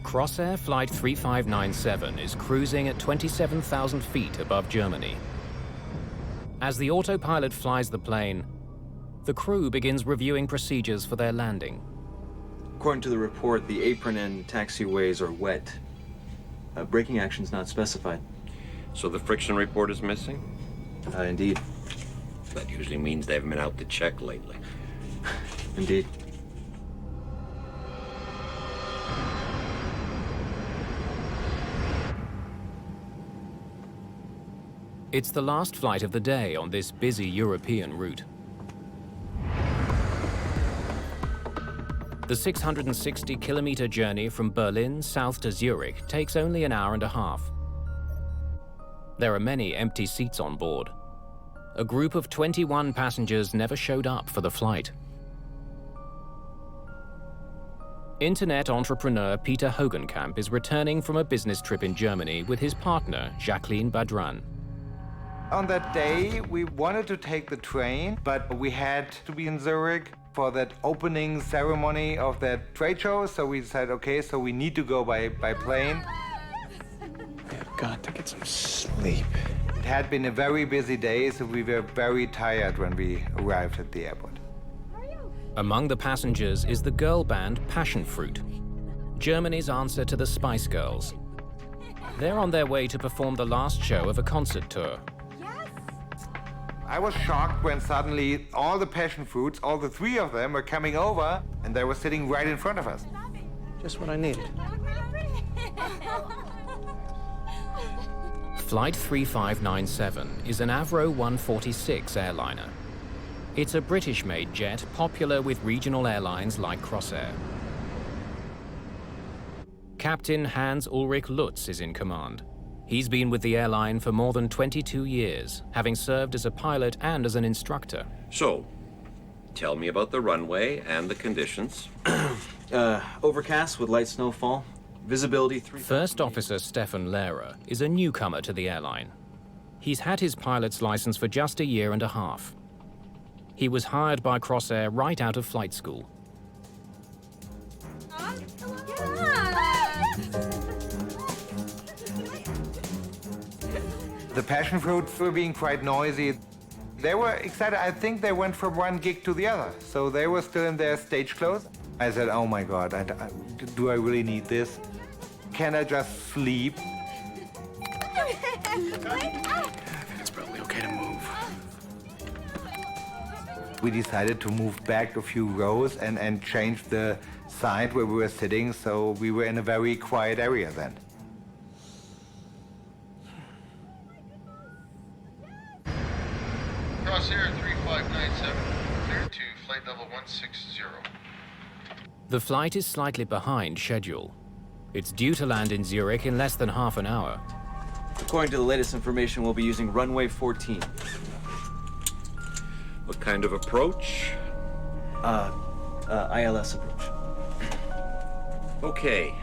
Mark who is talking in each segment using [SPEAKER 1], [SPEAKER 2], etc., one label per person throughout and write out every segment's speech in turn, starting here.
[SPEAKER 1] Crossair Flight 3597 is cruising at 27,000 feet above Germany. As the autopilot flies the plane, the crew begins reviewing procedures for their landing.
[SPEAKER 2] According to the report, the apron and taxiways are wet. Braking action's not specified.
[SPEAKER 3] So the friction report is missing?
[SPEAKER 2] Indeed.
[SPEAKER 3] That usually means they haven't been out to check lately.
[SPEAKER 2] Indeed.
[SPEAKER 1] It's the last flight of the day on this busy European route. The 660-kilometer journey from Berlin south to Zurich takes only an hour and a half. There are many empty seats on board. A group of 21 passengers never showed up for the flight. Internet entrepreneur Peter Hogenkamp is returning from a business trip in Germany with his partner, Jacqueline Badran.
[SPEAKER 4] On that day, we wanted to take the train, but we had to be in Zurich for that opening ceremony of that trade show, so we decided, okay, so we need to go by plane.
[SPEAKER 5] We have got to get some sleep.
[SPEAKER 4] It had been a very busy day, so we were very tired when we arrived at the airport.
[SPEAKER 1] Among the passengers is the girl band Passion Fruit, Germany's answer to the Spice Girls. They're on their way to perform the last show of a concert tour.
[SPEAKER 4] I was shocked when suddenly all the passion fruits, all the three of them, were coming over, and they were sitting right in front of us.
[SPEAKER 5] Just what I needed.
[SPEAKER 1] Flight 3597 is an Avro 146 airliner. It's a British-made jet popular with regional airlines like Crossair. Captain Hans-Ulrich Lutz is in command. He's been with the airline for more than 22 years, having served as a pilot and as an instructor.
[SPEAKER 3] So, tell me about the runway and the conditions.
[SPEAKER 2] Overcast with light snowfall. Visibility 3.
[SPEAKER 1] First Officer Stefan Lehrer is a newcomer to the airline. He's had his pilot's license for just a year and a half. He was hired by Crossair right out of flight school.
[SPEAKER 4] The passion fruits were being quite noisy. They were excited. I think they went from one gig to the other. So they were still in their stage clothes. I said, oh my God, do I really need this? Can I just sleep?
[SPEAKER 5] It's probably okay to move.
[SPEAKER 4] We decided to move back a few rows and change the side where we were sitting, so we were in a very quiet area then.
[SPEAKER 6] Crossair 3597, clear to flight level 160.
[SPEAKER 1] The flight is slightly behind schedule. It's due to land in Zurich in less than half an hour.
[SPEAKER 2] According to the latest information, we'll be using runway 14.
[SPEAKER 3] What kind of approach?
[SPEAKER 2] ILS approach.
[SPEAKER 3] Okay.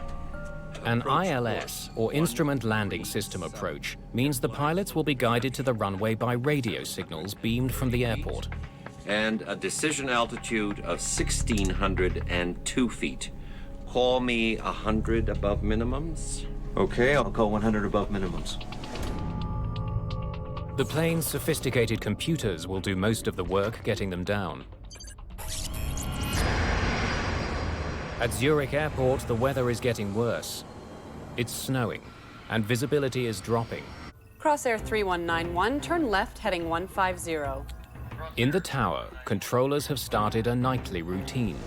[SPEAKER 1] An ILS, or Instrument Landing System approach, means the pilots will be guided to the runway by radio signals beamed from the airport.
[SPEAKER 3] And a decision altitude of 1,602 feet. Call me 100 above minimums.
[SPEAKER 2] Okay, I'll call 100 above minimums.
[SPEAKER 1] The plane's sophisticated computers will do most of the work getting them down. At Zurich Airport, the weather is getting worse. It's snowing, and visibility is dropping.
[SPEAKER 7] Crossair 3191, turn left heading 150.
[SPEAKER 1] In the tower, controllers have started a nightly routine.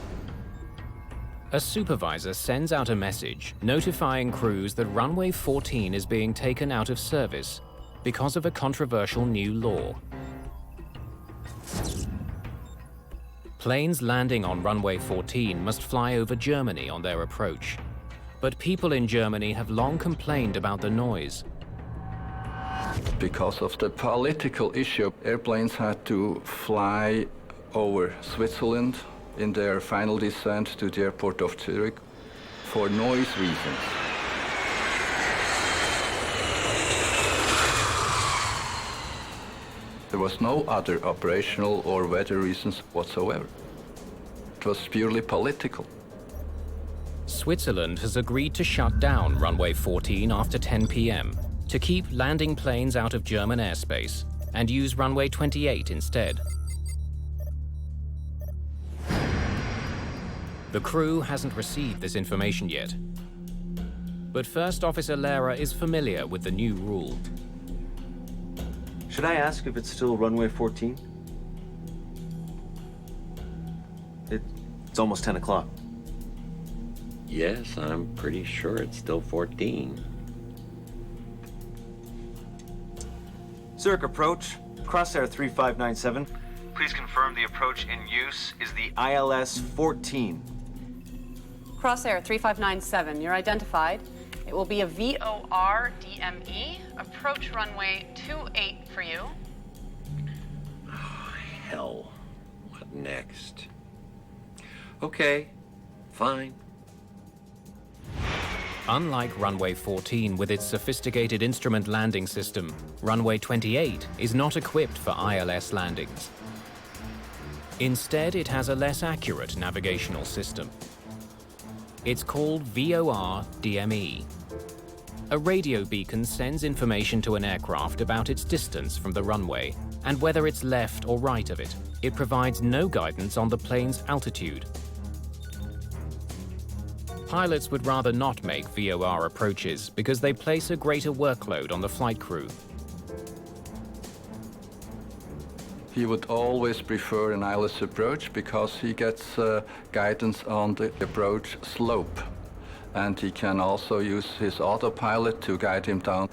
[SPEAKER 1] A supervisor sends out a message notifying crews that runway 14 is being taken out of service because of a controversial new law. Planes landing on runway 14 must fly over Germany on their approach. But people in Germany have long complained about the noise.
[SPEAKER 8] Because of the political issue, airplanes had to fly over Switzerland in their final descent to the airport of Zurich for noise reasons. There was no other operational or weather reasons whatsoever. It was purely political.
[SPEAKER 1] Switzerland has agreed to shut down runway 14 after 10 p.m. to keep landing planes out of German airspace and use runway 28 instead. The crew hasn't received this information yet. But First Officer Lehrer is familiar with the new rule.
[SPEAKER 2] Should I ask if it's still runway 14? It's almost 10 o'clock.
[SPEAKER 3] Yes, I'm pretty sure it's still 14.
[SPEAKER 2] Zurich approach, Crossair 3597. Please confirm the approach in use is the ILS 14.
[SPEAKER 7] Crossair 3597, you're identified. It will be a VOR DME. Approach runway 28 for you.
[SPEAKER 3] Oh, hell. What next? Okay, fine.
[SPEAKER 1] Unlike runway 14 with its sophisticated instrument landing system, runway 28 is not equipped for ILS landings. Instead, it has a less accurate navigational system. It's called VOR DME. A radio beacon sends information to an aircraft about its distance from the runway and whether it's left or right of it. It provides no guidance on the plane's altitude. Pilots would rather not make VOR approaches because they place a greater workload on the flight crew.
[SPEAKER 8] He would always prefer an ILS approach because he gets guidance on the approach slope. And he can also use his autopilot to guide him down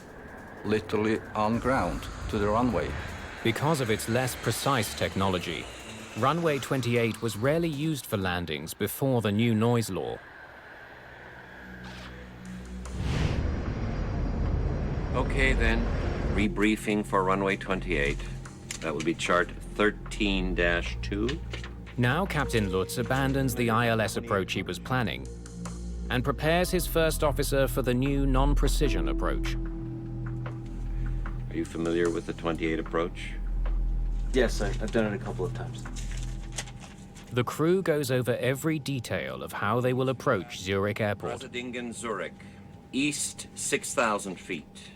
[SPEAKER 8] literally on ground to the runway.
[SPEAKER 1] Because of its less precise technology, runway 28 was rarely used for landings before the new noise law.
[SPEAKER 3] Okay then, rebriefing for runway 28. That would be chart 13-2.
[SPEAKER 1] Now Captain Lutz abandons the ILS approach he was planning and prepares his first officer for the new non-precision approach.
[SPEAKER 3] Are you familiar with the 28 approach?
[SPEAKER 2] Yes, I've done it a couple of times.
[SPEAKER 1] The crew goes over every detail of how they will approach Zurich Airport.
[SPEAKER 3] Rosadingen, Zurich. East 6,000 feet.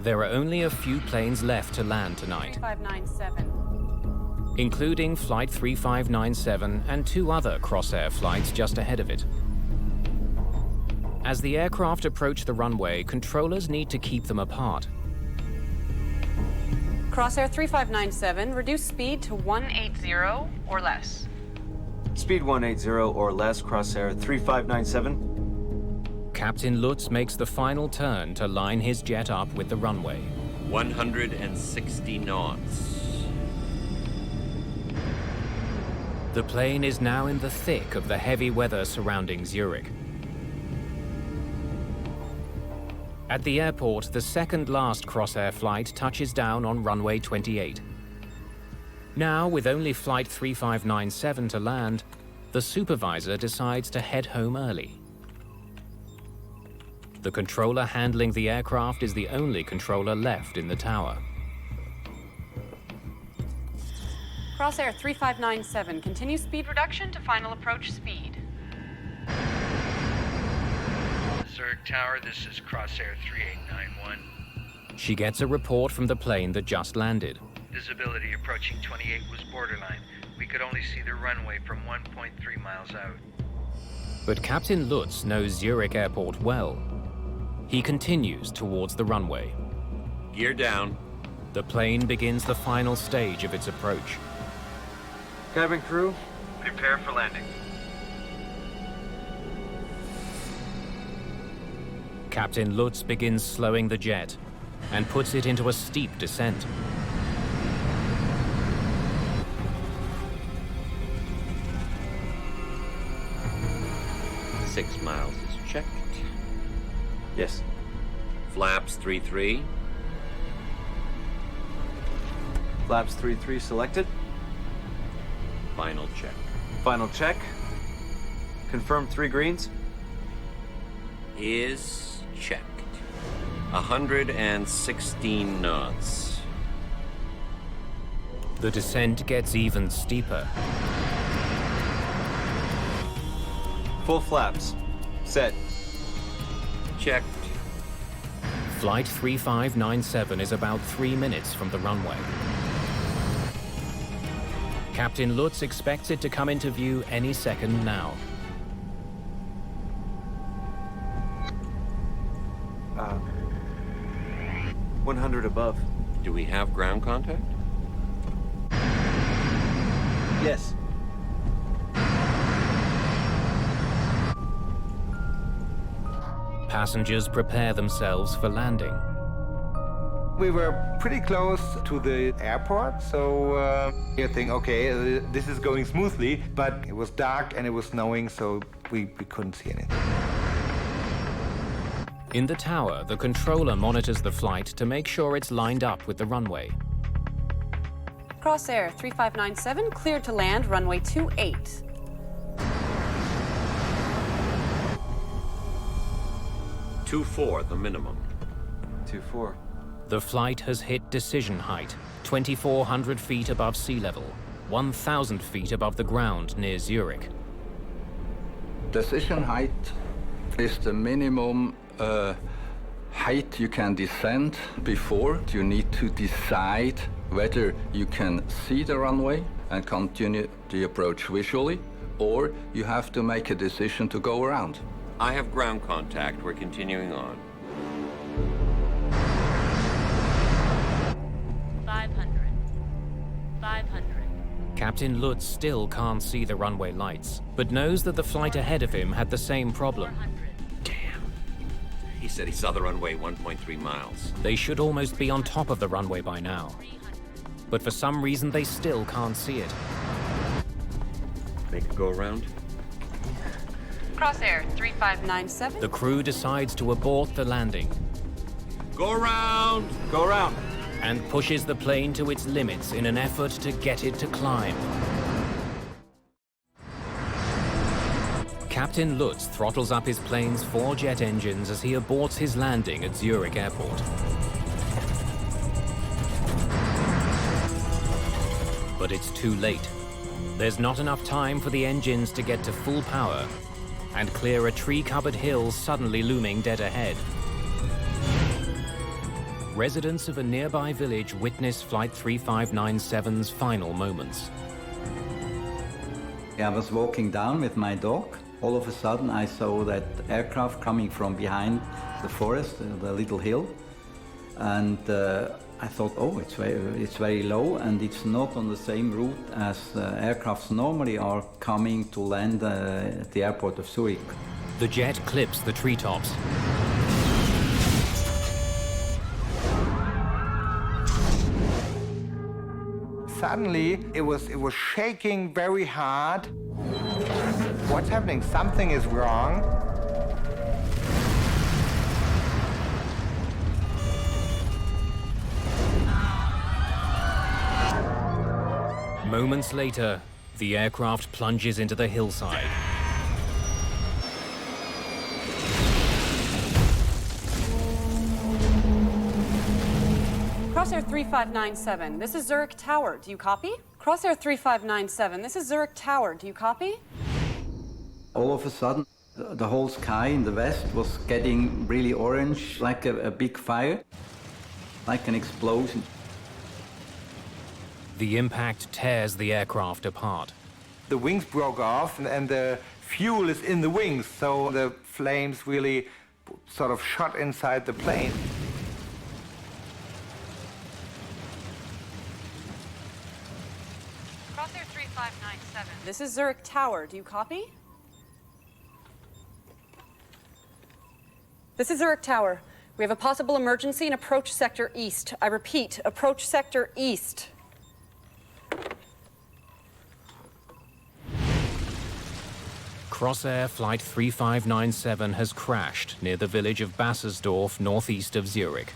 [SPEAKER 1] There are only a few planes left to land tonight,
[SPEAKER 7] 3597.
[SPEAKER 1] including Flight 3597 and 2 other Crossair flights just ahead of it. As the aircraft approach the runway, controllers need to keep them apart.
[SPEAKER 7] Crossair 3597, reduce speed to 180 or less.
[SPEAKER 2] Speed 180 or less, Crossair 3597.
[SPEAKER 1] Captain Lutz makes the final turn to line his jet up with the runway.
[SPEAKER 3] 160 knots.
[SPEAKER 1] The plane is now in the thick of the heavy weather surrounding Zurich. At the airport, the second-last Crossair flight touches down on runway 28. Now, with only Flight 3597 to land, the supervisor decides to head home early. The controller handling the aircraft is the only controller left in the tower.
[SPEAKER 7] Crossair 3597, continue speed reduction to final approach speed.
[SPEAKER 6] Zurich Tower, this is Crossair 3891.
[SPEAKER 1] She gets a report from the plane that just landed.
[SPEAKER 6] Visibility approaching 28 was borderline. We could only see the runway from 1.3 miles out.
[SPEAKER 1] But Captain Lutz knows Zurich Airport well. He continues towards the runway.
[SPEAKER 3] Gear down.
[SPEAKER 1] The plane begins the final stage of its approach.
[SPEAKER 2] Cabin crew, prepare for landing.
[SPEAKER 1] Captain Lutz begins slowing the jet and puts it into a steep descent.
[SPEAKER 3] Six miles is checked.
[SPEAKER 2] Yes.
[SPEAKER 3] Flaps 3-3.
[SPEAKER 2] Flaps 3-3 selected.
[SPEAKER 3] Final check.
[SPEAKER 2] Final check. Confirm 3 greens.
[SPEAKER 3] Is checked. 116 knots.
[SPEAKER 1] The descent gets even steeper.
[SPEAKER 2] Full flaps. Set.
[SPEAKER 3] Checked.
[SPEAKER 1] Flight 3597 is about 3 minutes from the runway. Captain Lutz expects it to come into view any second now.
[SPEAKER 2] 100 above.
[SPEAKER 3] Do we have ground contact?
[SPEAKER 2] Yes.
[SPEAKER 1] Passengers prepare themselves for landing.
[SPEAKER 4] We were pretty close to the airport, so you think, okay, this is going smoothly, but it was dark and it was snowing, so we couldn't see anything.
[SPEAKER 1] In the tower, the controller monitors the flight to make sure it's lined up with the runway.
[SPEAKER 7] Crossair 3597, cleared to land, runway 28.
[SPEAKER 3] Two-four, the minimum.
[SPEAKER 2] 2-4.
[SPEAKER 1] The flight has hit decision height, 2,400 feet above sea level, 1,000 feet above the ground near Zurich.
[SPEAKER 8] Decision height is the minimum height you can descend before. You need to decide whether you can see the runway and continue the approach visually, or you have to make a decision to go around.
[SPEAKER 3] I have ground contact. We're continuing on.
[SPEAKER 9] 500.
[SPEAKER 1] Captain Lutz still can't see the runway lights, but knows that the flight ahead of him had the same problem.
[SPEAKER 9] 400.
[SPEAKER 3] Damn. He said he saw the runway 1.3 miles.
[SPEAKER 1] They should almost be on top of the runway by now. But for some reason, they still can't see it.
[SPEAKER 3] Make a go around?
[SPEAKER 7] Crossair 3597.
[SPEAKER 1] The crew decides to abort the landing
[SPEAKER 3] Go around!
[SPEAKER 2] Go around.
[SPEAKER 1] and pushes the plane to its limits in an effort to get it to climb. Captain Lutz throttles up his plane's 4 jet engines as he aborts his landing at Zurich Airport. But it's too late. There's not enough time for the engines to get to full power and clear a tree-covered hill suddenly looming dead ahead. Residents of a nearby village witness Flight 3597's final moments.
[SPEAKER 10] I was walking down with my dog. All of a sudden I saw that aircraft coming from behind the forest, the little hill. And I thought, oh, it's very low and it's not on the same route as aircrafts normally are coming to land at the airport of Zurich.
[SPEAKER 1] The jet clips the treetops.
[SPEAKER 4] Suddenly, it was shaking very hard. What's happening? Something is wrong.
[SPEAKER 1] Moments later, the aircraft plunges into the hillside.
[SPEAKER 7] Crossair 3597, this is Zurich Tower. Do you copy? Crossair 3597, this is Zurich Tower. Do you copy?
[SPEAKER 10] All of a sudden, the whole sky in the west was getting really orange, like a big fire, like an explosion.
[SPEAKER 1] The impact tears the aircraft apart.
[SPEAKER 4] The wings broke off and the fuel is in the wings, so the flames really sort of shot inside the plane.
[SPEAKER 7] Crossair 3597, this is Zurich Tower. Do you copy? This is Zurich Tower. We have a possible emergency in approach sector east. I repeat, approach sector east.
[SPEAKER 1] Crossair Flight 3597 has crashed near the village of Bassersdorf, northeast of Zurich.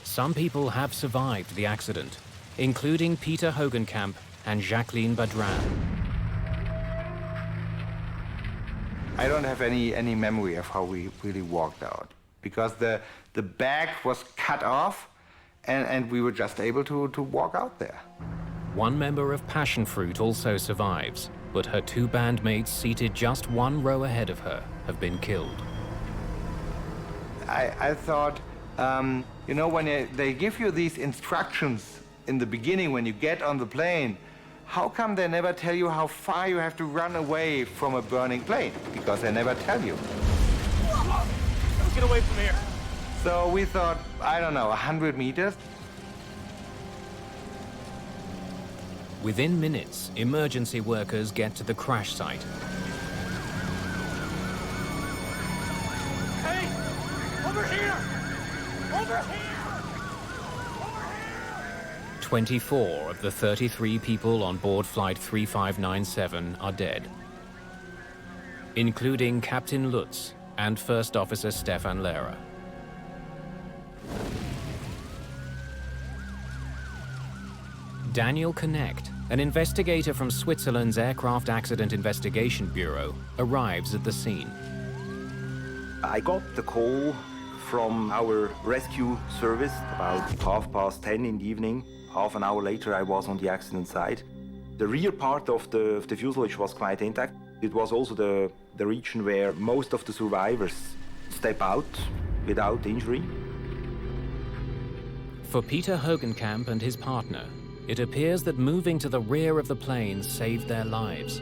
[SPEAKER 1] Some people have survived the accident, including Peter Hogenkamp and Jacqueline Badran.
[SPEAKER 4] I don't have any memory of how we really walked out, because the back was cut off and we were just able to walk out there.
[SPEAKER 1] One member of Passion Fruit also survives, but her two bandmates seated just one row ahead of her have been killed.
[SPEAKER 4] I thought, you know, when they give you these instructions in the beginning when you get on the plane, how come they never tell you how far you have to run away from a burning plane? Because they never tell you.
[SPEAKER 9] Let's get away from here.
[SPEAKER 4] So we thought, I don't know, 100 meters?
[SPEAKER 1] Within minutes, emergency workers get to the crash site.
[SPEAKER 9] Hey! Over here! Over here!
[SPEAKER 1] 24 of the 33 people on board Flight 3597 are dead, including Captain Lutz and First Officer Stefan Lehrer. Daniel Knecht, an investigator from Switzerland's Aircraft Accident Investigation Bureau, arrives at the scene.
[SPEAKER 11] I got the call from our rescue service about 10:30 in the evening. Half an hour later, I was on the accident site. The rear part of the fuselage was quite intact. It was also the region where most of the survivors step out without injury.
[SPEAKER 1] For Peter Hogenkamp and his partner, it appears that moving to the rear of the plane saved their lives.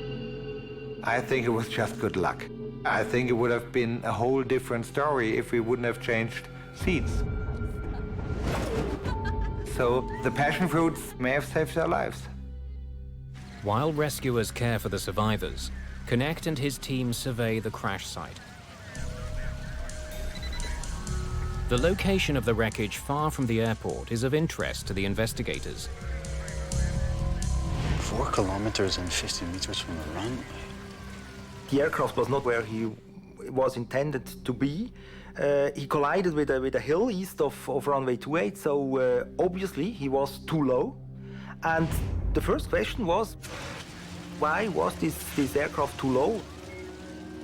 [SPEAKER 4] I think it was just good luck. I think it would have been a whole different story if we wouldn't have changed seats. So the passion fruits may have saved their lives.
[SPEAKER 1] While rescuers care for the survivors, Knecht and his team survey the crash site. The location of the wreckage far from the airport is of interest to the investigators.
[SPEAKER 5] 4 kilometers and 50 meters from the runway.
[SPEAKER 11] The aircraft was not where he was intended to be. He collided with a hill east of runway 28, so obviously he was too low. And the first question was, why was this aircraft too low?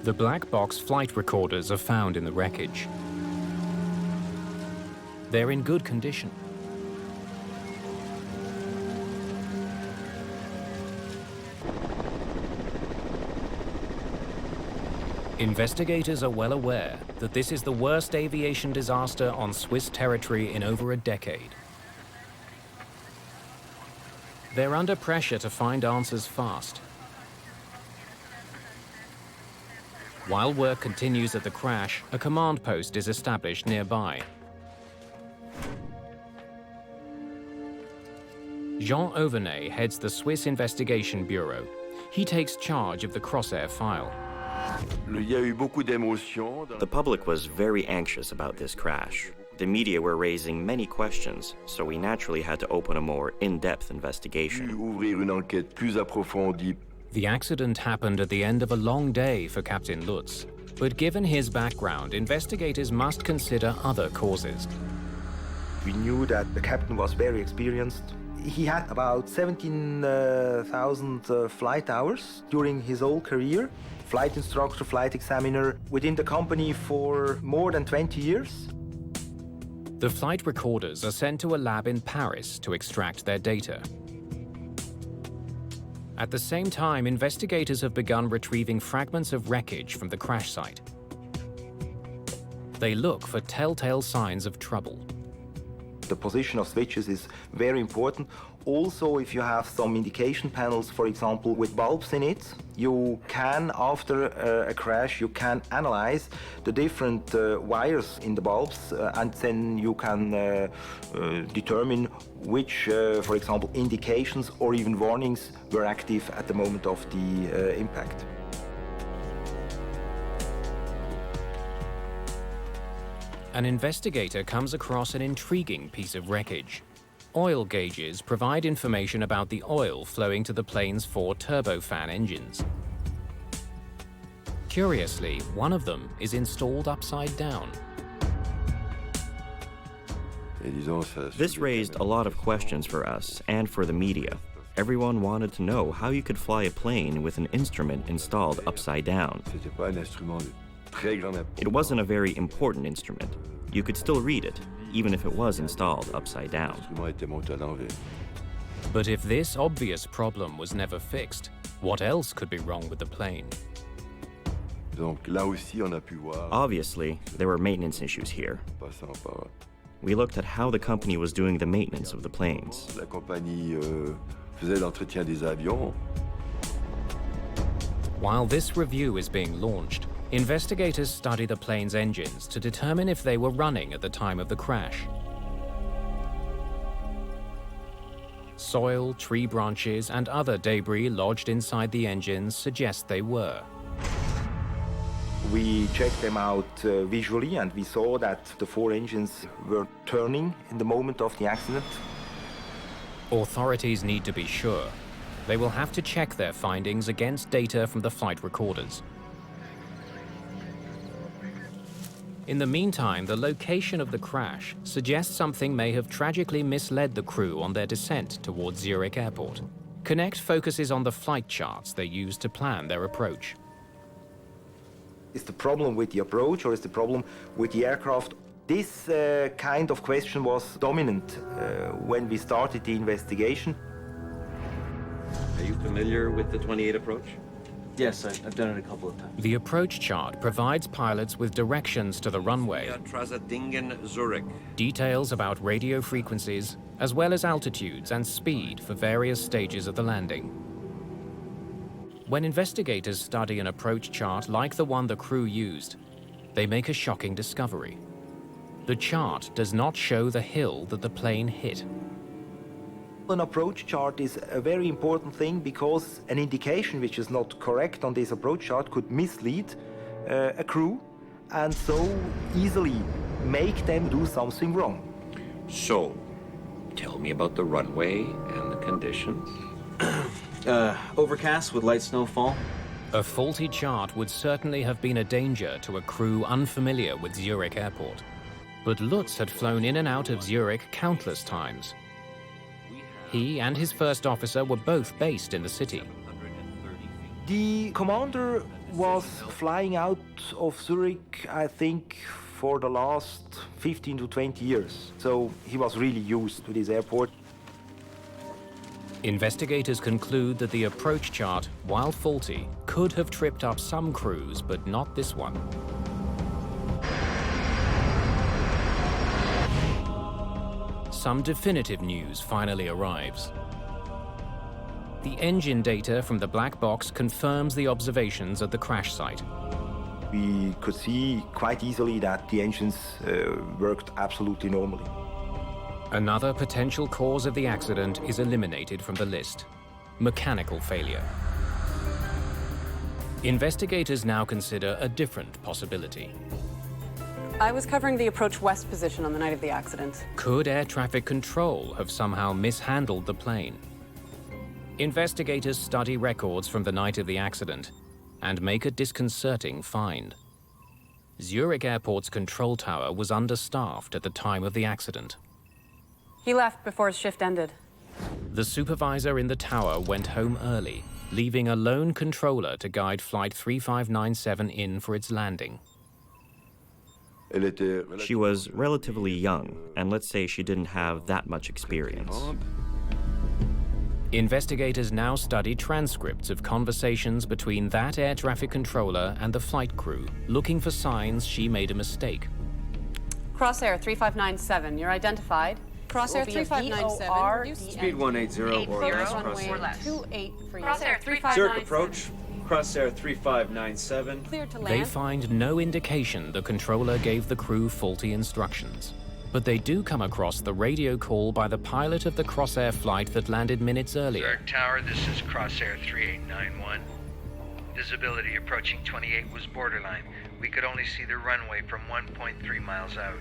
[SPEAKER 1] The black box flight recorders are found in the wreckage. They're in good condition. Investigators are well aware that this is the worst aviation disaster on Swiss territory in over a decade. They're under pressure to find answers fast. While work continues at the crash, a command post is established nearby. Jean Auvernet heads the Swiss Investigation Bureau. He takes charge of the Crossair file.
[SPEAKER 12] The public was very anxious about this crash. The media were raising many questions, so we naturally had to open a more in-depth investigation.
[SPEAKER 1] The accident happened at the end of a long day for Captain Lutz, but given his background, investigators must consider other causes.
[SPEAKER 11] We knew that the captain was very experienced. He had about 17,000 flight hours during his whole career. Flight instructor, flight examiner, within the company for more than 20 years.
[SPEAKER 1] The flight recorders are sent to a lab in Paris to extract their data. At the same time, investigators have begun retrieving fragments of wreckage from the crash site. They look for telltale signs of trouble.
[SPEAKER 11] The position of switches is very important. Also, if you have some indication panels, for example, with bulbs in it, you can, after a crash, you can analyze the different wires in the bulbs, and then you can determine which, for example, indications or even warnings were active at the moment of the impact.
[SPEAKER 1] An investigator comes across an intriguing piece of wreckage. Oil gauges provide information about the oil flowing to the plane's 4 turbofan engines. Curiously, one of them is installed upside down.
[SPEAKER 12] This raised a lot of questions for us and for the media. Everyone wanted to know how you could fly a plane with an instrument installed upside down. It wasn't a very important instrument. You could still read it, even if it was installed upside down.
[SPEAKER 1] But if this obvious problem was never fixed, what else could be wrong with the plane?
[SPEAKER 12] Obviously, there were maintenance issues here. We looked at how the company was doing the maintenance of the planes.
[SPEAKER 1] While this review is being launched, investigators study the plane's engines to determine if they were running at the time of the crash. Soil, tree branches, and other debris lodged inside the engines suggest they were.
[SPEAKER 11] We checked them out visually, and we saw that the 4 engines were turning in the moment of the accident.
[SPEAKER 1] Authorities need to be sure. They will have to check their findings against data from the flight recorders. In the meantime, the location of the crash suggests something may have tragically misled the crew on their descent towards Zurich Airport. Connect focuses on the flight charts they used to plan their approach.
[SPEAKER 11] Is the problem with the approach, or is the problem with the aircraft? This kind of question was dominant when we started the investigation.
[SPEAKER 3] Are you familiar with the 28 approach?
[SPEAKER 2] Yes, I've done it a couple of times.
[SPEAKER 1] The approach chart provides pilots with directions to the runway,
[SPEAKER 3] Zurich.
[SPEAKER 1] details about radio frequencies, as well as altitudes and speed for various stages of the landing. When investigators study an approach chart like the one the crew used, they make a shocking discovery. The chart does not show the hill that the plane hit.
[SPEAKER 11] An approach chart is a very important thing because an indication which is not correct on this approach chart could mislead a crew and so easily make them do something wrong.
[SPEAKER 3] So, tell me about the runway and the conditions.
[SPEAKER 2] Overcast with light snowfall.
[SPEAKER 1] A faulty chart would certainly have been a danger to a crew unfamiliar with Zurich Airport. But Lutz had flown in and out of Zurich countless times. He and his first officer were both based in the city.
[SPEAKER 11] The commander was flying out of Zurich, I think, for the last 15 to 20 years. So he was really used to this airport.
[SPEAKER 1] Investigators conclude that the approach chart, while faulty, could have tripped up some crews, but not this one. Some definitive news finally arrives. The engine data from the black box confirms the observations at the crash site.
[SPEAKER 11] We could see quite easily that the engines worked absolutely normally.
[SPEAKER 1] Another potential cause of the accident is eliminated from the list: mechanical failure. Investigators now consider a different possibility.
[SPEAKER 7] I was covering the approach west position on the night of the accident.
[SPEAKER 1] Could air traffic control have somehow mishandled the plane? Investigators study records from the night of the accident and make a disconcerting find. Zurich Airport's control tower was understaffed at the time of the accident.
[SPEAKER 7] He left before his shift ended.
[SPEAKER 1] The supervisor in the tower went home early, leaving a lone controller to guide Flight 3597 in for its landing.
[SPEAKER 12] She was relatively young, and let's say she didn't have that much experience.
[SPEAKER 1] Investigators now study transcripts of conversations between that air traffic controller and the flight crew, looking for signs she made a mistake.
[SPEAKER 7] Crossair 3597, you're identified. Crossair 3597.
[SPEAKER 2] Speed 180 or less.
[SPEAKER 7] Crossair 28 for you.
[SPEAKER 2] Crossair 3597. Zurich approach. Crossair 3597.
[SPEAKER 7] Cleared to land.
[SPEAKER 1] They find no indication the controller gave the crew faulty instructions. But they do come across the radio call by the pilot of the Crossair flight that landed minutes earlier.
[SPEAKER 6] Zurich Tower, this is Crossair 3891. Visibility approaching 28 was borderline. We could only see the runway from 1.3 miles out.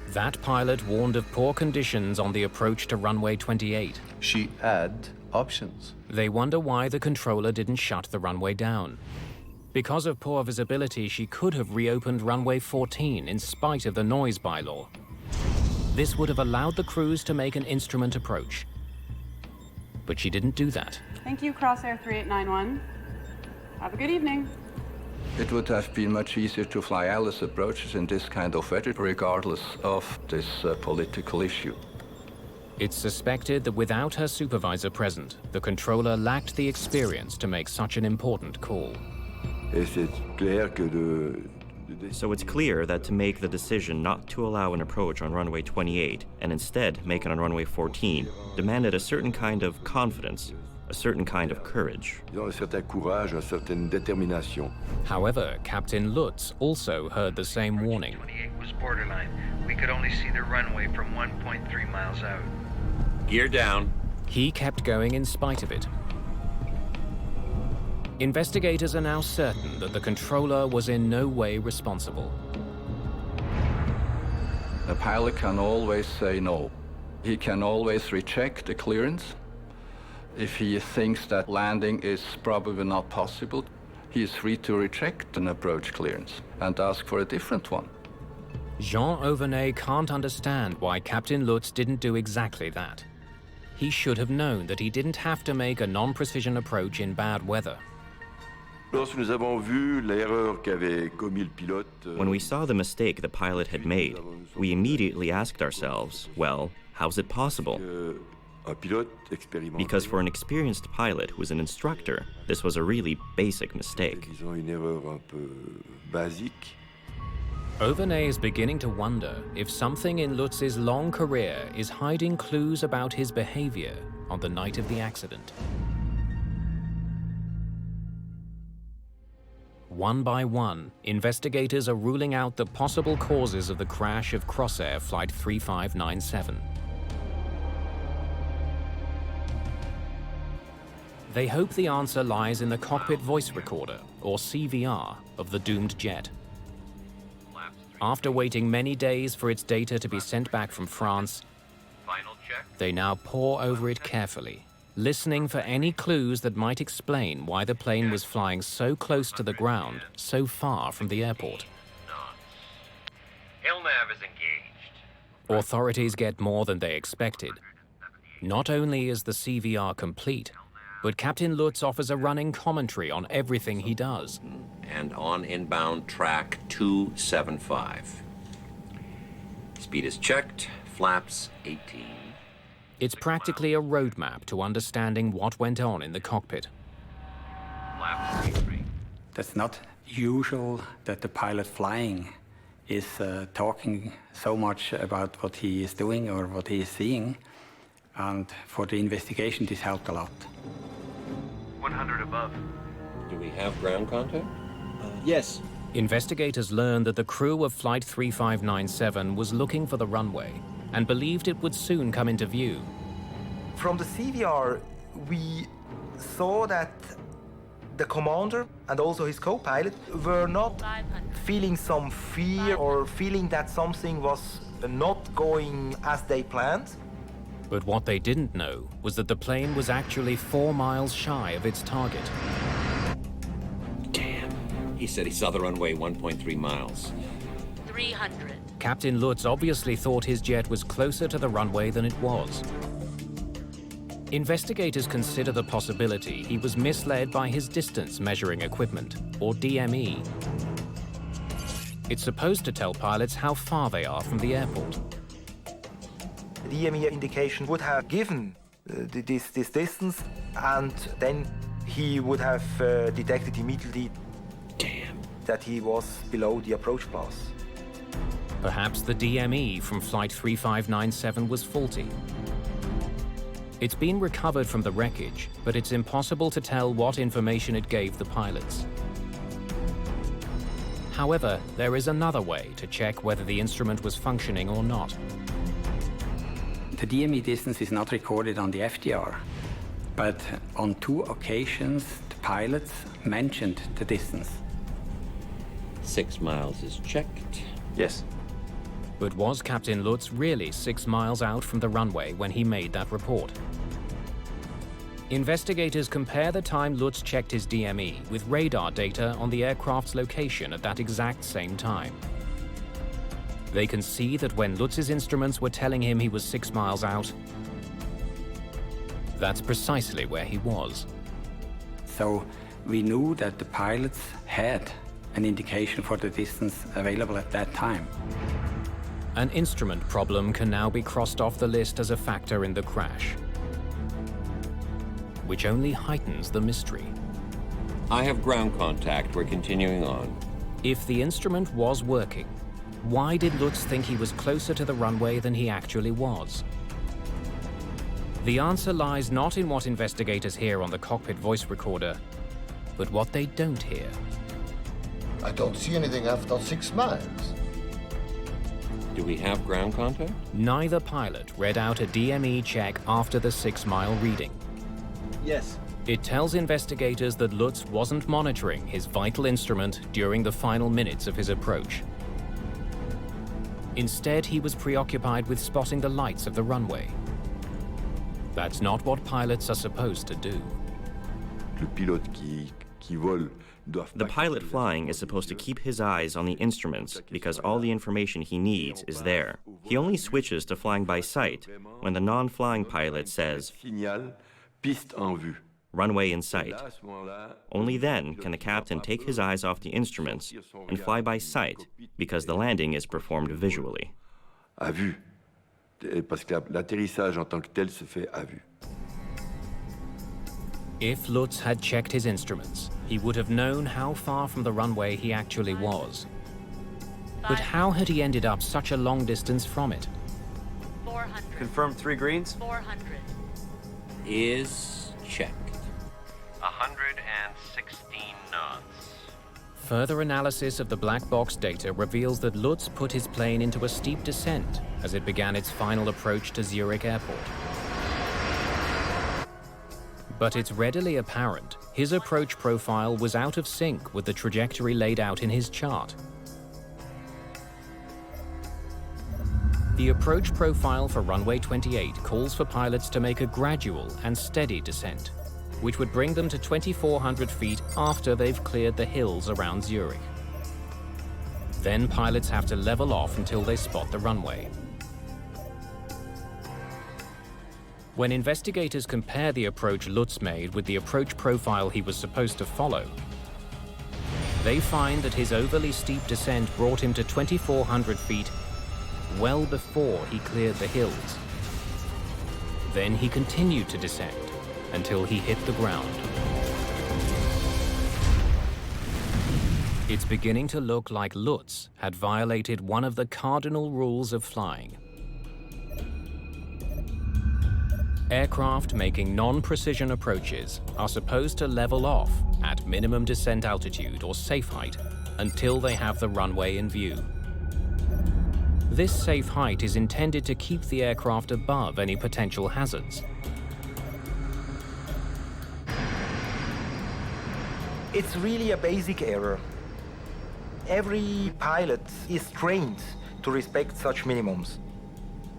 [SPEAKER 1] That pilot warned of poor conditions on the approach to runway 28.
[SPEAKER 5] She had options.
[SPEAKER 1] They wonder why the controller didn't shut the runway down. Because of poor visibility, she could have reopened runway 14 in spite of the noise bylaw. This would have allowed the crews to make an instrument approach. But she didn't do that.
[SPEAKER 7] Thank you, Crossair 3891. Have a good evening.
[SPEAKER 8] It would have been much easier to fly Alice approaches in this kind of weather, regardless of this political issue.
[SPEAKER 1] It's suspected that without her supervisor present, the controller lacked the experience to make such an important call.
[SPEAKER 12] So it's clear that to make the decision not to allow an approach on runway 28 and instead make it on runway 14 demanded a certain kind of confidence, a certain kind of courage.
[SPEAKER 1] However, Captain Lutz also heard the same warning.
[SPEAKER 6] 28 was borderline. We could only see the runway from 1.3 miles out.
[SPEAKER 3] Gear down.
[SPEAKER 1] He kept going in spite of it. Investigators are now certain that the controller was in no way responsible.
[SPEAKER 8] A pilot can always say no. He can always reject the clearance. If he thinks that landing is probably not possible, he is free to reject an approach clearance and ask for a different one.
[SPEAKER 1] Jean Auvernet can't understand why Captain Lutz didn't do exactly that. He should have known that he didn't have to make a non-precision approach in bad weather.
[SPEAKER 12] When we saw the mistake the pilot had made, we immediately asked ourselves, well, how's it possible? Because for an experienced pilot who is an instructor, this was a really basic mistake.
[SPEAKER 1] Auvernet is beginning to wonder if something in Lutz's long career is hiding clues about his behavior on the night of the accident. One by one, investigators are ruling out the possible causes of the crash of Crossair Flight 3597. They hope the answer lies in the cockpit voice recorder, or CVR, of the doomed jet. After waiting many days for its data to be sent back from France, they now pore over it carefully, listening for any clues that might explain why the plane was flying so close to the ground, so far from the airport.
[SPEAKER 3] ILNAV is engaged.
[SPEAKER 1] Authorities get more than they expected. Not only is the CVR complete, but Captain Lutz offers a running commentary on everything he does.
[SPEAKER 3] And on inbound track 275. Speed is checked, flaps 18.
[SPEAKER 1] It's practically a roadmap to understanding what went on in the cockpit.
[SPEAKER 3] Flaps 33.
[SPEAKER 10] That's not usual that the pilot flying is talking so much about what he is doing or what he is seeing. And for the investigation, this helped a lot.
[SPEAKER 2] 100 above.
[SPEAKER 3] Do we have ground contact?
[SPEAKER 5] Yes.
[SPEAKER 1] Investigators learned that the crew of Flight 3597 was looking for the runway and believed it would soon come into view.
[SPEAKER 11] From the CVR, we saw that the commander and also his co-pilot were not feeling some fear or feeling that something was not going as they planned.
[SPEAKER 1] But what they didn't know was that the plane was actually 4 miles shy of its target.
[SPEAKER 3] Damn. He said he saw the runway 1.3 miles.
[SPEAKER 13] 300.
[SPEAKER 1] Captain Lutz obviously thought his jet was closer to the runway than it was. Investigators consider the possibility he was misled by his distance measuring equipment, or DME. It's supposed to tell pilots how far they are from the airport.
[SPEAKER 11] The DME indication would have given this distance, and then he would have detected immediately that he was below the approach pass.
[SPEAKER 1] Perhaps the DME from Flight 3597 was faulty. It's been recovered from the wreckage, but it's impossible to tell what information it gave the pilots. However, there is another way to check whether the instrument was functioning or not.
[SPEAKER 10] The DME distance is not recorded on the FDR, but on 2 occasions the pilots mentioned the distance.
[SPEAKER 3] 6 miles is checked.
[SPEAKER 2] Yes.
[SPEAKER 1] But was Captain Lutz really 6 miles out from the runway when he made that report? Investigators compare the time Lutz checked his DME with radar data on the aircraft's location at that exact same time. They can see that when Lutz's instruments were telling him he was 6 miles out, that's precisely where he was.
[SPEAKER 10] So we knew that the pilots had an indication for the distance available at that time.
[SPEAKER 1] An instrument problem can now be crossed off the list as a factor in the crash, which only heightens the mystery.
[SPEAKER 3] I have ground contact. We're continuing on.
[SPEAKER 1] If the instrument was working, why did Lutz think he was closer to the runway than he actually was? The answer lies not in what investigators hear on the cockpit voice recorder, but what they don't hear.
[SPEAKER 13] I don't see anything after 6 miles.
[SPEAKER 3] Do we have ground contact?
[SPEAKER 1] Neither pilot read out a DME check after the 6-mile reading.
[SPEAKER 14] Yes.
[SPEAKER 1] It tells investigators that Lutz wasn't monitoring his vital instrument during the final minutes of his approach. Instead, he was preoccupied with spotting the lights of the runway. That's not what pilots are supposed to do.
[SPEAKER 12] The pilot flying is supposed to keep his eyes on the instruments because all the information he needs is there. He only switches to flying by sight when the non-flying pilot says, "Runway in sight." Only then can the captain take his eyes off the instruments and fly by sight because the landing is performed visually.
[SPEAKER 15] À vue. Parce que l'atterrissage en tant que tel se fait à vue.
[SPEAKER 1] If Lutz had checked his instruments, he would have known how far from the runway he actually was. But how had he ended up such a long distance from it?
[SPEAKER 2] 400. Confirm 3 greens?
[SPEAKER 3] 400. Is checked.
[SPEAKER 12] 116 knots.
[SPEAKER 1] Further analysis of the black box data reveals that Lutz put his plane into a steep descent as it began its final approach to Zurich Airport. But it's readily apparent his approach profile was out of sync with the trajectory laid out in his chart. The approach profile for runway 28 calls for pilots to make a gradual and steady descent, which would bring them to 2,400 feet after they've cleared the hills around Zurich. Then pilots have to level off until they spot the runway. When investigators compare the approach Lutz made with the approach profile he was supposed to follow, they find that his overly steep descent brought him to 2,400 feet well before he cleared the hills. Then he continued to descend until he hit the ground. It's beginning to look like Lutz had violated one of the cardinal rules of flying. Aircraft making non-precision approaches are supposed to level off at minimum descent altitude or safe height until they have the runway in view. This safe height is intended to keep the aircraft above any potential hazards.
[SPEAKER 11] It's really a basic error. Every pilot is trained to respect such minimums.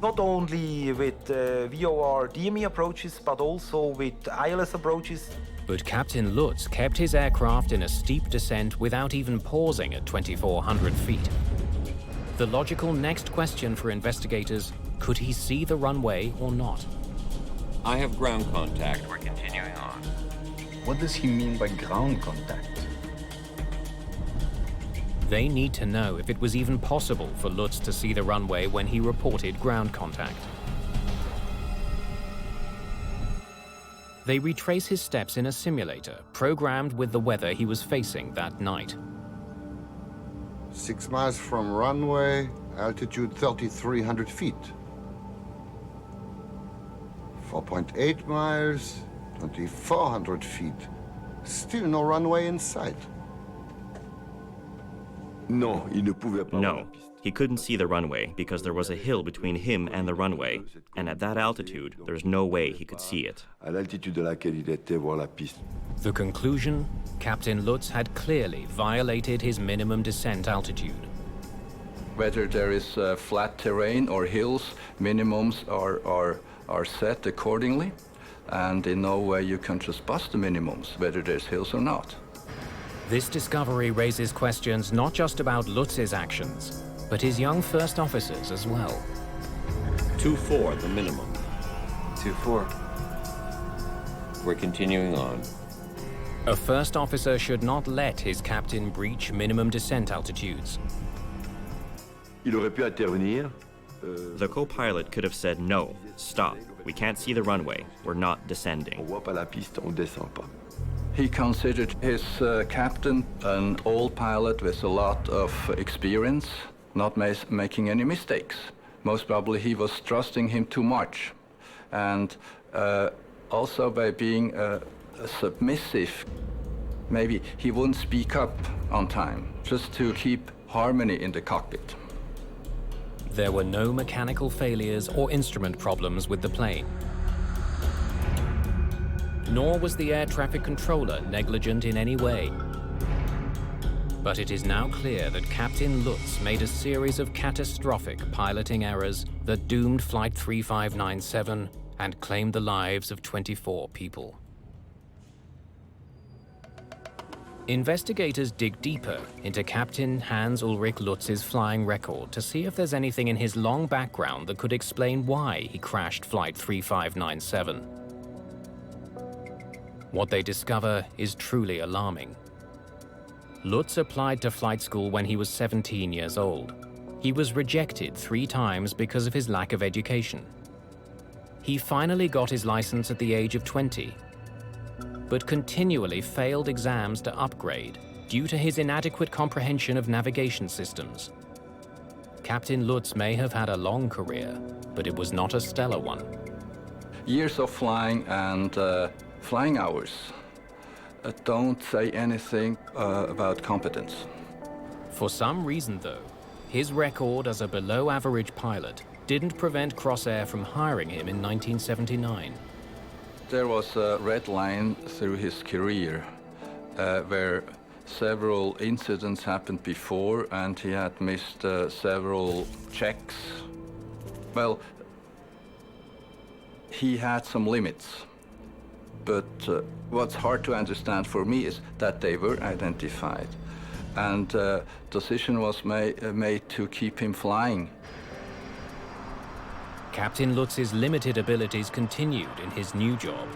[SPEAKER 11] Not only with VOR DME approaches, but also with ILS approaches.
[SPEAKER 1] But Captain Lutz kept his aircraft in a steep descent without even pausing at 2,400 feet. The logical next question for investigators, could he see the runway or not?
[SPEAKER 3] I have ground contact. We're continuing on.
[SPEAKER 5] What does he mean by ground contact?
[SPEAKER 1] They need to know if it was even possible for Lutz to see the runway when he reported ground contact. They retrace his steps in a simulator programmed with the weather he was facing that night.
[SPEAKER 13] 6 miles from runway, altitude 3,300 feet. 4.8 miles, 2,400 feet. Still no runway in sight.
[SPEAKER 15] Non, il ne pouvait pas.
[SPEAKER 12] No, he couldn't see the runway because there was a hill between him and the runway, and at that altitude, there's no way he could see it.
[SPEAKER 15] À l'altitude de laquelle il était voir la piste.
[SPEAKER 1] The conclusion? Captain Lutz had clearly violated his minimum descent altitude.
[SPEAKER 8] Whether there is flat terrain or hills, minimums are set accordingly, and in no way you can just bust the minimums, whether there's hills or not.
[SPEAKER 1] This discovery raises questions not just about Lutz's actions, but his young first officers as well.
[SPEAKER 3] 2-4, the minimum.
[SPEAKER 2] 2-4.
[SPEAKER 3] We're continuing on.
[SPEAKER 1] A first officer should not let his captain breach minimum descent altitudes.
[SPEAKER 15] Il aurait pu intervenir.
[SPEAKER 12] The co-pilot could have said, no, stop, we can't see the runway, we're not descending.
[SPEAKER 15] On voit pas la piste, on descend pas.
[SPEAKER 8] He considered his captain an old pilot with a lot of experience, not making any mistakes. Most probably he was trusting him too much. And also by being submissive, maybe he wouldn't speak up on time, just to keep harmony in the cockpit.
[SPEAKER 1] There were no mechanical failures or instrument problems with the plane. Nor was the air traffic controller negligent in any way. But it is now clear that Captain Lutz made a series of catastrophic piloting errors that doomed Flight 3597 and claimed the lives of 24 people. Investigators dig deeper into Captain Hans-Ulrich Lutz's flying record to see if there's anything in his long background that could explain why he crashed Flight 3597. What they discover is truly alarming. Lutz applied to flight school when he was 17 years old. He was rejected 3 times because of his lack of education. He finally got his license at the age of 20, but continually failed exams to upgrade due to his inadequate comprehension of navigation systems. Captain Lutz may have had a long career, but it was not a stellar one.
[SPEAKER 8] Years of flying and flying hours don't say anything about competence.
[SPEAKER 1] For some reason, though, his record as a below-average pilot didn't prevent Crossair from hiring him in 1979.
[SPEAKER 8] There was a red line through his career where several incidents happened before and he had missed several checks. Well, he had some limits. But what's hard to understand for me is that they were identified. And decision was made to keep him flying.
[SPEAKER 1] Captain Lutz's limited abilities continued in his new job.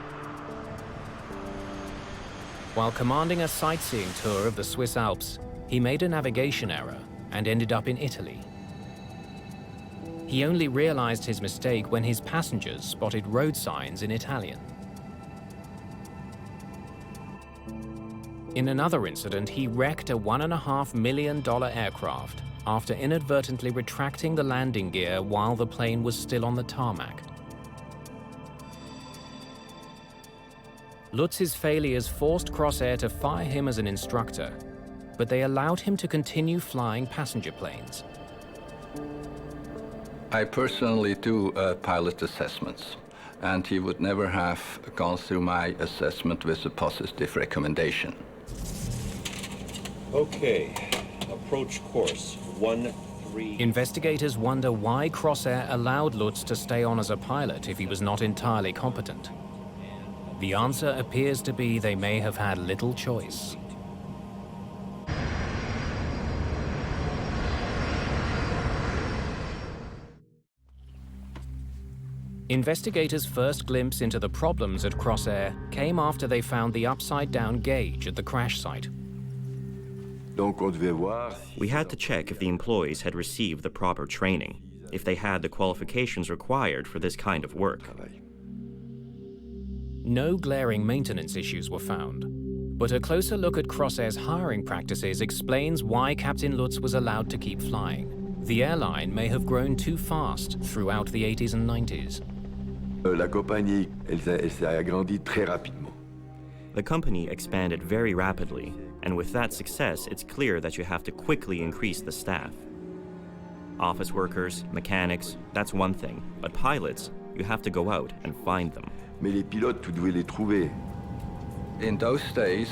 [SPEAKER 1] While commanding a sightseeing tour of the Swiss Alps, he made a navigation error and ended up in Italy. He only realized his mistake when his passengers spotted road signs in Italian. In another incident, he wrecked a $1.5 million aircraft after inadvertently retracting the landing gear while the plane was still on the tarmac. Lutz's failures forced Crossair to fire him as an instructor, but they allowed him to continue flying passenger planes.
[SPEAKER 8] I personally do pilot assessments, and he would never have gone through my assessment with a positive recommendation.
[SPEAKER 12] Okay, approach course 13.
[SPEAKER 1] Investigators wonder why Crossair allowed Lutz to stay on as a pilot if he was not entirely competent. The answer appears to be they may have had little choice. Investigators' first glimpse into the problems at Crossair came after they found the upside-down gauge at the crash site.
[SPEAKER 12] We had to check if the employees had received the proper training, if they had the qualifications required for this kind of work.
[SPEAKER 1] No glaring maintenance issues were found, but a closer look at Crossair's hiring practices explains why Captain Lutz was allowed to keep flying. The airline may have grown too fast throughout the 80s and 90s.
[SPEAKER 15] La compagnie, elle s'est agrandie très rapidement.
[SPEAKER 12] The company expanded very rapidly, and with that success, it's clear that you have to quickly increase the staff. Office workers, mechanics, that's one thing, but pilots, you have to go out and find them.
[SPEAKER 15] Mais les pilotes, tu devais les trouver.
[SPEAKER 8] In those days,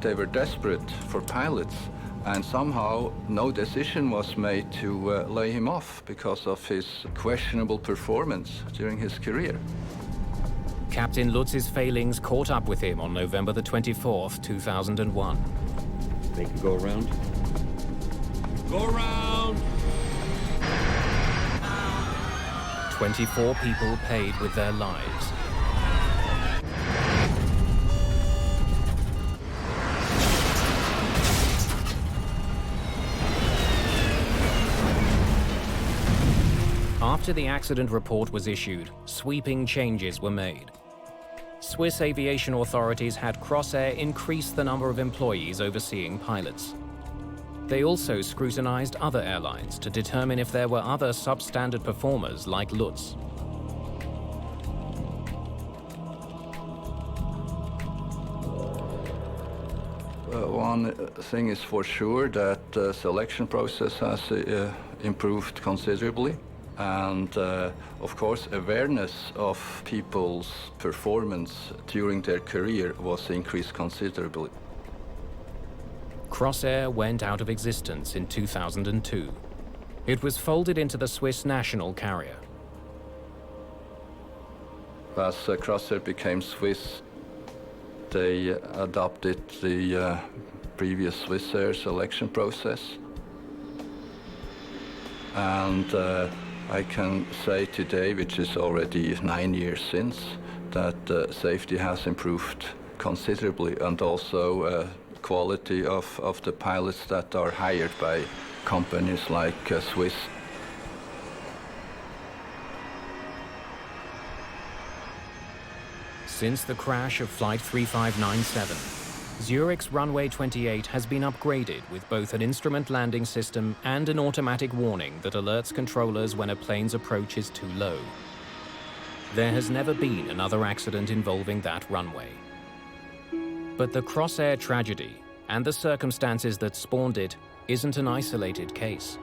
[SPEAKER 8] they were desperate for pilots, and somehow no decision was made to lay him off because of his questionable performance during his career.
[SPEAKER 1] Captain Lutz's failings caught up with him on November the 24th, 2001.
[SPEAKER 3] They can go around.
[SPEAKER 9] Go around!
[SPEAKER 1] 24 people paid with their lives. After After the accident report was issued, sweeping changes were made. Swiss aviation authorities had Crossair increase the number of employees overseeing pilots. They also scrutinized other airlines to determine if there were other substandard performers like Lutz.
[SPEAKER 8] One thing is for sure that the selection process has improved considerably. And of course, awareness of people's performance during their career was increased considerably.
[SPEAKER 1] Crossair went out of existence in 2002. It was folded into the Swiss national carrier.
[SPEAKER 8] As Crossair became Swiss, they adopted the previous Swissair selection process. And I can say today, which is already 9 years since, that safety has improved considerably, and also quality of the pilots that are hired by companies like Swiss.
[SPEAKER 1] Since the crash of Flight 3597, Zurich's runway 28 has been upgraded with both an instrument landing system and an automatic warning that alerts controllers when a plane's approach is too low. There has never been another accident involving that runway. But the Crossair tragedy and the circumstances that spawned it isn't an isolated case.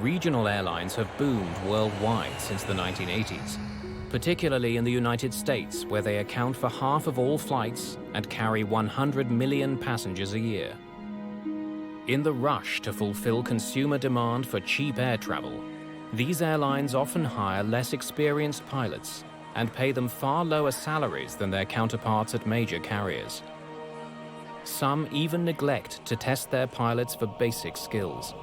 [SPEAKER 1] Regional airlines have boomed worldwide since the 1980s, particularly in the United States, where they account for half of all flights and carry 100 million passengers a year. In the rush to fulfill consumer demand for cheap air travel, these airlines often hire less experienced pilots and pay them far lower salaries than their counterparts at major carriers. Some even neglect to test their pilots for basic skills.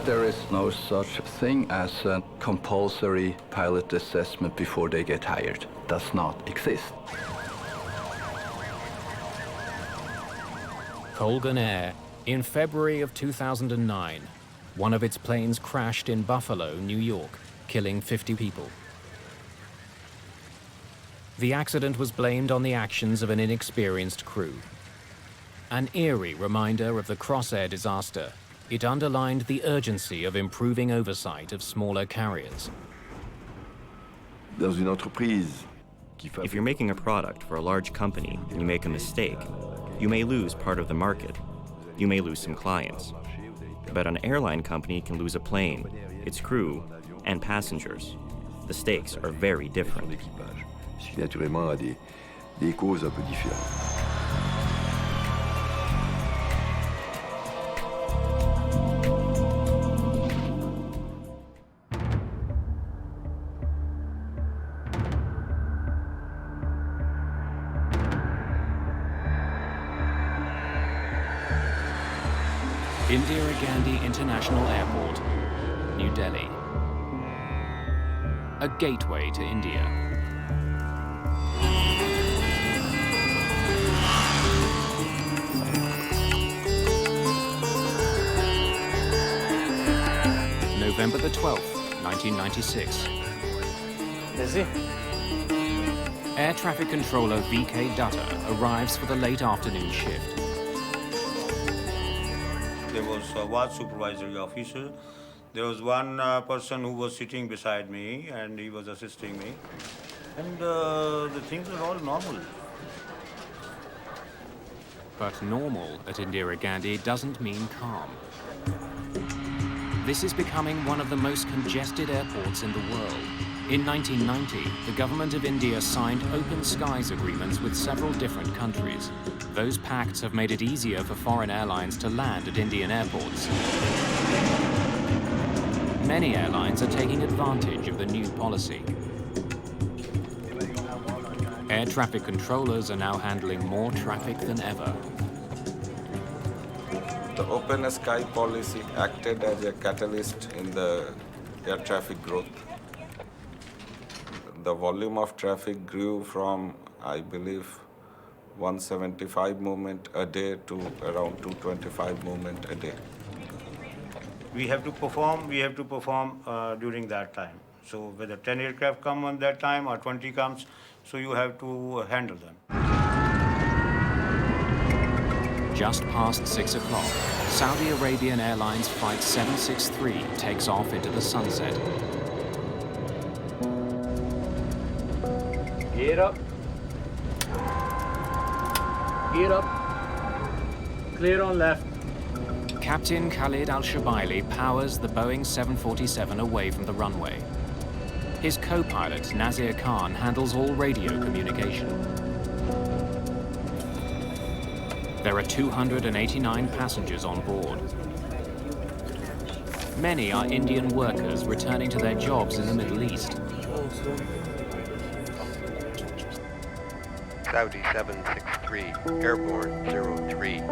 [SPEAKER 8] There is no such thing as a compulsory pilot assessment before they get hired. Does not exist.
[SPEAKER 1] Colgan Air, in February of 2009, one of its planes crashed in Buffalo, New York, killing 50 people. The accident was blamed on the actions of an inexperienced crew. An eerie reminder of the Crossair disaster, it underlined the urgency of improving oversight of smaller carriers.
[SPEAKER 12] If you're making a product for a large company and you make a mistake, you may lose part of the market. You may lose some clients. But an airline company can lose a plane, its crew, and passengers. The stakes are very different.
[SPEAKER 15] Naturellement, a des causes un peu différentes.
[SPEAKER 1] Indira Gandhi International Airport, New Delhi. A gateway to India. November the 12th, 1996.
[SPEAKER 14] Busy?
[SPEAKER 1] Air traffic controller VK Dutta arrives for the late afternoon shift.
[SPEAKER 16] There was one supervisory officer. There was one person who was sitting beside me and he was assisting me. And the things were all normal.
[SPEAKER 1] But normal at Indira Gandhi doesn't mean calm. This is becoming one of the most congested airports in the world. In 1990, the government of India signed open skies agreements with several different countries. Those pacts have made it easier for foreign airlines to land at Indian airports. Many airlines are taking advantage of the new policy. Air traffic controllers are now handling more traffic than ever.
[SPEAKER 17] The open sky policy acted as a catalyst in the air traffic growth. The volume of traffic grew from, I believe, 175 movement a day to around 225 movement a day.
[SPEAKER 16] We have to perform during that time. So whether 10 aircraft come on that time or 20 comes, so you have to handle them.
[SPEAKER 1] Just past 6 o'clock, Saudi Arabian Airlines Flight 763 takes off into the sunset.
[SPEAKER 14] Gear up. Gear up. Clear on left.
[SPEAKER 1] Captain Khalid Al-Shabaili powers the Boeing 747 away from the runway. His co-pilot, Nazir Khan, handles all radio communication. There are 289 passengers on board. Many are Indian workers returning to their jobs in the Middle East.
[SPEAKER 18] Saudi 763, airborne 03.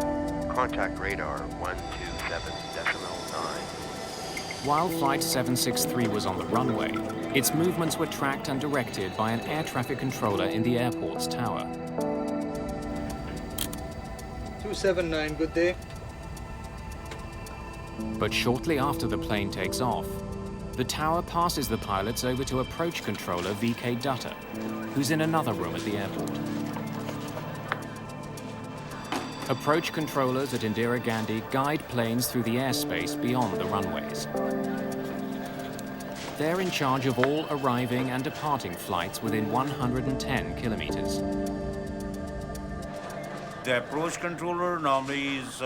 [SPEAKER 18] Contact radar 127.9.
[SPEAKER 1] While Flight 763 was on the runway, its movements were tracked and directed by an air traffic controller in the airport's tower.
[SPEAKER 14] 279, good day.
[SPEAKER 1] But shortly after the plane takes off, the tower passes the pilots over to approach controller VK Dutta, who's in another room at the airport. Approach controllers at Indira Gandhi guide planes through the airspace beyond the runways. They're in charge of all arriving and departing flights within 110 kilometers.
[SPEAKER 16] The approach controller normally is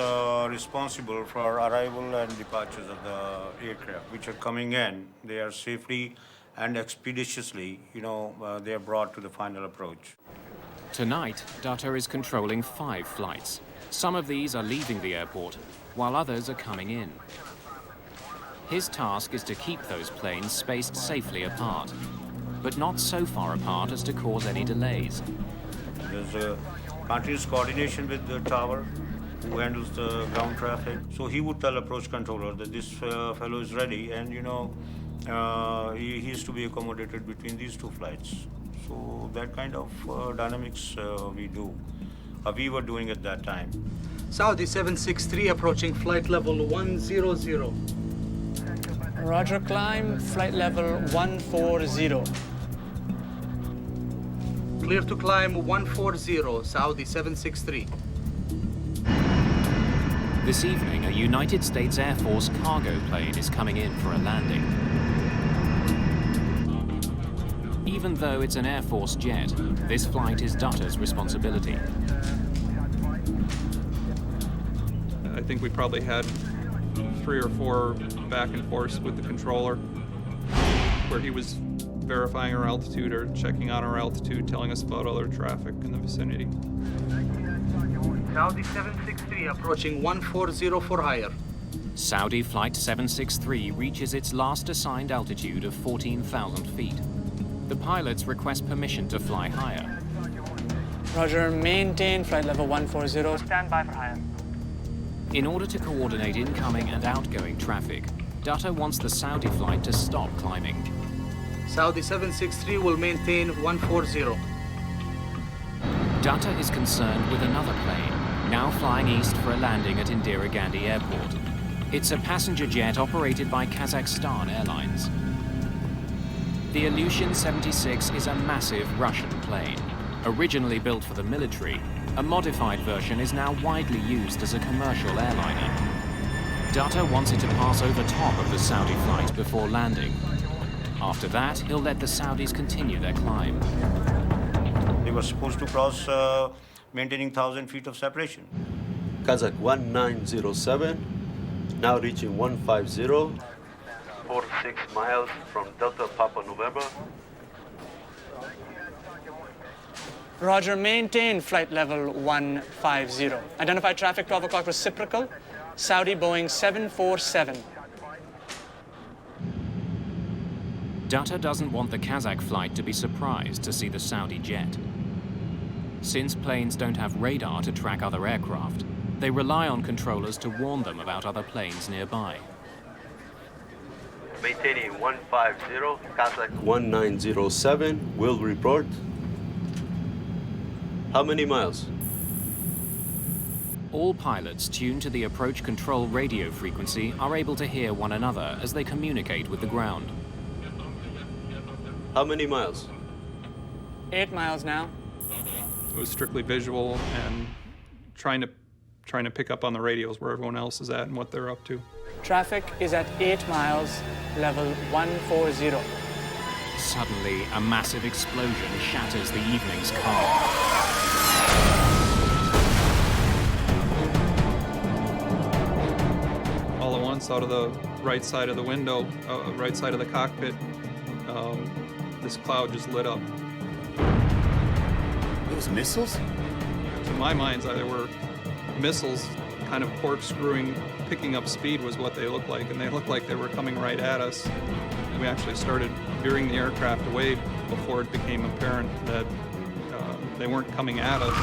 [SPEAKER 16] responsible for arrival and departures of the aircraft, which are coming in. They are safely and expeditiously, they are brought to the final approach.
[SPEAKER 1] Tonight, Dutta is controlling 5 flights. Some of these are leaving the airport, while others are coming in. His task is to keep those planes spaced safely apart, but not so far apart as to cause any delays.
[SPEAKER 16] There's a continuous coordination with the tower who handles the ground traffic. So he would tell approach controller that this fellow is ready, and he is to be accommodated between these 2 flights. So that kind of dynamics we were doing at that time.
[SPEAKER 14] Saudi 763 approaching flight level 100.
[SPEAKER 5] Roger, climb, flight level 140.
[SPEAKER 14] Clear to climb 140, Saudi 763.
[SPEAKER 1] This evening, a United States Air Force cargo plane is coming in for a landing. Even though it's an Air Force jet, this flight is Dutta's responsibility.
[SPEAKER 19] I think we probably had 3 or 4 back and forths with the controller where he was verifying our altitude or checking on our altitude, telling us about other traffic in the vicinity.
[SPEAKER 14] Saudi 763 approaching 140 for higher.
[SPEAKER 1] Saudi Flight 763 reaches its last assigned altitude of 14,000 feet. The pilots request permission to fly higher.
[SPEAKER 5] Roger, maintain flight level 140. Stand by for higher.
[SPEAKER 1] In order to coordinate incoming and outgoing traffic, Dutta wants the Saudi flight to stop climbing.
[SPEAKER 14] Saudi 763 will maintain 140.
[SPEAKER 1] Dutta is concerned with another plane, now flying east for a landing at Indira Gandhi Airport. It's a passenger jet operated by Kazakhstan Airlines. The Ilyushin 76 is a massive Russian plane. Originally built for the military, a modified version is now widely used as a commercial airliner. Dutta wants it to pass over top of the Saudi flight before landing. After that, he'll let the Saudis continue their climb.
[SPEAKER 16] They were supposed to cross maintaining 1,000 feet of separation.
[SPEAKER 20] Kazakh 1907, now reaching 150. 46 miles from Delta Papa November.
[SPEAKER 5] Roger, maintain flight level 150. Identify traffic 12 o'clock reciprocal, Saudi Boeing 747.
[SPEAKER 1] Dutta doesn't want the Kazakh flight to be surprised to see the Saudi jet. Since planes don't have radar to track other aircraft, they rely on controllers to warn them about other planes nearby.
[SPEAKER 20] Maintaining 150, Kazakh 1907, will report. How many miles?
[SPEAKER 1] All pilots tuned to the approach control radio frequency are able to hear one another as they communicate with the ground.
[SPEAKER 20] How many miles?
[SPEAKER 5] 8 miles now.
[SPEAKER 19] It was strictly visual and trying to pick up on the radios where everyone else is at and what they're up to.
[SPEAKER 5] Traffic is at 8 miles, level 140.
[SPEAKER 1] Suddenly, a massive explosion shatters the evening's calm.
[SPEAKER 19] All at once, out of the right side of the window, right side of the cockpit, this cloud just lit up.
[SPEAKER 9] Those missiles?
[SPEAKER 19] To my mind's eye, they were missiles kind of corkscrewing, picking up speed was what they looked like, and they looked like they were coming right at us. We actually started veering the aircraft away before it became apparent that they weren't coming at us.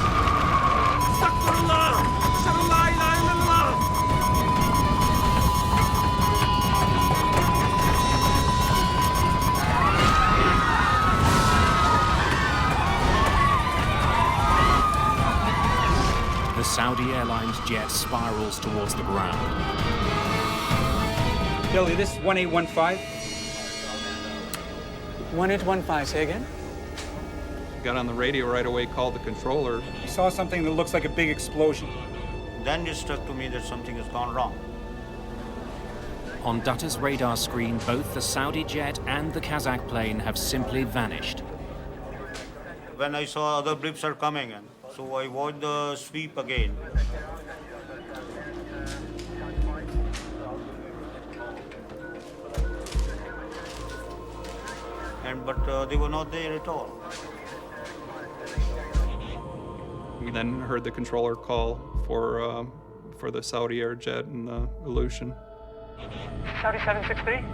[SPEAKER 1] The Saudi Airlines jet spirals towards the ground.
[SPEAKER 21] Delhi, this is 1815.
[SPEAKER 5] 1815, say again?
[SPEAKER 19] Got on the radio right away, called the controller.
[SPEAKER 21] We saw something that looks like a big explosion.
[SPEAKER 16] Then it struck to me that something has gone wrong.
[SPEAKER 1] On Dutta's radar screen, both the Saudi jet and the Kazakh plane have simply vanished.
[SPEAKER 16] When I saw other blips are coming in, so I watched the sweep again. But they were not there at all.
[SPEAKER 19] We then heard the controller call for the Saudi Air jet and the Aleutian.
[SPEAKER 5] Saudi 763?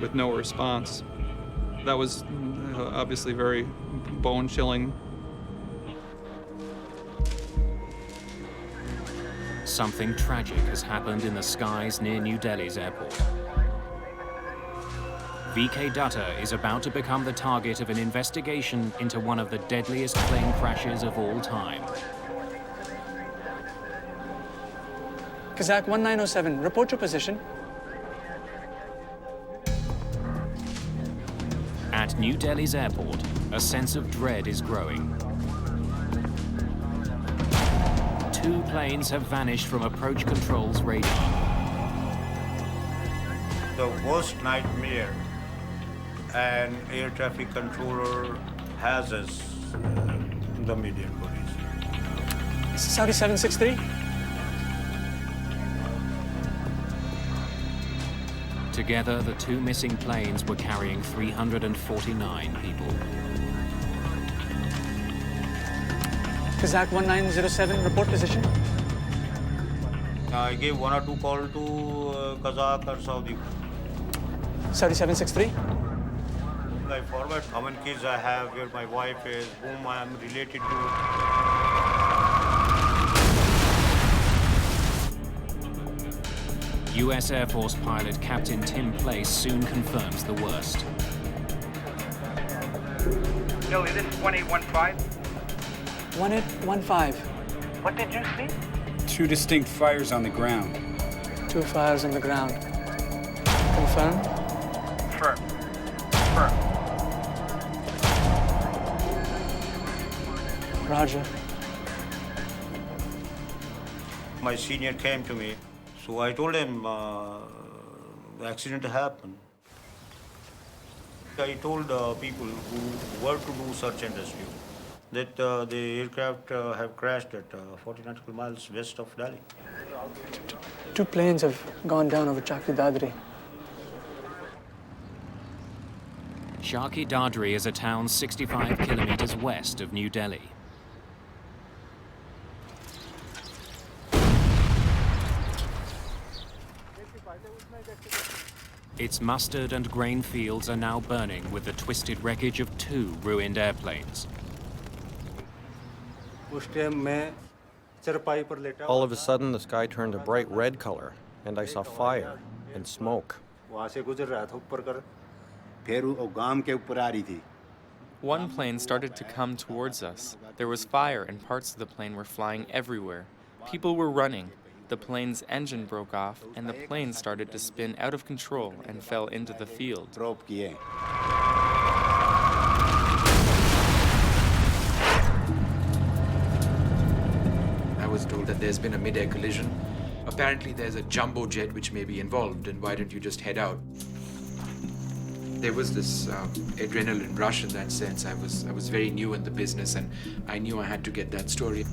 [SPEAKER 19] With no response. That was obviously very bone-chilling.
[SPEAKER 1] Something tragic has happened in the skies near New Delhi's airport. VK Dutta is about to become the target of an investigation into one of the deadliest plane crashes of all time.
[SPEAKER 5] Kazakh 1907, report your position.
[SPEAKER 1] At New Delhi's airport, a sense of dread is growing. 2 planes have vanished from approach control's radar.
[SPEAKER 16] The worst nightmare an air traffic controller has is the median police.
[SPEAKER 5] Saudi 763?
[SPEAKER 1] Together, the 2 missing planes were carrying 349 people.
[SPEAKER 5] Kazakh 1907, report position.
[SPEAKER 16] I gave 1 or 2 calls to Kazakh or Saudi.
[SPEAKER 5] Saudi 763?
[SPEAKER 16] I forward how many kids I have, where my wife is, whom I am related to.
[SPEAKER 1] US Air Force pilot Captain Tim Place soon confirms the worst.
[SPEAKER 21] Delhi, this is 1815.
[SPEAKER 5] 1815.
[SPEAKER 21] What did you see? 2 distinct fires on the ground.
[SPEAKER 5] 2 fires on the ground. Confirm?
[SPEAKER 21] Confirm. Confirm.
[SPEAKER 5] Roger.
[SPEAKER 16] My senior came to me, so I told him the accident happened. I told people who were to do search and rescue that the aircraft have crashed at 40 nautical miles west of Delhi.
[SPEAKER 5] 2 planes have gone down over Chakri Dadri.
[SPEAKER 1] Chakri Dadri is a town 65 kilometers west of New Delhi. Its mustard and grain fields are now burning with the twisted wreckage of 2 ruined airplanes.
[SPEAKER 22] All of a sudden, the sky turned a bright red color, and I saw fire and smoke.
[SPEAKER 4] One plane started to come towards us. There was fire and parts of the plane were flying everywhere. People were running. The plane's engine broke off and the plane started to spin out of control and fell into the field.
[SPEAKER 7] I was told that there's been a mid-air collision. Apparently there's a jumbo jet which may be involved, and why don't you just head out? There was this adrenaline rush in that sense. I was very new in the business and I knew I had to get that story.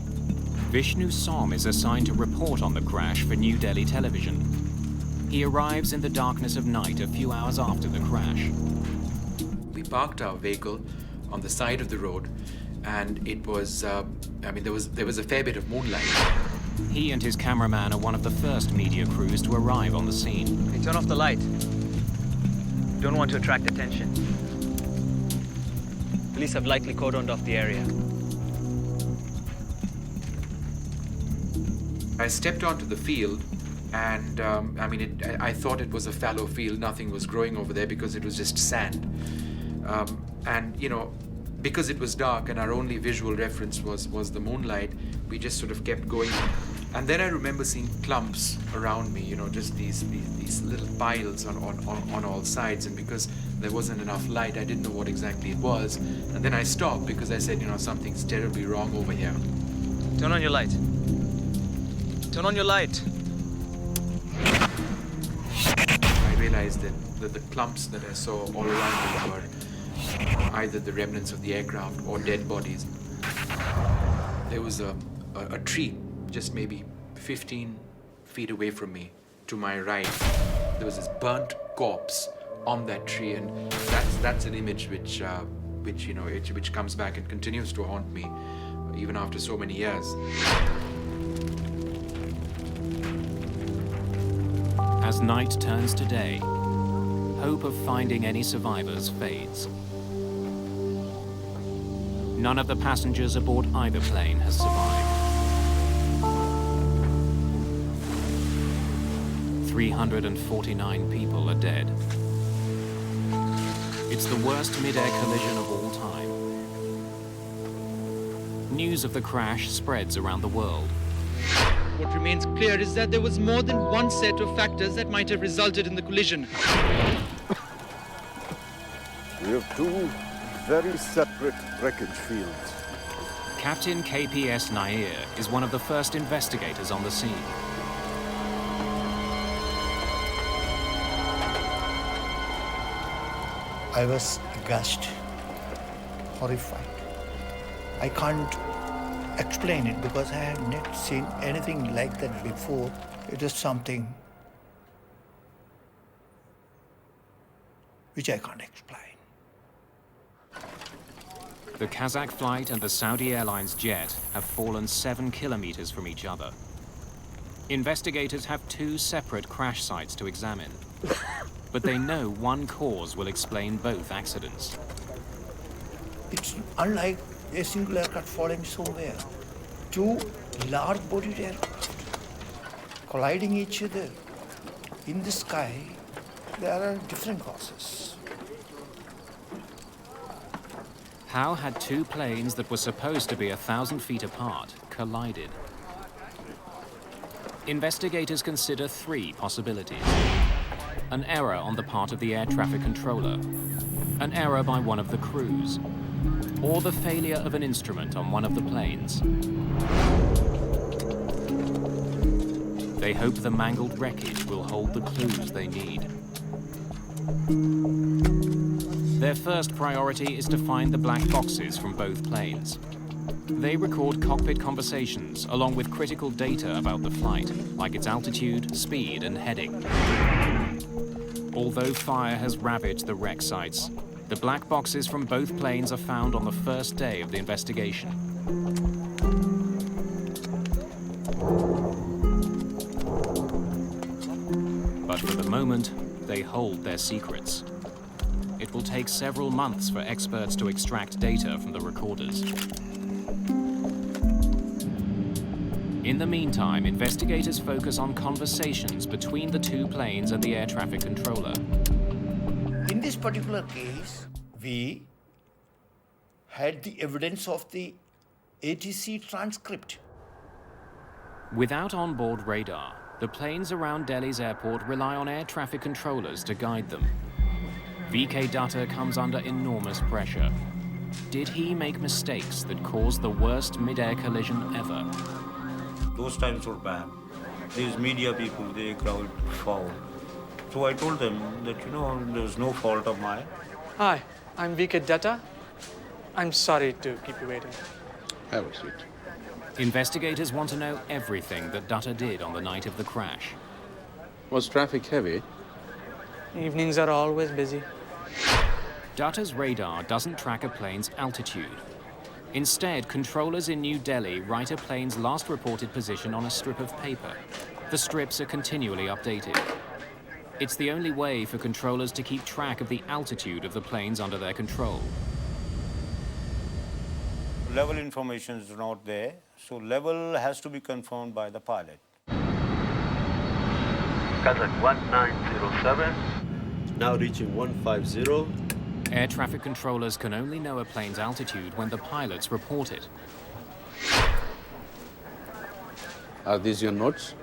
[SPEAKER 1] Vishnu Som is assigned to report on the crash for New Delhi television. He arrives in the darkness of night a few hours after the crash.
[SPEAKER 7] We parked our vehicle on the side of the road, and it was, there was a fair bit of moonlight.
[SPEAKER 1] He and his cameraman are one of the first media crews to arrive on the scene.
[SPEAKER 2] Hey, turn off the light. Don't want to attract attention. Police have likely cordoned off the area.
[SPEAKER 7] I stepped onto the field, and I thought it was a fallow field. Nothing was growing over there because it was just sand. Because it was dark and our only visual reference was the moonlight, we just sort of kept going. And then I remember seeing clumps around me, just these little piles on all sides. And because there wasn't enough light, I didn't know what exactly it was. And then I stopped because I said, something's terribly wrong over here.
[SPEAKER 2] Turn on your light. Turn on your light.
[SPEAKER 7] I realized that the clumps that I saw all around me were either the remnants of the aircraft or dead bodies. There was a tree just maybe 15 feet away from me, to my right. There was this burnt corpse on that tree, and that's an image which comes back and continues to haunt me even after so many years.
[SPEAKER 1] As night turns to day, hope of finding any survivors fades. None of the passengers aboard either plane has survived. 349 people are dead. It's the worst mid-air collision of all time. News of the crash spreads around the world.
[SPEAKER 14] What remains clear is that there was more than one set of factors that might have resulted in the collision.
[SPEAKER 13] We have two very separate wreckage fields.
[SPEAKER 1] Captain KPS Nair is one of the first investigators on the scene.
[SPEAKER 23] I was aghast, horrified. I can't explain it because I have not seen anything like that before. It is something which I can't explain.
[SPEAKER 1] The Kazakh flight and the Saudi Airlines jet have fallen 7 kilometers from each other. Investigators have two separate crash sites to examine, but they know one cause will explain both accidents.
[SPEAKER 23] It's unlike a single aircraft falling somewhere. Two large-bodied aircraft colliding each other in the sky. There are different causes.
[SPEAKER 1] How had two planes that were supposed to be 1,000 feet apart collided? Investigators consider three possibilities. An error on the part of the air traffic controller, an error by one of the crews, or the failure of an instrument on one of the planes. They hope the mangled wreckage will hold the clues they need. Their first priority is to find the black boxes from both planes. They record cockpit conversations along with critical data about the flight, like its altitude, speed, and heading. Although fire has ravaged the wreck sites, the black boxes from both planes are found on the first day of the investigation. But for the moment, they hold their secrets. It will take several months for experts to extract data from the recorders. In the meantime, investigators focus on conversations between the two planes and the air traffic controller.
[SPEAKER 23] In this particular case, we had the evidence of the ATC transcript.
[SPEAKER 1] Without onboard radar, the planes around Delhi's airport rely on air traffic controllers to guide them. VK Dutta comes under enormous pressure. Did he make mistakes that caused the worst mid-air collision ever?
[SPEAKER 16] Those times were bad. These media people, they crowd foul. So I told them that, there's no fault of mine.
[SPEAKER 5] Hi, I'm VK Dutta. I'm sorry to keep you waiting.
[SPEAKER 6] Have a seat.
[SPEAKER 1] Investigators want to know everything that Dutta did on the night of the crash.
[SPEAKER 6] Was traffic heavy?
[SPEAKER 5] Evenings are always busy.
[SPEAKER 1] Dutta's radar doesn't track a plane's altitude. Instead, controllers in New Delhi write a plane's last reported position on a strip of paper. The strips are continually updated. It's the only way for controllers to keep track of the altitude of the planes under their control.
[SPEAKER 16] Level information is not there, so level has to be confirmed by the pilot.
[SPEAKER 20] Kazakh 1907, now reaching 150.
[SPEAKER 1] Air traffic controllers can only know a plane's altitude when the pilots report it.
[SPEAKER 6] Are these your notes?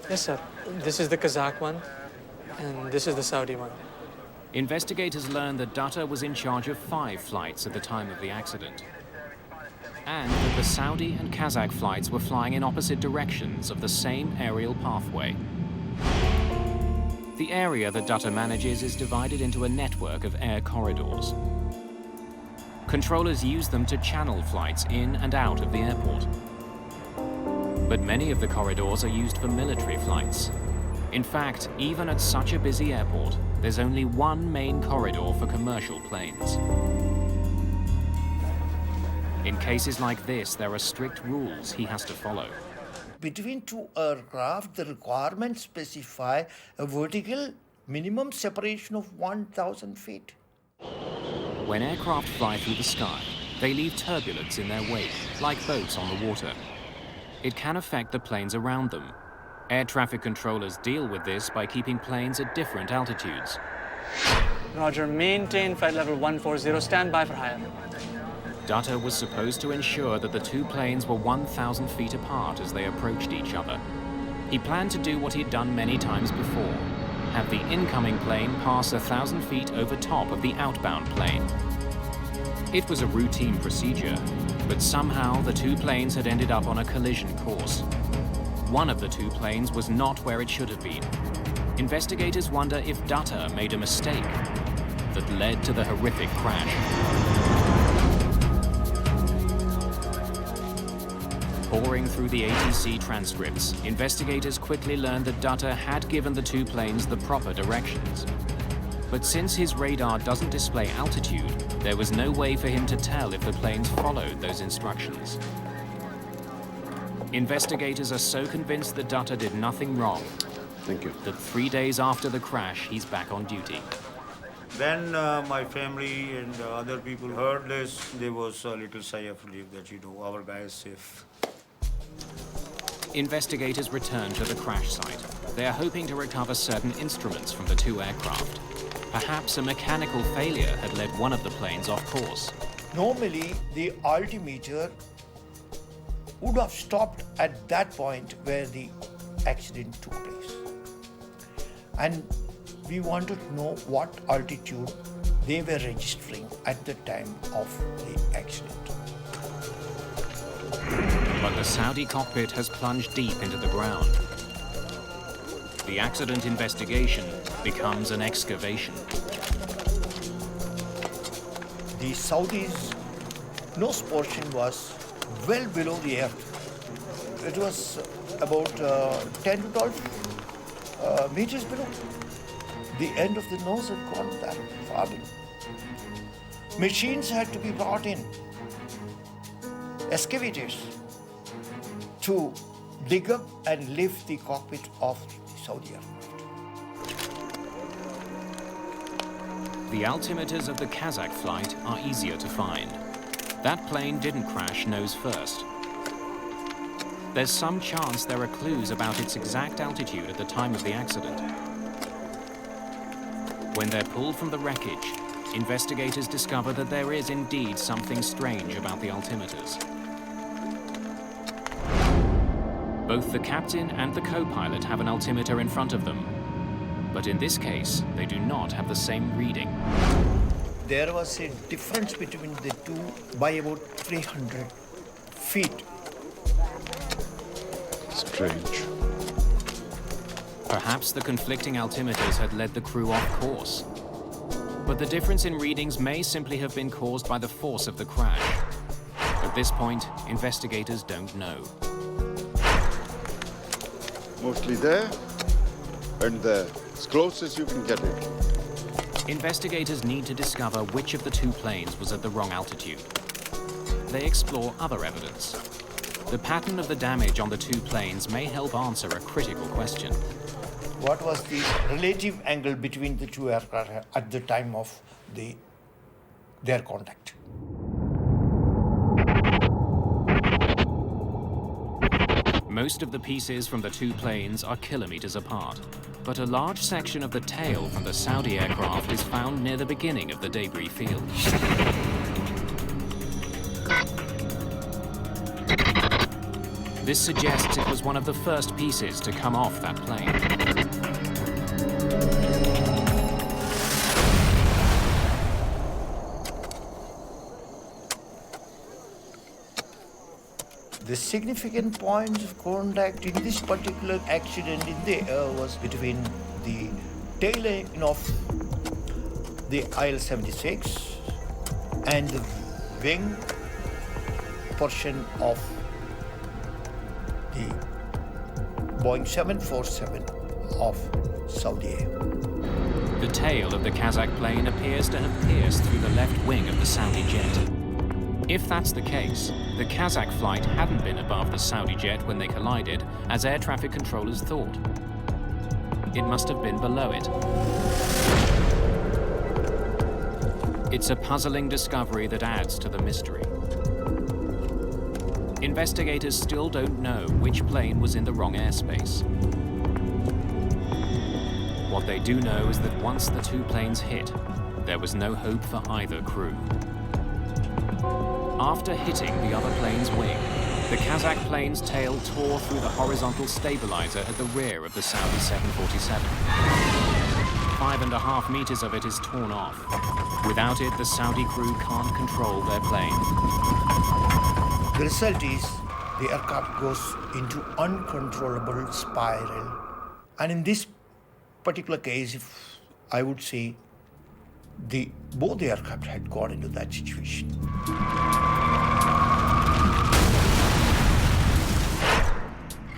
[SPEAKER 5] Yes, sir. This is the Kazakh one, and this is the Saudi one.
[SPEAKER 1] Investigators learned that Dutta was in charge of 5 flights at the time of the accident, and that the Saudi and Kazakh flights were flying in opposite directions of the same aerial pathway. The area that Dutta manages is divided into a network of air corridors. Controllers use them to channel flights in and out of the airport. But many of the corridors are used for military flights. In fact, even at such a busy airport, there's only one main corridor for commercial planes. In cases like this, there are strict rules he has to follow.
[SPEAKER 23] Between two aircraft, the requirements specify a vertical minimum separation of 1,000 feet.
[SPEAKER 1] When aircraft fly through the sky, they leave turbulence in their wake, like boats on the water. It can affect the planes around them. Air traffic controllers deal with this by keeping planes at different altitudes.
[SPEAKER 5] Roger, maintain flight level 140, stand by for higher.
[SPEAKER 1] Dutta was supposed to ensure that the two planes were 1,000 feet apart as they approached each other. He planned to do what he'd done many times before, have the incoming plane pass 1,000 feet over top of the outbound plane. It was a routine procedure, but somehow the two planes had ended up on a collision course. One of the two planes was not where it should have been. Investigators wonder if Dutta made a mistake that led to the horrific crash. Poring through the ATC transcripts, investigators quickly learned that Dutta had given the two planes the proper directions. But since his radar doesn't display altitude, there was no way for him to tell if the planes followed those instructions. Investigators are so convinced that Dutta did nothing wrong that 3 days after the crash, he's back on duty.
[SPEAKER 16] Then my family and other people heard this. There was a little sigh of relief that, our guy is safe.
[SPEAKER 1] Investigators return to the crash site. They are hoping to recover certain instruments from the two aircraft. Perhaps a mechanical failure had led one of the planes off course.
[SPEAKER 23] Normally, the altimeter would have stopped at that point where the accident took place. And we wanted to know what altitude they were registering at the time of the accident.
[SPEAKER 1] But the Saudi cockpit has plunged deep into the ground. The accident investigation becomes an excavation.
[SPEAKER 23] The Saudis' nose portion was well below the earth. It was about 10 to 12 meters below. The end of the nose had gone that far below. Machines had to be brought in, excavators, to dig up and lift the cockpit of the Saudi aircraft.
[SPEAKER 1] The altimeters of the Kazakh flight are easier to find. That plane didn't crash nose first. There's some chance there are clues about its exact altitude at the time of the accident. When they're pulled from the wreckage, investigators discover that there is indeed something strange about the altimeters. Both the captain and the co-pilot have an altimeter in front of them, but in this case, they do not have the same reading.
[SPEAKER 23] There was a difference between the two by about 300 feet.
[SPEAKER 6] Strange.
[SPEAKER 1] Perhaps the conflicting altimeters had led the crew off course. But the difference in readings may simply have been caused by the force of the crash. At this point, investigators don't know.
[SPEAKER 13] Mostly there and there, as close as you can get it.
[SPEAKER 1] Investigators need to discover which of the two planes was at the wrong altitude. They explore other evidence. The pattern of the damage on the two planes may help answer a critical question.
[SPEAKER 23] What was the relative angle between the two aircraft at the time of their contact?
[SPEAKER 1] Most of the pieces from the two planes are kilometers apart, but a large section of the tail from the Saudi aircraft is found near the beginning of the debris field. This suggests it was one of the first pieces to come off that plane.
[SPEAKER 23] The significant points of contact in this particular accident in the air was between the tail end of the IL-76 and the wing portion of the Boeing 747 of Saudi Air.
[SPEAKER 1] The tail of the Kazakh plane appears to have pierced through the left wing of the Saudi jet. If that's the case, the Kazakh flight hadn't been above the Saudi jet when they collided, as air traffic controllers thought. It must have been below it. It's a puzzling discovery that adds to the mystery. Investigators still don't know which plane was in the wrong airspace. What they do know is that once the two planes hit, there was no hope for either crew. After hitting the other plane's wing, the Kazakh plane's tail tore through the horizontal stabilizer at the rear of the Saudi 747. 5.5 meters of it is torn off. Without it, the Saudi crew can't control their plane.
[SPEAKER 23] The result is the aircraft goes into uncontrollable spiral. And in this particular case, if I would say both the aircraft had got into that situation.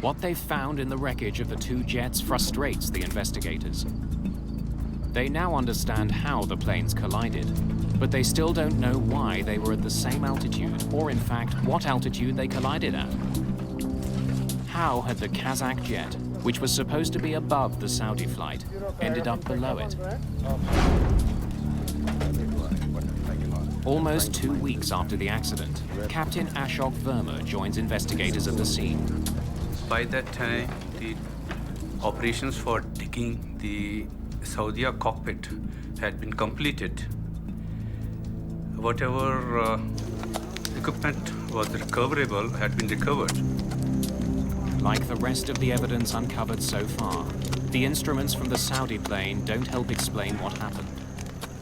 [SPEAKER 1] What they've found in the wreckage of the two jets frustrates the investigators. They now understand how the planes collided, but they still don't know why they were at the same altitude, or in fact, what altitude they collided at. How had the Kazakh jet, which was supposed to be above the Saudi flight, ended up below it? Almost 2 weeks after the accident, Captain Ashok Verma joins investigators at the scene.
[SPEAKER 3] By that time, the operations for digging the Saudi cockpit had been completed. Whatever equipment was recoverable had been recovered.
[SPEAKER 1] Like the rest of the evidence uncovered so far, the instruments from the Saudi plane don't help explain what happened.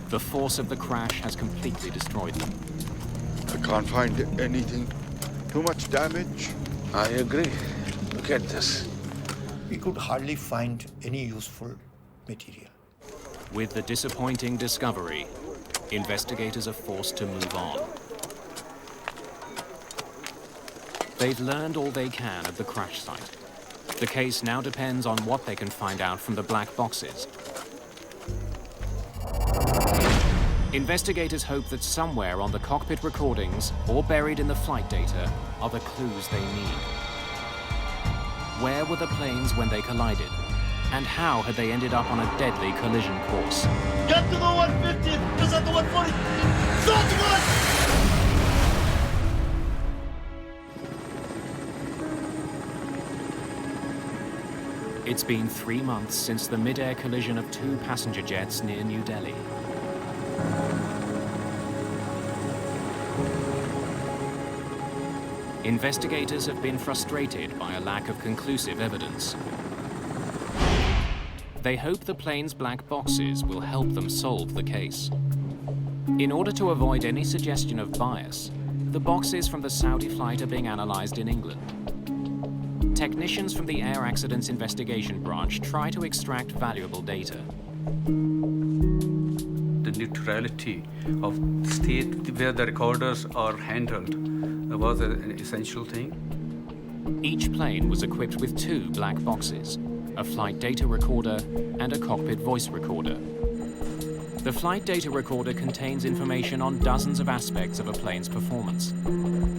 [SPEAKER 1] The force of the crash has completely destroyed them.
[SPEAKER 13] I can't find anything. Too much damage.
[SPEAKER 15] I agree. Look at this.
[SPEAKER 23] We could hardly find any useful material.
[SPEAKER 1] With the disappointing discovery, investigators are forced to move on. They've learned all they can at the crash site. The case now depends on what they can find out from the black boxes. Investigators hope that somewhere on the cockpit recordings or buried in the flight data are the clues they need. Where were the planes when they collided? And how had they ended up on a deadly collision course?
[SPEAKER 9] Get to the 150! Just at the 140! Start to go!
[SPEAKER 1] It's been 3 months since the mid-air collision of two passenger jets near New Delhi. investigators have been frustrated by a lack of conclusive evidence. They hope the plane's black boxes will help them solve the case. In order to avoid any suggestion of bias, the boxes from the Saudi flight are being analyzed in England. Technicians from the Air Accidents Investigation Branch try to extract valuable data.
[SPEAKER 3] The neutrality of state where the recorders are handled was an essential thing.
[SPEAKER 1] Each plane was equipped with 2 black boxes, a flight data recorder and a cockpit voice recorder. The flight data recorder contains information on dozens of aspects of a plane's performance.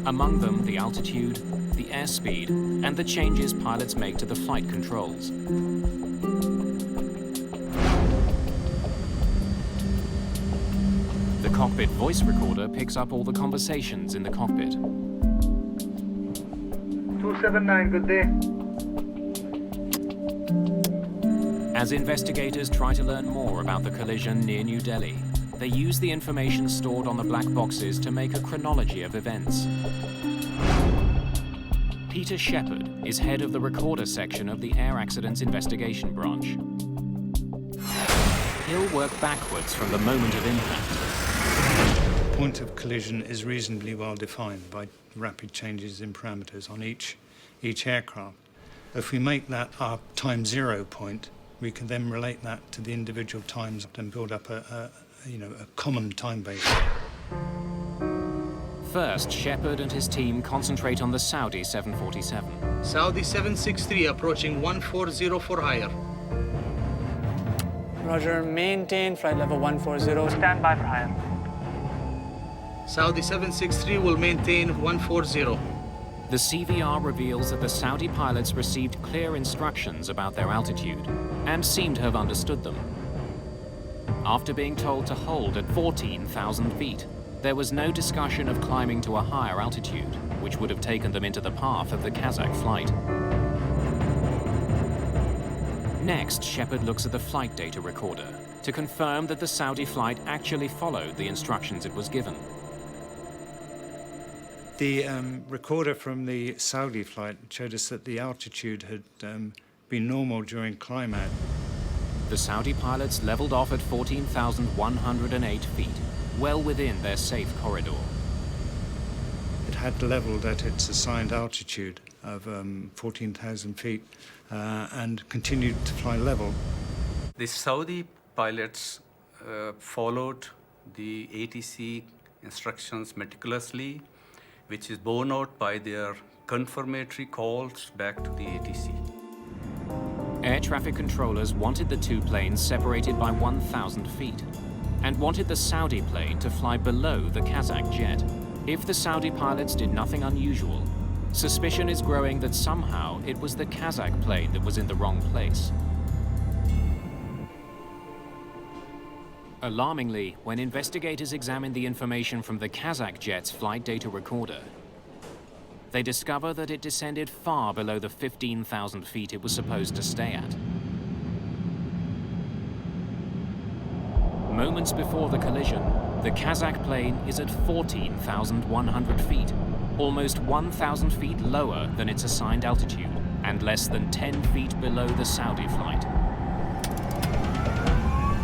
[SPEAKER 1] Among them, the altitude, the airspeed, and the changes pilots make to the flight controls. The cockpit voice recorder picks up all the conversations in the cockpit.
[SPEAKER 9] 279, good day.
[SPEAKER 1] As investigators try to learn more about the collision near New Delhi, they use the information stored on the black boxes to make a chronology of events. Peter Shepherd is head of the recorder section of the Air Accidents Investigation Branch. He'll work backwards from the moment of impact.
[SPEAKER 8] Point of collision is reasonably well defined by rapid changes in parameters on each aircraft. If we make that our time zero point, we can then relate that to the individual times and build up a common time base.
[SPEAKER 1] First, Shepherd and his team concentrate on the Saudi 747.
[SPEAKER 14] Saudi 763 approaching 140 for higher.
[SPEAKER 5] Roger, maintain flight level 140. Stand by for higher.
[SPEAKER 14] Saudi 763 will maintain 140.
[SPEAKER 1] The CVR reveals that the Saudi pilots received clear instructions about their altitude and seem to have understood them. After being told to hold at 14,000 feet, there was no discussion of climbing to a higher altitude, which would have taken them into the path of the Kazakh flight. Next, Shepherd looks at the flight data recorder to confirm that the Saudi flight actually followed the instructions it was given.
[SPEAKER 8] The recorder from the Saudi flight showed us that the altitude had been normal during climb out.
[SPEAKER 1] The Saudi pilots leveled off at 14,108 feet, well within their safe corridor.
[SPEAKER 8] It had leveled at its assigned altitude of 14,000 feet and continued to fly level.
[SPEAKER 3] The Saudi pilots followed the ATC instructions meticulously, which is borne out by their confirmatory calls back to the ATC.
[SPEAKER 1] Air traffic controllers wanted the 2 planes separated by 1,000 feet and wanted the Saudi plane to fly below the Kazakh jet. If the Saudi pilots did nothing unusual, suspicion is growing that somehow it was the Kazakh plane that was in the wrong place. Alarmingly, when investigators examine the information from the Kazakh jet's flight data recorder, they discover that it descended far below the 15,000 feet it was supposed to stay at. Moments before the collision, the Kazakh plane is at 14,100 feet, almost 1,000 feet lower than its assigned altitude, and less than 10 feet below the Saudi flight.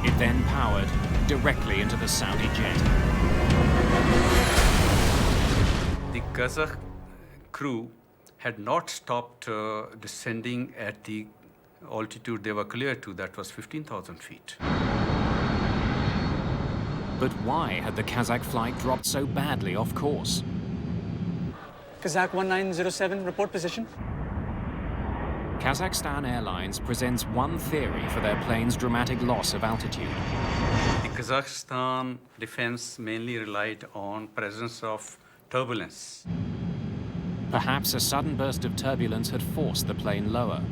[SPEAKER 1] It then powered directly into the Saudi jet.
[SPEAKER 3] The Kazakh crew had not stopped descending at the altitude they were cleared to, that was 15,000 feet.
[SPEAKER 1] But why had the Kazakh flight dropped so badly off course?
[SPEAKER 5] Kazakh 1907, report position.
[SPEAKER 1] Kazakhstan Airlines presents one theory for their plane's dramatic loss of altitude.
[SPEAKER 3] The Kazakhstan defense mainly relied on presence of turbulence.
[SPEAKER 1] Perhaps a sudden burst of turbulence had forced the plane lower.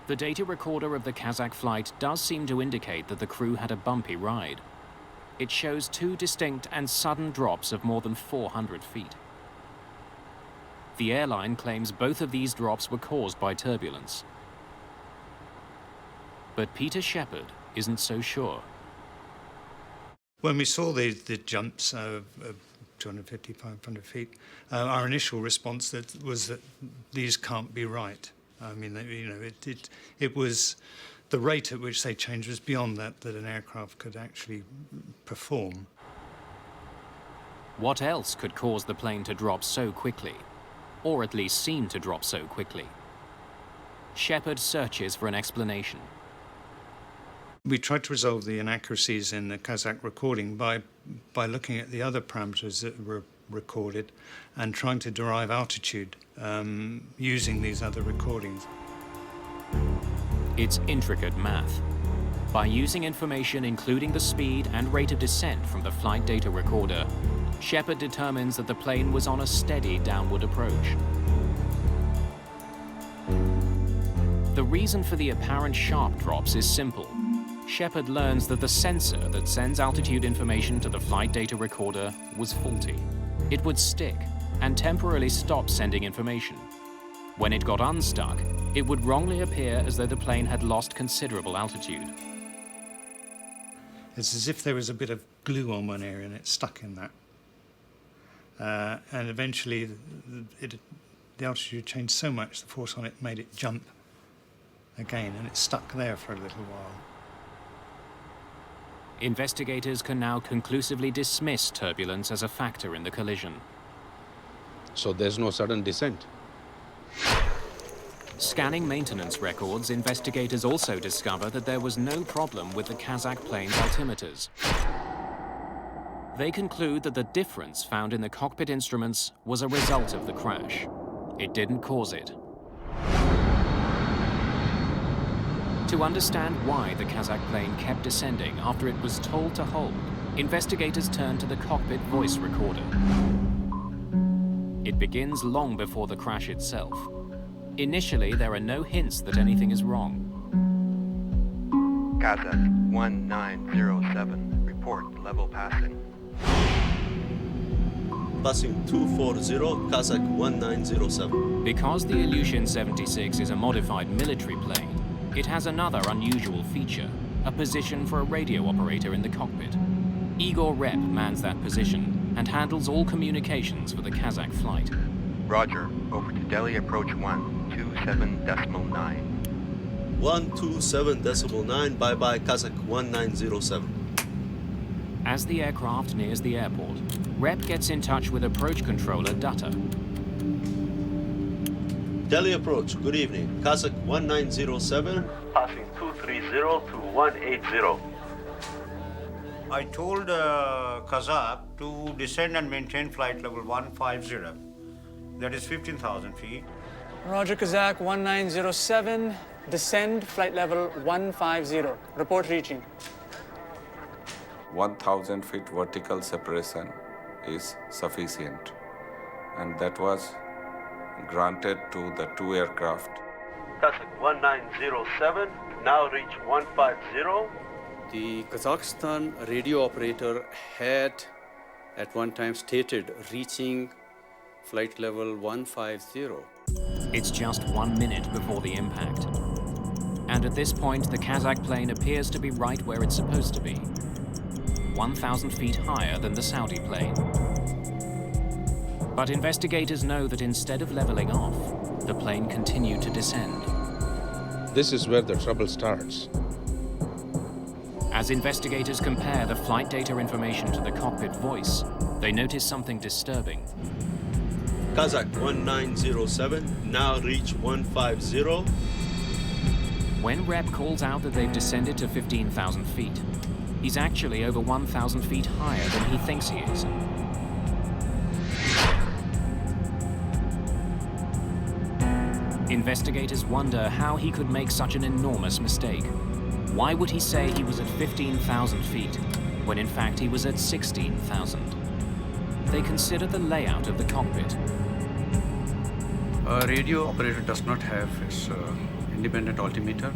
[SPEAKER 1] The data recorder of the Kazakh flight does seem to indicate that the crew had a bumpy ride. It shows 2 distinct and sudden drops of more than 400 feet. The airline claims both of these drops were caused by turbulence. But Peter Shepherd isn't so sure.
[SPEAKER 8] When we saw the jumps 250, 500 feet. Our initial response was that these can't be right. I mean, it was the rate at which they changed was beyond that an aircraft could actually perform.
[SPEAKER 1] What else could cause the plane to drop so quickly, or at least seem to drop so quickly? Shepard searches for an explanation.
[SPEAKER 8] We tried to resolve the inaccuracies in the Kazakh recording by looking at the other parameters that were recorded and trying to derive altitude using these other recordings.
[SPEAKER 1] It's intricate math. By using information including the speed and rate of descent from the flight data recorder, Shepard determines that the plane was on a steady downward approach. The reason for the apparent sharp drops is simple. Shepard learns that the sensor that sends altitude information to the flight data recorder was faulty. It would stick and temporarily stop sending information. When it got unstuck, it would wrongly appear as though the plane had lost considerable altitude.
[SPEAKER 8] It's as if there was a bit of glue on one area and it stuck in that. And eventually the altitude changed so much, the force on it made it jump again, and it stuck there for a little while.
[SPEAKER 1] Investigators can now conclusively dismiss turbulence as a factor in the collision.
[SPEAKER 6] So there's no sudden descent?
[SPEAKER 1] Scanning maintenance records, investigators also discover that there was no problem with the Kazakh plane's altimeters. They conclude that the difference found in the cockpit instruments was a result of the crash. It didn't cause it. To understand why the Kazakh plane kept descending after it was told to hold, investigators turn to the cockpit voice recorder. It begins long before the crash itself. Initially, there are no hints that anything is wrong.
[SPEAKER 18] Kazakh 1907, report level passing.
[SPEAKER 20] Passing 240, Kazakh 1907.
[SPEAKER 1] Because the Ilyushin 76 is a modified military plane, it has another unusual feature, a position for a radio operator in the cockpit. Igor Rep mans that position and handles all communications for the Kazakh flight.
[SPEAKER 18] Roger, over to Delhi approach 127.9.
[SPEAKER 20] 127.9, bye-bye, Kazakh 1907.
[SPEAKER 1] As the aircraft nears the airport, Rep gets in touch with approach controller Dutta.
[SPEAKER 20] Delhi approach, good evening. Kazakh 1907.
[SPEAKER 9] Passing 230 to 180.
[SPEAKER 16] I told Kazakh to descend and maintain flight level 150. That is 15,000 feet.
[SPEAKER 5] Roger, Kazakh 1907. Descend flight level 150. Report reaching.
[SPEAKER 17] 1,000 feet vertical separation is sufficient, and that was granted to the two aircraft.
[SPEAKER 9] Kazakh 1907, now reach 150.
[SPEAKER 3] The Kazakhstan radio operator had at one time stated reaching flight level 150.
[SPEAKER 1] It's just 1 minute before the impact. And at this point, the Kazakh plane appears to be right where it's supposed to be, 1,000 feet higher than the Saudi plane. But investigators know that instead of leveling off, the plane continued to descend.
[SPEAKER 6] This is where the trouble starts.
[SPEAKER 1] As investigators compare the flight data information to the cockpit voice, they notice something disturbing.
[SPEAKER 20] Kazakh 1907, now reach 150.
[SPEAKER 1] When Rep calls out that they've descended to 15,000 feet, he's actually over 1,000 feet higher than he thinks he is. Investigators wonder how he could make such an enormous mistake. Why would he say he was at 15,000 feet, when in fact he was at 16,000? They consider the layout of the cockpit.
[SPEAKER 3] A radio operator does not have its independent altimeter.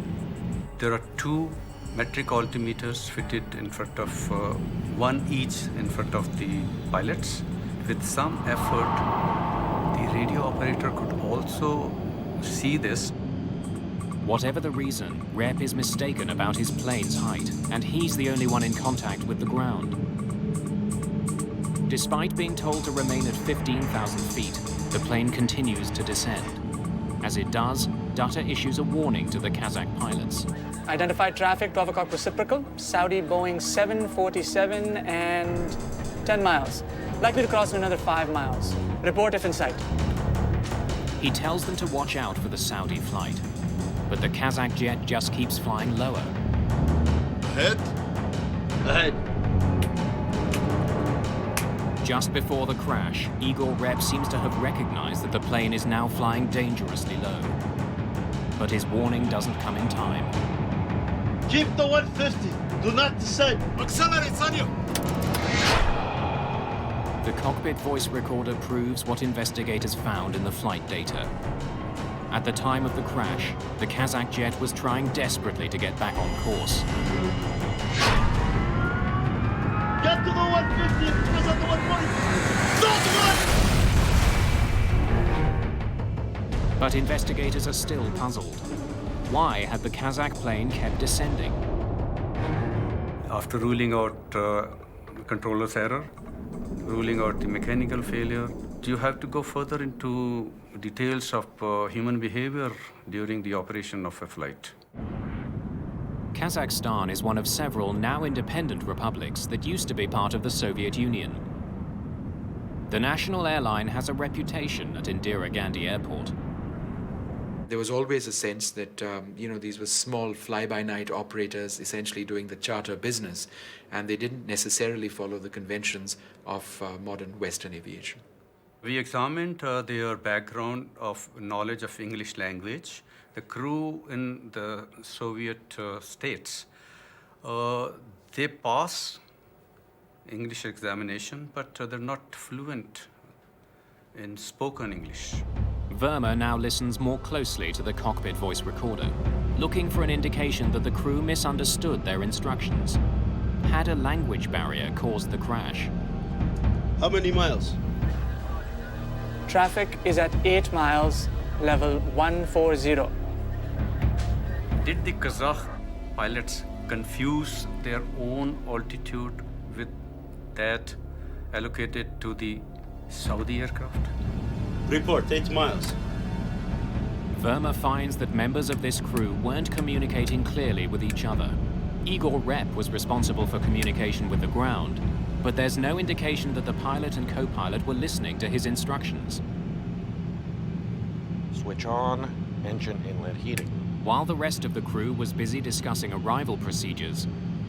[SPEAKER 3] There are two metric altimeters fitted in front of, one each in front of the pilots. With some effort, the radio operator could also see this.
[SPEAKER 1] Whatever the reason, Rep is mistaken about his plane's height, and he's the only one in contact with the ground. Despite being told to remain at 15,000 feet, the plane continues to descend. As it does, Dutta issues a warning to the Kazakh pilots.
[SPEAKER 5] Identified traffic, 12 o'clock reciprocal, Saudi Boeing 747 and 10 miles. Likely to cross in another 5 miles. Report if in sight.
[SPEAKER 1] He tells them to watch out for the Saudi flight. But the Kazakh jet just keeps flying lower.
[SPEAKER 9] Ahead. Ahead.
[SPEAKER 1] Just before the crash, Igor Rep seems to have recognized that the plane is now flying dangerously low. But his warning doesn't come in time.
[SPEAKER 9] Keep the 150. Do not descend. Accelerate, Sanyo.
[SPEAKER 1] The cockpit voice recorder proves what investigators found in the flight data. At the time of the crash, the Kazakh jet was trying desperately to get back on course.
[SPEAKER 9] Get to the 150 because at the 140. Stop the
[SPEAKER 1] But investigators are still puzzled. Why had the Kazakh plane kept descending?
[SPEAKER 3] After ruling out controller's error, ruling out the mechanical failure, you have to go further into details of human behavior during the operation of a flight.
[SPEAKER 1] Kazakhstan is one of several now independent republics that used to be part of the Soviet Union. The national airline has a reputation at Indira Gandhi Airport.
[SPEAKER 7] There was always a sense that, these were small fly-by-night operators essentially doing the charter business, and they didn't necessarily follow the conventions of modern Western aviation.
[SPEAKER 3] We examined their background of knowledge of English language. The crew in the Soviet states, they pass English examination, but they're not fluent in spoken English.
[SPEAKER 1] Verma now listens more closely to the cockpit voice recorder, looking for an indication that the crew misunderstood their instructions. Had a language barrier caused the crash?
[SPEAKER 20] How many miles?
[SPEAKER 5] Traffic is at 8 miles, level 140.
[SPEAKER 3] Did the Kazakh pilots confuse their own altitude with that allocated to the Saudi aircraft?
[SPEAKER 20] Report, 8 miles.
[SPEAKER 1] Verma finds that members of this crew weren't communicating clearly with each other. Igor Rep was responsible for communication with the ground, but there's no indication that the pilot and co-pilot were listening to his instructions.
[SPEAKER 22] Switch on, engine inlet heating.
[SPEAKER 1] While the rest of the crew was busy discussing arrival procedures,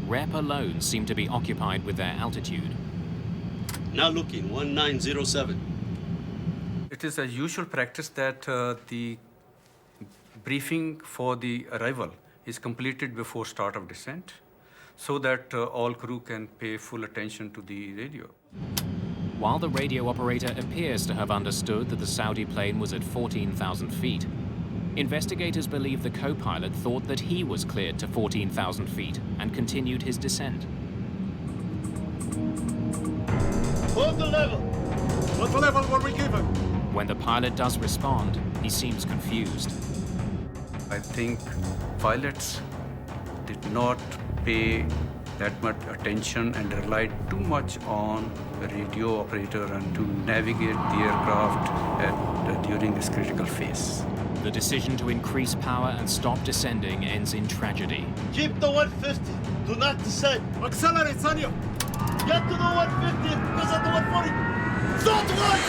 [SPEAKER 1] Rep alone seemed to be occupied with their altitude.
[SPEAKER 20] Now looking, 1907.
[SPEAKER 3] It is a usual practice that the briefing for the arrival is completed before start of descent, so that all crew can pay full attention to the radio.
[SPEAKER 1] While the radio operator appears to have understood that the Saudi plane was at 14,000 feet, investigators believe the co-pilot thought that he was cleared to 14,000 feet and continued his descent.
[SPEAKER 9] Hold the level. What level were we given?
[SPEAKER 1] When the pilot does respond, he seems confused.
[SPEAKER 3] I think pilots did not pay that much attention and relied too much on the radio operator and to navigate the aircraft during this critical phase.
[SPEAKER 1] The decision to increase power and stop descending ends in tragedy.
[SPEAKER 9] Keep the 150. Do not descend. Accelerate, Sanyo. Get to the 150 because at the 140. Stop the line!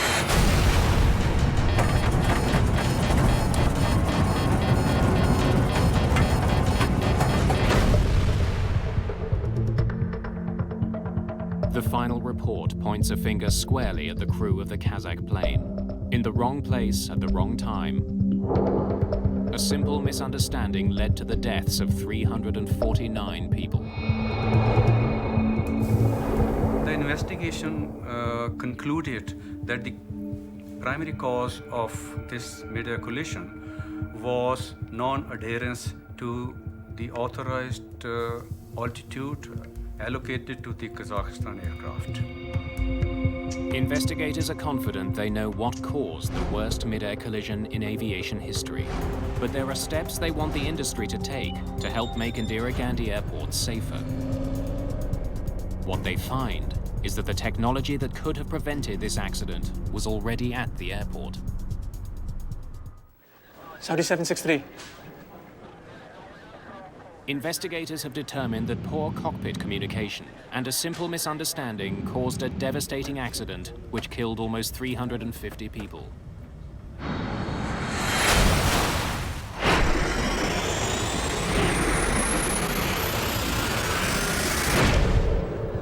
[SPEAKER 1] The final report points a finger squarely at the crew of the Kazakh plane. In the wrong place at the wrong time. A simple misunderstanding led to the deaths of 349 people.
[SPEAKER 3] The investigation concluded that the primary cause of this Mayday collision was non-adherence to the authorized altitude allocated to the Kazakhstan aircraft.
[SPEAKER 1] Investigators are confident they know what caused the worst mid-air collision in aviation history. But there are steps they want the industry to take to help make Indira Gandhi Airport safer. What they find is that the technology that could have prevented this accident was already at the airport.
[SPEAKER 5] Saudi 763.
[SPEAKER 1] Investigators have determined that poor cockpit communication and a simple misunderstanding caused a devastating accident which killed almost 350 people.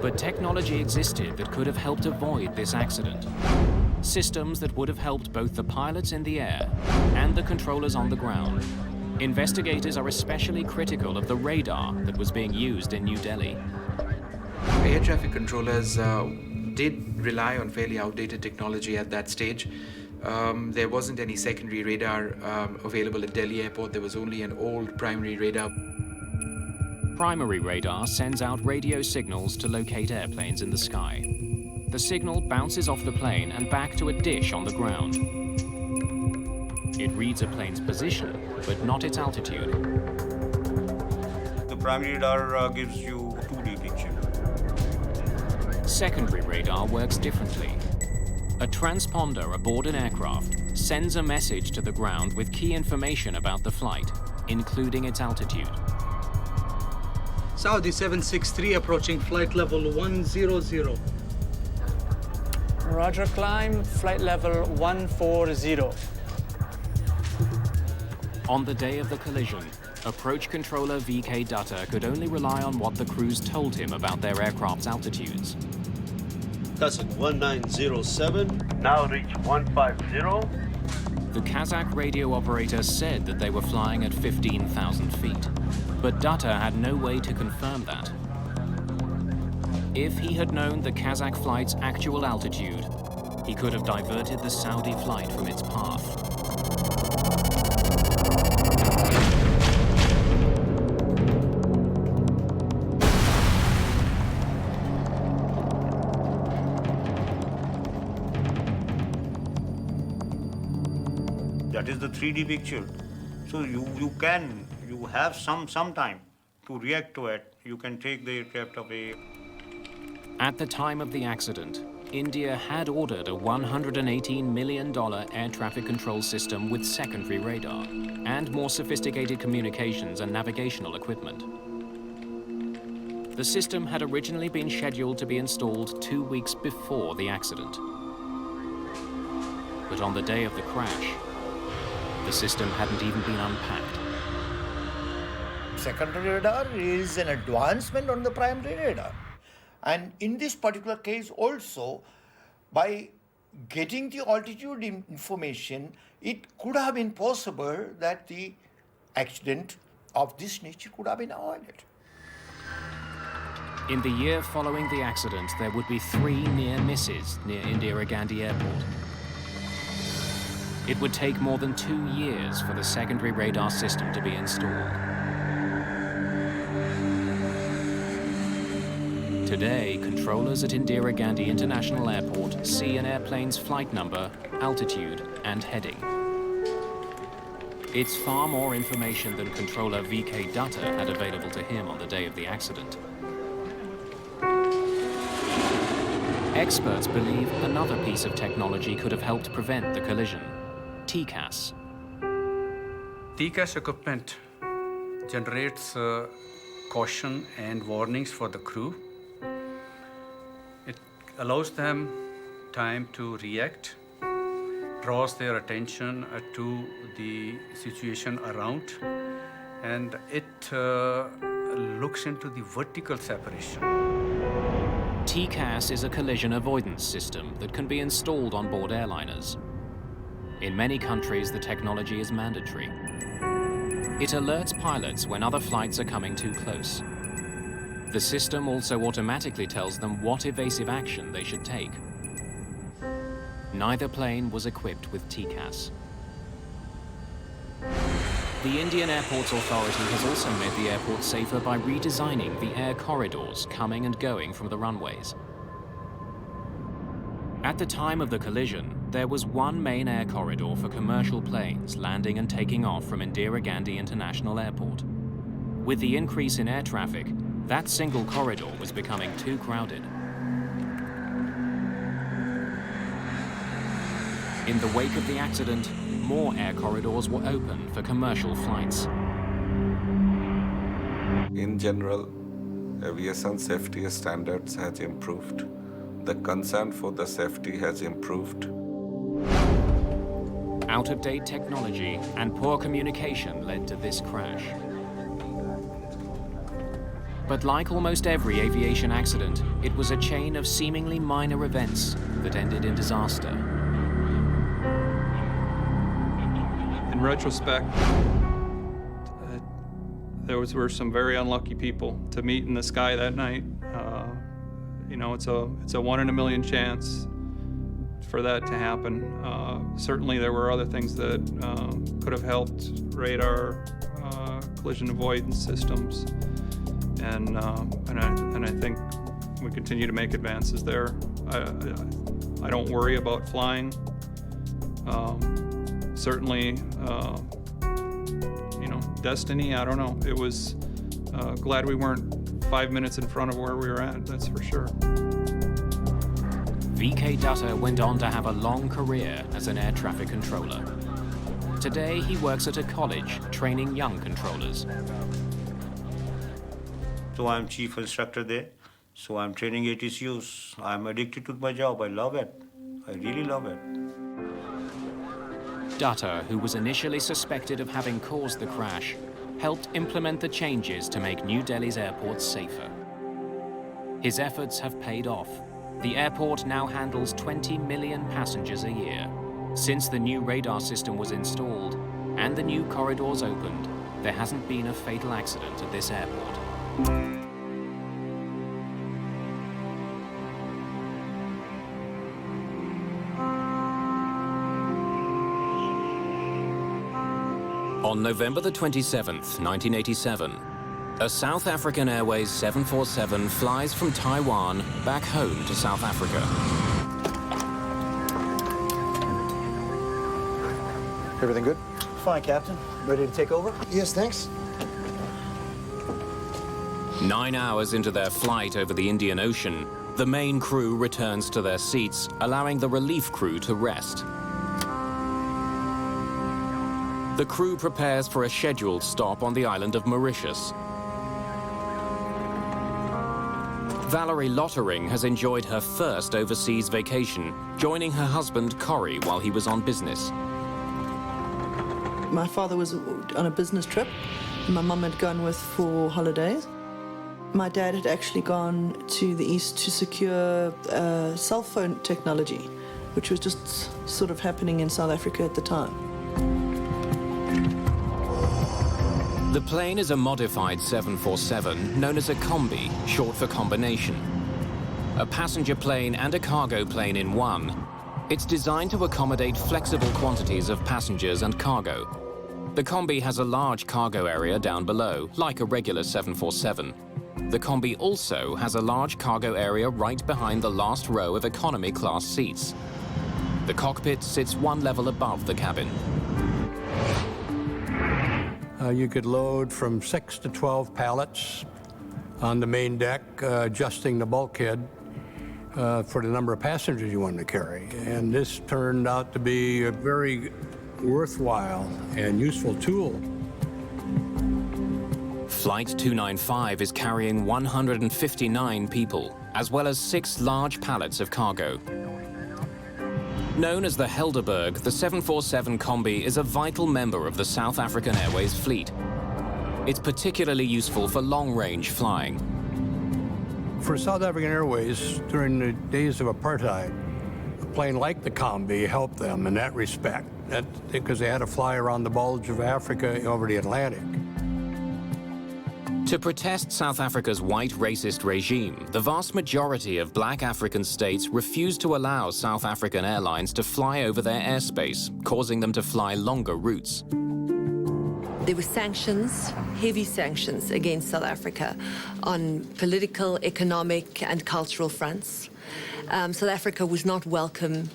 [SPEAKER 1] But technology existed that could have helped avoid this accident. Systems that would have helped both the pilots in the air and the controllers on the ground. Investigators are especially critical of the radar that was being used in New Delhi.
[SPEAKER 7] Air traffic controllers did rely on fairly outdated technology at that stage. There wasn't any secondary radar available at Delhi Airport. There was only an old primary radar.
[SPEAKER 1] Primary radar sends out radio signals to locate airplanes in the sky. The signal bounces off the plane and back to a dish on the ground. It reads a plane's position, but not its altitude.
[SPEAKER 16] The primary radar gives you 2D picture.
[SPEAKER 1] Secondary radar works differently. A transponder aboard an aircraft sends a message to the ground with key information about the flight, including its altitude.
[SPEAKER 10] Saudi 763 approaching flight level 100.
[SPEAKER 5] Roger, climb, flight level 140.
[SPEAKER 1] On the day of the collision, approach controller VK Dutta could only rely on what the crews told him about their aircraft's altitudes.
[SPEAKER 20] Kazakh 1907.
[SPEAKER 9] Now reach 150.
[SPEAKER 1] The Kazakh radio operator said that they were flying at 15,000 feet, but Dutta had no way to confirm that. If he had known the Kazakh flight's actual altitude, he could have diverted the Saudi flight from its path.
[SPEAKER 16] That is the 3D picture. So you have some time to react to it. You can take the aircraft away.
[SPEAKER 1] At the time of the accident, India had ordered a $118 million air traffic control system with secondary radar and more sophisticated communications and navigational equipment. The system had originally been scheduled to be installed 2 weeks before the accident. But on the day of the crash, the system hadn't even been unpacked.
[SPEAKER 23] Secondary radar is an advancement on the primary radar. And in this particular case also, by getting the altitude information, it could have been possible that the accident of this nature could have been avoided.
[SPEAKER 1] In the year following the accident, there would be 3 near misses near Indira Gandhi Airport. It would take more than 2 years for the secondary radar system to be installed. Today, controllers at Indira Gandhi International Airport see an airplane's flight number, altitude, and heading. It's far more information than controller VK Dutta had available to him on the day of the accident. Experts believe another piece of technology could have helped prevent the collision. TCAS.
[SPEAKER 3] TCAS equipment generates caution and warnings for the crew. It allows them time to react, draws their attention to the situation around, and it looks into the vertical separation.
[SPEAKER 1] TCAS is a collision avoidance system that can be installed on board airliners. In many countries, the technology is mandatory. It alerts pilots when other flights are coming too close. The system also automatically tells them what evasive action they should take. Neither plane was equipped with TCAS. The Indian Airports Authority has also made the airport safer by redesigning the air corridors coming and going from the runways. At the time of the collision, there was one main air corridor for commercial planes landing and taking off from Indira Gandhi International Airport. With the increase in air traffic, that single corridor was becoming too crowded. In the wake of the accident, more air corridors were opened for commercial flights.
[SPEAKER 17] In general, aviation safety standards has improved. The concern for the safety has improved.
[SPEAKER 1] Out-of-date technology and poor communication led to this crash. But like almost every aviation accident, it was a chain of seemingly minor events that ended in disaster.
[SPEAKER 11] In retrospect, there were some very unlucky people to meet in the sky that night. You know, it's a 1 in a million chance for that to happen. Certainly there were other things that could have helped: radar, collision avoidance systems, and I think we continue to make advances there. I don't worry about flying. Certainly, you know, destiny, I don't know. It was glad we weren't 5 minutes in front of where we were at, that's for sure.
[SPEAKER 1] VK Dutta went on to have a long career as an air traffic controller. Today, he works at a college training young controllers.
[SPEAKER 16] So I'm chief instructor there. So I'm training ATCUs. I'm addicted to my job. I love it. I really love it.
[SPEAKER 1] Dutta, who was initially suspected of having caused the crash, helped implement the changes to make New Delhi's airports safer. His efforts have paid off. The airport now handles 20 million passengers a year. Since the new radar system was installed and the new corridors opened, there hasn't been a fatal accident at this airport. On November the 27th, 1987, a South African Airways 747 flies from Taiwan back home to South Africa.
[SPEAKER 12] Everything good?
[SPEAKER 23] Fine, Captain. Ready to take over?
[SPEAKER 12] Yes, thanks.
[SPEAKER 1] 9 hours into their flight over the Indian Ocean, the main crew returns to their seats, allowing the relief crew to rest. The crew prepares for a scheduled stop on the island of Mauritius. Valerie Lottering has enjoyed her first overseas vacation, joining her husband Corey while he was on business.
[SPEAKER 19] My father was on a business trip. My mum had gone with for holidays. My dad had actually gone to the east to secure cell phone technology, which was just sort of happening in South Africa at the time.
[SPEAKER 1] The plane is a modified 747 known as a combi, short for combination. A passenger plane and a cargo plane in one, it's designed to accommodate flexible quantities of passengers and cargo. The combi has a large cargo area down below, like a regular 747. The combi also has a large cargo area right behind the last row of economy class seats. The cockpit sits one level above the cabin.
[SPEAKER 12] You could load from 6 to 12 pallets on the main deck, adjusting the bulkhead for the number of passengers you wanted to carry. And this turned out to be a very worthwhile and useful tool.
[SPEAKER 1] Flight 295 is carrying 159 people, as well as 6 large pallets of cargo. Known as the Helderberg, the 747 Combi is a vital member of the South African Airways fleet. It's particularly useful for long-range flying.
[SPEAKER 12] For South African Airways, during the days of apartheid, a plane like the Combi helped them in that respect, because they had to fly around the bulge of Africa over the Atlantic.
[SPEAKER 1] To protest South Africa's white racist regime, the vast majority of black African states refused to allow South African Airlines to fly over their airspace, causing them to fly longer routes.
[SPEAKER 24] There were sanctions, heavy sanctions against South Africa on political, economic, and cultural fronts. South Africa was not welcome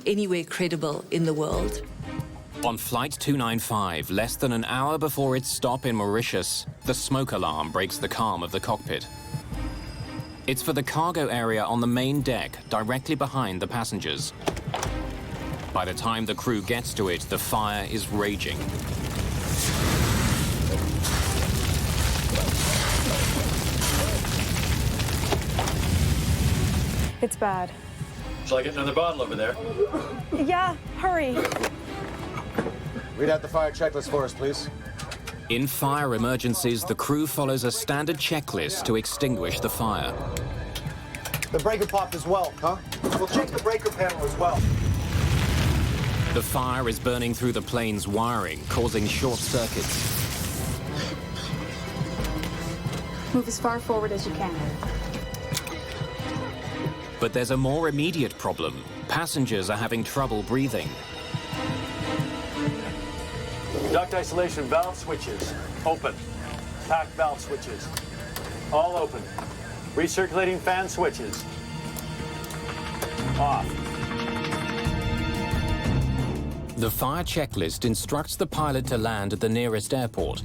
[SPEAKER 24] anywhere credible in the world.
[SPEAKER 1] On Flight 295, less than an hour before its stop in Mauritius, the smoke alarm breaks the calm of the cockpit. It's for the cargo area on the main deck, directly behind the passengers. By the time the crew gets to it, the fire is raging.
[SPEAKER 2] It's bad.
[SPEAKER 4] Shall I get another bottle over there?
[SPEAKER 2] Yeah, hurry.
[SPEAKER 13] Read out the fire checklist for us, please.
[SPEAKER 1] In fire emergencies, the crew follows a standard checklist to extinguish the fire.
[SPEAKER 13] The breaker popped as well, huh? We'll check the breaker panel as well.
[SPEAKER 1] The fire is burning through the plane's wiring, causing short circuits.
[SPEAKER 2] Move as far forward as you can.
[SPEAKER 1] But there's a more immediate problem. Passengers are having trouble breathing.
[SPEAKER 4] Duct isolation valve switches, open. Pack valve switches, all open. Recirculating fan switches, off.
[SPEAKER 1] The fire checklist instructs the pilot to land at the nearest airport.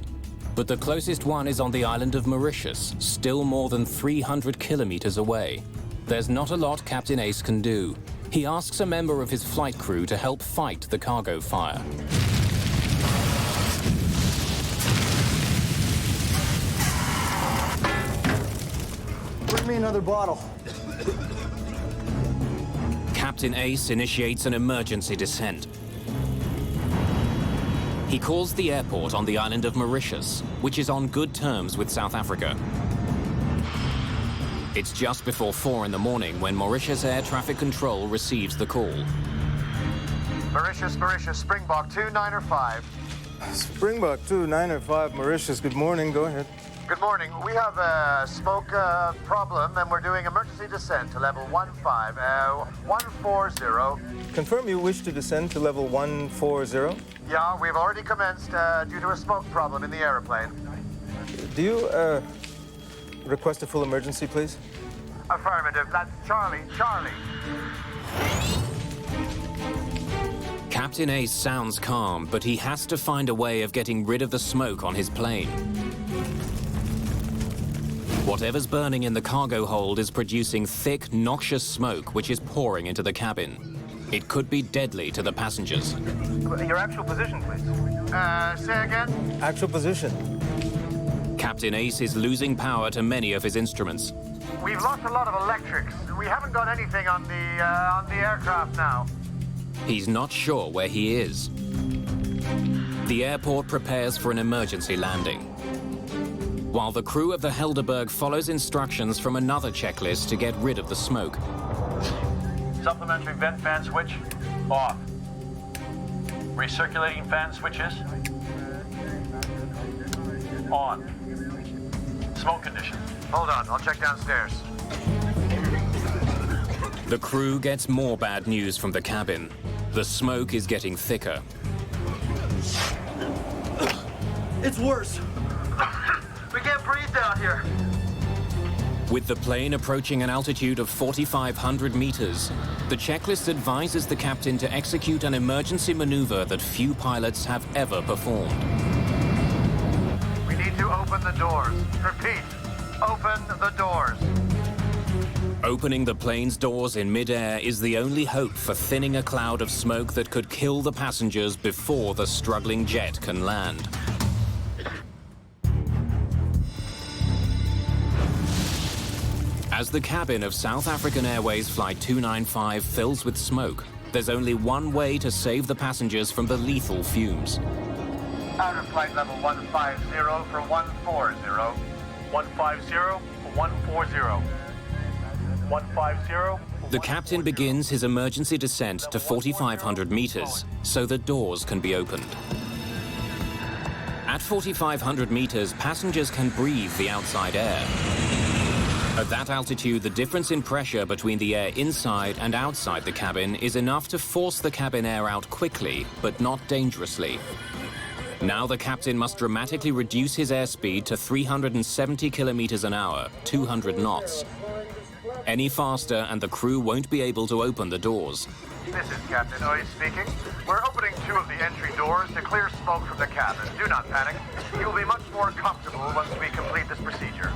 [SPEAKER 1] But the closest one is on the island of Mauritius, still more than 300 kilometers away. There's not a lot Captain Ace can do. He asks a member of his flight crew to help fight the cargo fire.
[SPEAKER 13] Bring me another bottle.
[SPEAKER 1] Captain Ace initiates an emergency descent. He calls the airport on the island of Mauritius, which is on good terms with South Africa. It's just before 4 in the morning when Mauritius Air Traffic Control receives the call.
[SPEAKER 13] Mauritius, Springbok 2905.
[SPEAKER 21] Springbok 2905, Mauritius, good morning, go ahead.
[SPEAKER 13] Good morning. We have a smoke problem and we're doing emergency descent to level 140.
[SPEAKER 21] Confirm you wish to descend to level 140?
[SPEAKER 13] Yeah, we've already commenced due to a smoke problem in the airplane.
[SPEAKER 21] Do you request a full emergency, please?
[SPEAKER 13] Affirmative. That's Charlie.
[SPEAKER 1] Captain Ace sounds calm, but he has to find a way of getting rid of the smoke on his plane. Whatever's burning in the cargo hold is producing thick, noxious smoke which is pouring into the cabin. It could be deadly to the passengers.
[SPEAKER 13] Your actual position, please. Say again?
[SPEAKER 21] Actual position.
[SPEAKER 1] Captain Ace is losing power to many of his instruments.
[SPEAKER 13] We've lost a lot of electrics. We haven't got anything on the aircraft now.
[SPEAKER 1] He's not sure where he is. The airport prepares for an emergency landing, while the crew of the Helderberg follows instructions from another checklist to get rid of the smoke.
[SPEAKER 4] Supplementary vent fan switch, off. Recirculating fan switches, on. Smoke condition.
[SPEAKER 13] Hold on, I'll check downstairs.
[SPEAKER 1] The crew gets more bad news from the cabin. The smoke is getting thicker.
[SPEAKER 9] It's worse. We can't breathe down here.
[SPEAKER 1] With the plane approaching an altitude of 4,500 meters, the checklist advises the captain to execute an emergency maneuver that few pilots have ever performed.
[SPEAKER 13] We need to open the doors. Repeat, open the doors.
[SPEAKER 1] Opening the plane's doors in midair is the only hope for thinning a cloud of smoke that could kill the passengers before the struggling jet can land. As the cabin of South African Airways Flight 295 fills with smoke, there's only one way to save the passengers from the lethal fumes.
[SPEAKER 13] Out of flight level 150 for 140.
[SPEAKER 4] 150 for 140. 150.
[SPEAKER 1] The captain begins his emergency descent to 4,500 meters, so the doors can be opened. At 4,500 meters, passengers can breathe the outside air. At that altitude, the difference in pressure between the air inside and outside the cabin is enough to force the cabin air out quickly, but not dangerously. Now the captain must dramatically reduce his airspeed to 370 kilometers an hour, 200 knots. Any faster and the crew won't be able to open the doors.
[SPEAKER 13] This is Captain Oy speaking. We're opening 2 of the entry doors to clear smoke from the cabin. Do not panic. You'll be much more comfortable once we complete this procedure.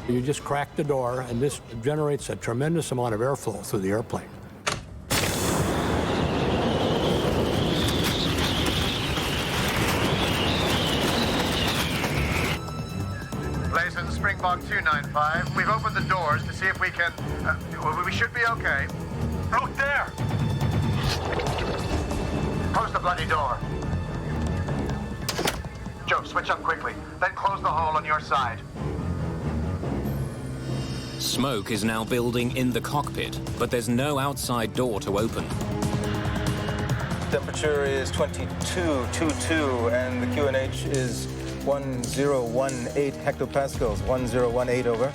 [SPEAKER 12] You just crack the door, and this generates a tremendous amount of airflow through the airplane.
[SPEAKER 13] Squawk 295. We've opened the doors to see if we can... we should be okay. Look there! Close the bloody door. Joe, switch up quickly. Then close the hole on your side.
[SPEAKER 1] Smoke is now building in the cockpit, but there's no outside door to open.
[SPEAKER 21] Temperature is 22.22, and the QNH is 1018 hectopascals. 1018 over.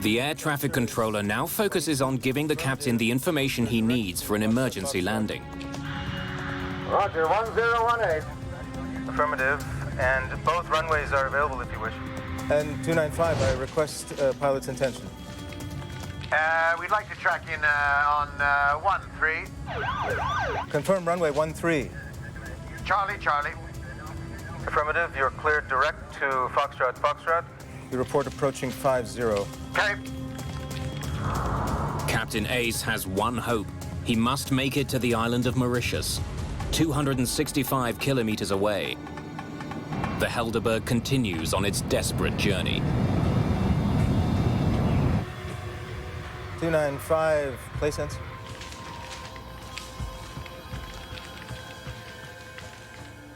[SPEAKER 1] The air traffic controller now focuses on giving the captain the information he needs for an emergency landing.
[SPEAKER 21] Roger, 1018. Affirmative, and both runways are available if you wish. And 295, I request pilot's intention.
[SPEAKER 13] We'd like to track in on 13.
[SPEAKER 21] Confirm runway 13.
[SPEAKER 13] Charlie, Charlie.
[SPEAKER 21] Affirmative, you're cleared direct to Foxtrot, Foxtrot. You report approaching 50.
[SPEAKER 13] Okay.
[SPEAKER 1] Captain Ace has one hope. He must make it to the island of Mauritius, 265 kilometers away. The Helderberg continues on its desperate journey.
[SPEAKER 21] 295, place sense.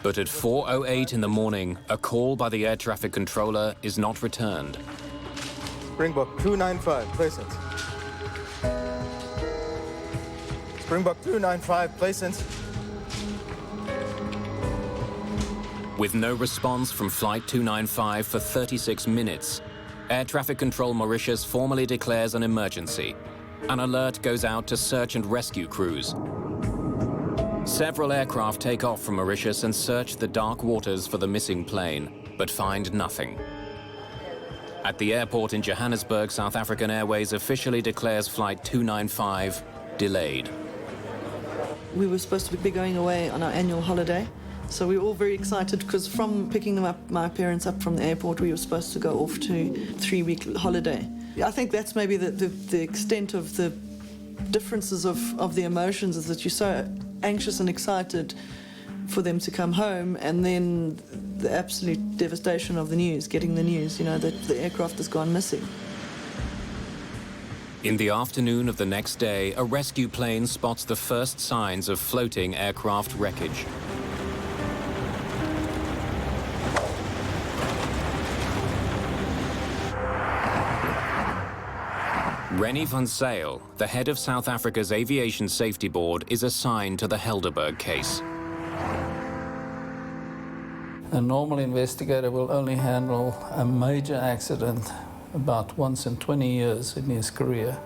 [SPEAKER 1] But at 4:08 in the morning, a call by the air traffic controller is not returned.
[SPEAKER 21] Springbok 295, place sense. Springbok 295, place sense.
[SPEAKER 1] With no response from Flight 295 for 36 minutes, Air Traffic Control Mauritius formally declares an emergency. An alert goes out to search and rescue crews. Several aircraft take off from Mauritius and search the dark waters for the missing plane, but find nothing. At the airport in Johannesburg, South African Airways officially declares Flight 295 delayed.
[SPEAKER 19] We were supposed to be going away on our annual holiday. So we were all very excited because from picking them up, my parents up from the airport, we were supposed to go off to 3-week holiday. I think that's maybe the extent of the differences of the emotions, is that you're so anxious and excited for them to come home, and then the absolute devastation of the news, getting the news, you know, that the aircraft has gone missing.
[SPEAKER 1] In the afternoon of the next day, a rescue plane spots the first signs of floating aircraft wreckage. Rennie van Zyl, the head of South Africa's Aviation Safety Board, is assigned to the Helderberg case.
[SPEAKER 8] A normal investigator will only handle a major accident about once in 20 years in his career.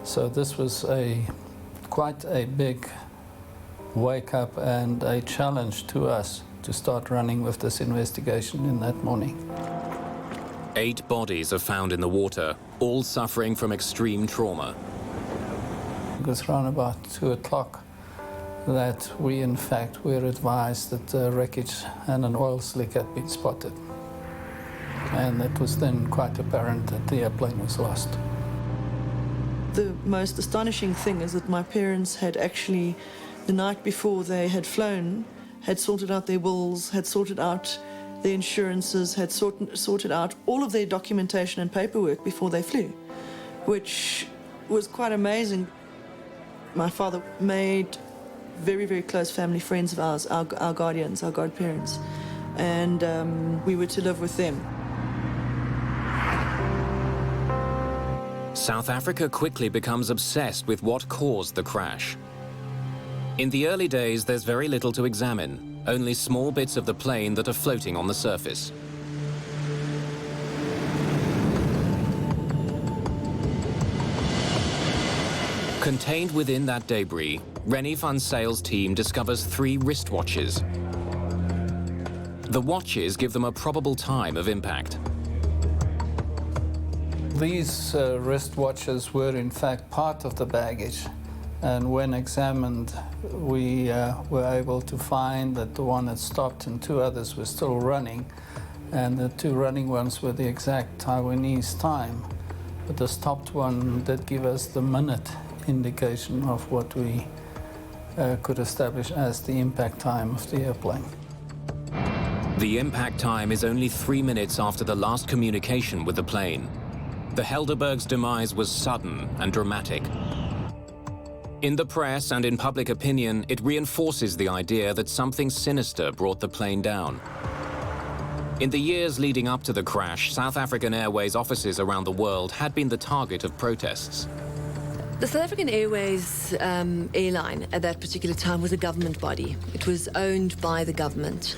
[SPEAKER 8] So this was quite a big wake-up and a challenge to us to start running with this investigation in that morning.
[SPEAKER 1] 8 bodies are found in the water, all suffering from extreme trauma.
[SPEAKER 8] It was around about 2 o'clock that we, in fact, were advised that wreckage and an oil slick had been spotted. And it was then quite apparent that the airplane was lost.
[SPEAKER 19] The most astonishing thing is that my parents had actually, the night before they had flown, had sorted out their wills, had sorted out their insurances, had sorted out all of their documentation and paperwork before they flew, which was quite amazing. My father made very, very close family friends of ours, our guardians, our godparents, and we were to live with them.
[SPEAKER 1] South Africa quickly becomes obsessed with what caused the crash. In the early days, there's very little to examine, only small bits of the plane that are floating on the surface. Contained within that debris, Rennie van Zyl's team discovers 3 wristwatches. The watches give them a probable time of impact.
[SPEAKER 8] These wristwatches were in fact part of the baggage, and when examined we were able to find that the one had stopped and 2 others were still running, and the 2 running ones were the exact Taiwanese time, but the stopped one did give us the minute indication of what we could establish as the impact time of the airplane.
[SPEAKER 1] The impact time is only 3 minutes after the last communication with the plane. The Helderberg's demise was sudden and dramatic. In the press and in public opinion, it reinforces the idea that something sinister brought the plane down. In the years leading up to the crash, South African Airways offices around the world had been the target of protests.
[SPEAKER 24] The South African Airways airline at that particular time was a government body. It was owned by the government.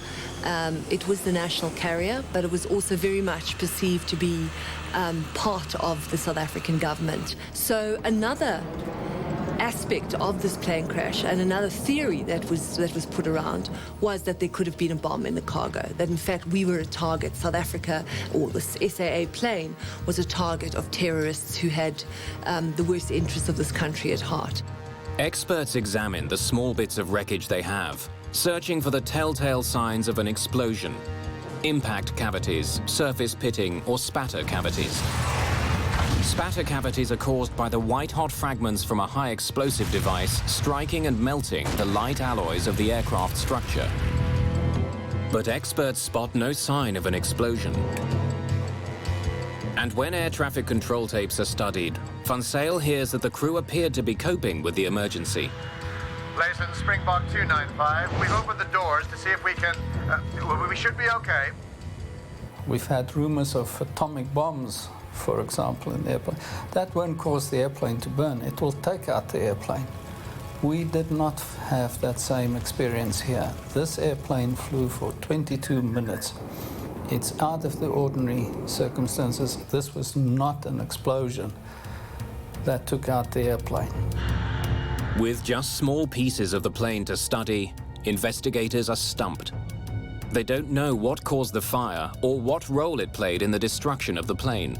[SPEAKER 24] It was the national carrier, but it was also very much perceived to be part of the South African government. So another aspect of this plane crash and another theory that was put around was that there could have been a bomb in the cargo, that in fact we were a target. South Africa, or this SAA plane, was a target of terrorists who had the worst interests of this country at heart.
[SPEAKER 1] Experts examine the small bits of wreckage they have, searching for the telltale signs of an explosion: impact cavities, surface pitting, or spatter cavities. Spatter cavities are caused by the white-hot fragments from a high-explosive device striking and melting the light alloys of the aircraft structure. But experts spot no sign of an explosion. And when air traffic control tapes are studied, Van Zyl hears that the crew appeared to be coping with the emergency.
[SPEAKER 13] Layson, Springbok 295, we've opened the doors to see if we can... we should be okay.
[SPEAKER 8] We've had rumors of atomic bombs, for example, in the airplane. That won't cause the airplane to burn. It will take out the airplane. We did not have that same experience here. This airplane flew for 22 minutes. It's out of the ordinary circumstances. This was not an explosion that took out the airplane.
[SPEAKER 1] With just small pieces of the plane to study, investigators are stumped. They don't know what caused the fire or what role it played in the destruction of the plane.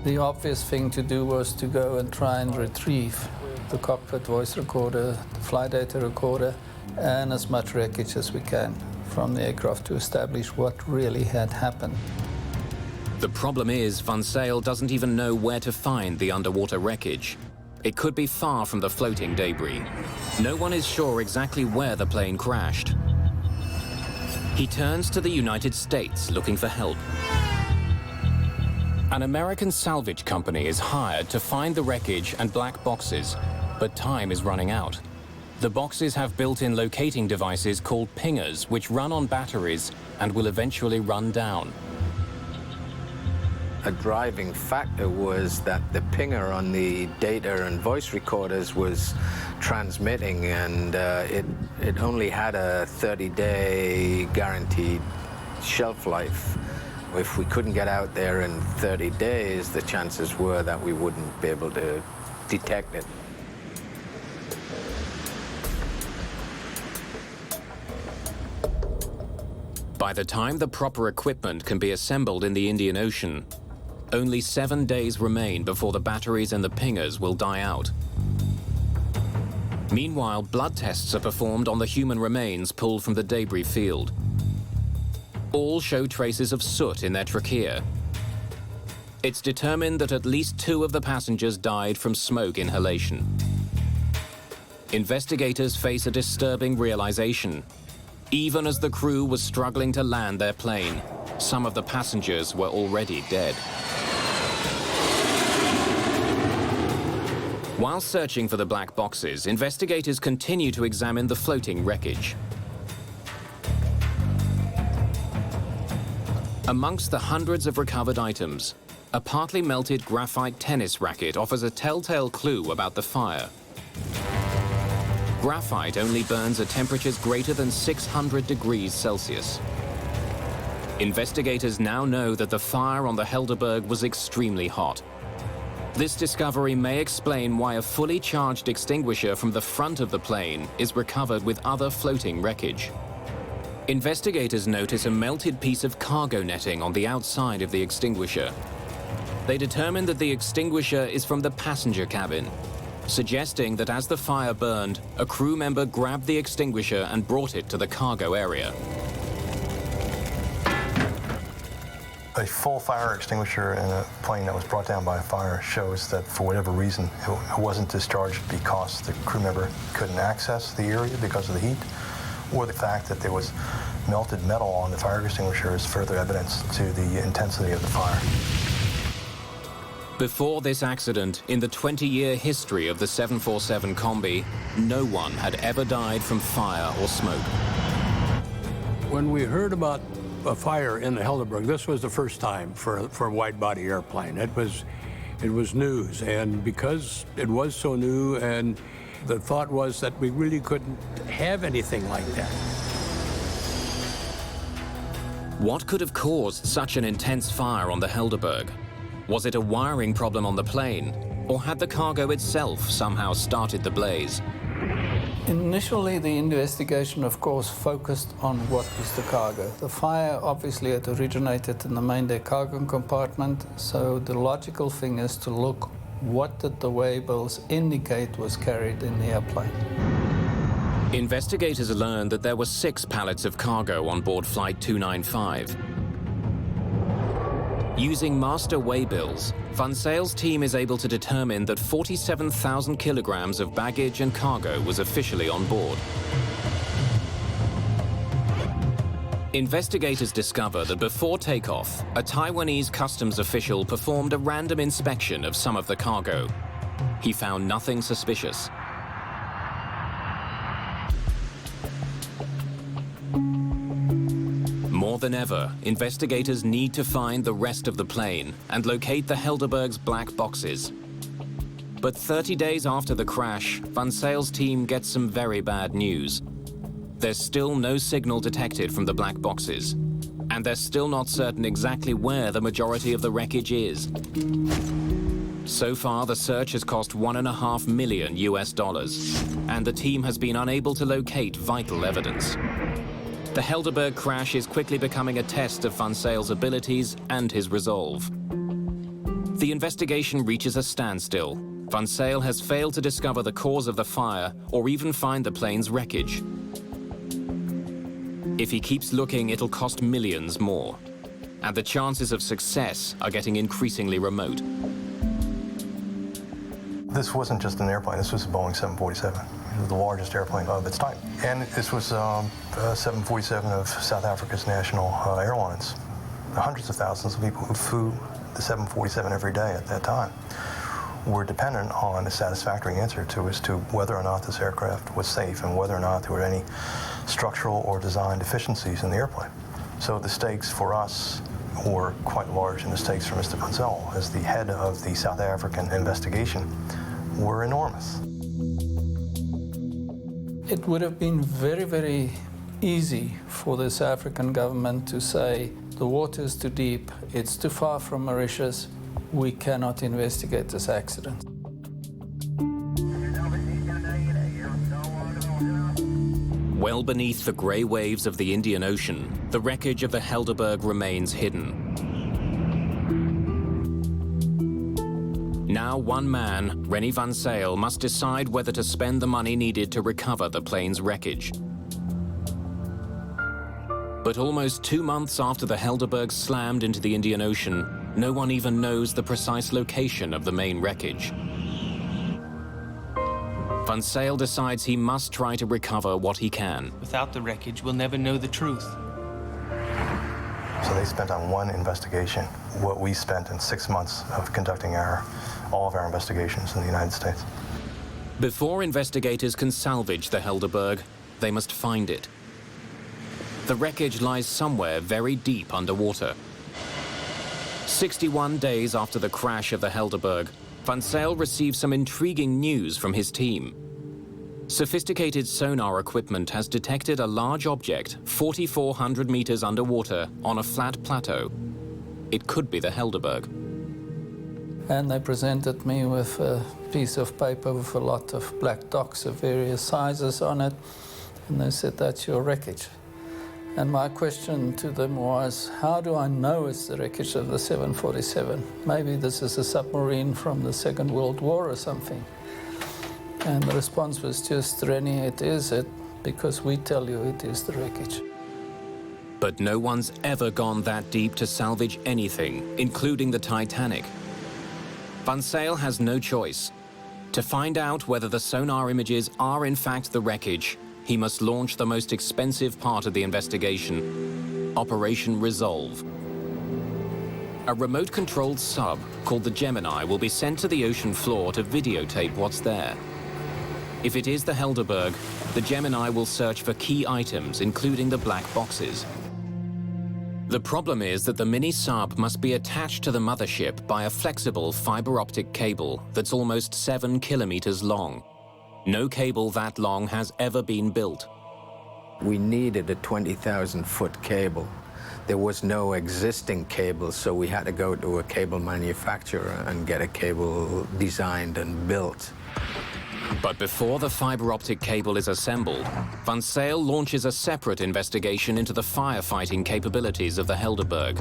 [SPEAKER 8] The obvious thing to do was to go and try and retrieve the cockpit voice recorder, the flight data recorder, and as much wreckage as we can from the aircraft to establish what really had happened.
[SPEAKER 1] The problem is, Van Zyl doesn't even know where to find the underwater wreckage. It could be far from the floating debris. No one is sure exactly where the plane crashed. He turns to the United States looking for help. An American salvage company is hired to find the wreckage and black boxes, but time is running out. The boxes have built-in locating devices called pingers, which run on batteries and will eventually run down.
[SPEAKER 6] A driving factor was that the pinger on the data and voice recorders was transmitting, and it only had a 30-day guaranteed shelf life. If we couldn't get out there in 30 days, the chances were that we wouldn't be able to detect it.
[SPEAKER 1] By the time the proper equipment can be assembled in the Indian Ocean, only 7 days remain before the batteries and the pingers will die out. Meanwhile, blood tests are performed on the human remains pulled from the debris field. All show traces of soot in their trachea. It's determined that at least 2 of the passengers died from smoke inhalation. Investigators face a disturbing realization. Even as the crew was struggling to land their plane, some of the passengers were already dead. While searching for the black boxes, investigators continue to examine the floating wreckage. Amongst the hundreds of recovered items, a partly melted graphite tennis racket offers a telltale clue about the fire. Graphite only burns at temperatures greater than 600 degrees Celsius. Investigators now know that the fire on the Helderberg was extremely hot. This discovery may explain why a fully charged extinguisher from the front of the plane is recovered with other floating wreckage. Investigators notice a melted piece of cargo netting on the outside of the extinguisher. They determine that the extinguisher is from the passenger cabin, suggesting that as the fire burned, a crew member grabbed the extinguisher and brought it to the cargo area.
[SPEAKER 14] A full fire extinguisher in a plane that was brought down by a fire shows that for whatever reason it wasn't discharged because the crew member couldn't access the area because of the heat, or the fact that there was melted metal on the fire extinguisher is further evidence to the intensity of the fire.
[SPEAKER 1] Before this accident, in the 20-year history of the 747 combi, no one had ever died from fire or smoke.
[SPEAKER 12] When we heard about a fire in the Helderberg, this was the first time for a wide-body airplane. It was news, and because it was so new, and the thought was that we really couldn't have anything like that.
[SPEAKER 1] What could have caused such an intense fire on the Helderberg? Was it a wiring problem on the plane, or had the cargo itself somehow started the blaze?
[SPEAKER 8] Initially, the investigation, of course, focused on what was the cargo. The fire obviously had originated in the Mayday cargo compartment, so the logical thing is to look what did the waybills indicate was carried in the airplane.
[SPEAKER 1] Investigators learned that there were 6 pallets of cargo on board Flight 295. Using master waybills, Van Zyle's team is able to determine that 47,000 kilograms of baggage and cargo was officially on board. Investigators discover that before takeoff, a Taiwanese customs official performed a random inspection of some of the cargo. He found nothing suspicious. More than ever, investigators need to find the rest of the plane and locate the Helderberg's black boxes. But 30 days after the crash, Van Zyle's team gets some very bad news. There's still no signal detected from the black boxes, and they're still not certain exactly where the majority of the wreckage is. So far, the search has cost $1.5 million, and the team has been unable to locate vital evidence. The Helderberg crash is quickly becoming a test of Van Zyle's abilities and his resolve. The investigation reaches a standstill. Van Zyl has failed to discover the cause of the fire or even find the plane's wreckage. If he keeps looking, it'll cost millions more. And the chances of success are getting increasingly remote.
[SPEAKER 14] This wasn't just an airplane, this was a Boeing 747. It was the largest airplane of its type. And this was a 747 of South Africa's national airlines. Hundreds of thousands of people who flew the 747 every day at that time were dependent on a satisfactory answer as to whether or not this aircraft was safe and whether or not there were any structural or design deficiencies in the airplane. So the stakes for us were quite large, and the stakes for Mr. Van Zyl as the head of the South African investigation were enormous.
[SPEAKER 8] It would have been very, very easy for the South African government to say, the water is too deep, it's too far from Mauritius, we cannot investigate this accident.
[SPEAKER 1] Well beneath the grey waves of the Indian Ocean, the wreckage of the Helderberg remains hidden. Now one man, Rennie Van Zyl, must decide whether to spend the money needed to recover the plane's wreckage. But almost 2 months after the Helderberg slammed into the Indian Ocean, no one even knows the precise location of the main wreckage. Van Zyl decides he must try to recover what he can.
[SPEAKER 10] Without the wreckage, we'll never know the truth.
[SPEAKER 14] So they spent on one investigation what we spent in 6 months of conducting all of our investigations in the United States.
[SPEAKER 1] Before investigators can salvage the Helderberg, they must find it. The wreckage lies somewhere very deep underwater. 61 days after the crash of the Helderberg, Van Zyl receives some intriguing news from his team. Sophisticated sonar equipment has detected a large object 4,400 meters underwater on a flat plateau. It could be the Helderberg.
[SPEAKER 8] And they presented me with a piece of paper with a lot of black dots of various sizes on it, and they said, that's your wreckage. And my question to them was, how do I know it's the wreckage of the 747? Maybe this is a submarine from the Second World War or something. And the response was just, Rennie, it is it, because we tell you it is the wreckage.
[SPEAKER 1] But no one's ever gone that deep to salvage anything, including the Titanic. Van Zyl has no choice. To find out whether the sonar images are in fact the wreckage, he must launch the most expensive part of the investigation, Operation Resolve. A remote-controlled sub called the Gemini will be sent to the ocean floor to videotape what's there. If it is the Helderberg, the Gemini will search for key items, including the black boxes. The problem is that the mini-sub must be attached to the mothership by a flexible fiber-optic cable that's almost 7 kilometers long. No cable that long has ever been built.
[SPEAKER 6] We needed a 20,000-foot cable. There was no existing cable, so we had to go to a cable manufacturer and get a cable designed and built.
[SPEAKER 1] But before the fiber-optic cable is assembled, Van Zyl launches a separate investigation into the firefighting capabilities of the Helderberg.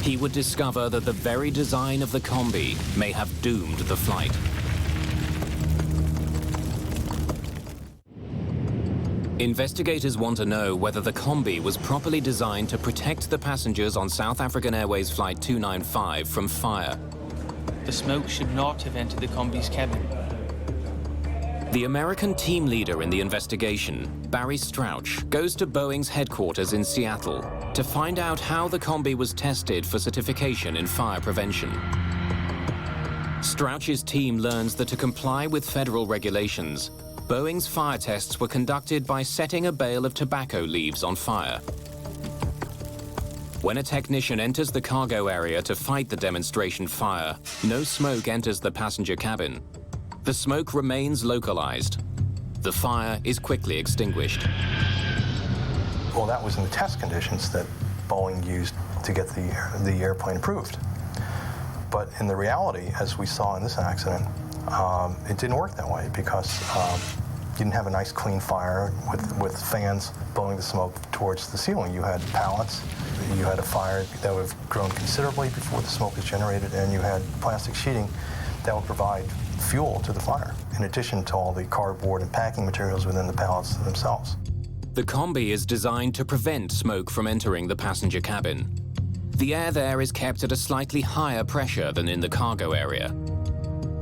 [SPEAKER 1] He would discover that the very design of the combi may have doomed the flight. Investigators want to know whether the combi was properly designed to protect the passengers on South African Airways Flight 295 from fire.
[SPEAKER 7] The smoke should not have entered the combi's cabin.
[SPEAKER 1] The American team leader in the investigation, Barry Strauch, goes to Boeing's headquarters in Seattle to find out how the combi was tested for certification in fire prevention. Strauch's team learns that to comply with federal regulations, Boeing's fire tests were conducted by setting a bale of tobacco leaves on fire. When a technician enters the cargo area to fight the demonstration fire, no smoke enters the passenger cabin. The smoke remains localized. The fire is quickly extinguished.
[SPEAKER 14] Well, that was in the test conditions that Boeing used to get the airplane approved. But in the reality, as we saw in this accident, it didn't work that way because you didn't have a nice clean fire with fans blowing the smoke towards the ceiling. You had pallets, you had a fire that would have grown considerably before the smoke was generated, and you had plastic sheeting that would provide fuel to the fire, in addition to all the cardboard and packing materials within the pallets themselves.
[SPEAKER 1] The combi is designed to prevent smoke from entering the passenger cabin. The air there is kept at a slightly higher pressure than in the cargo area.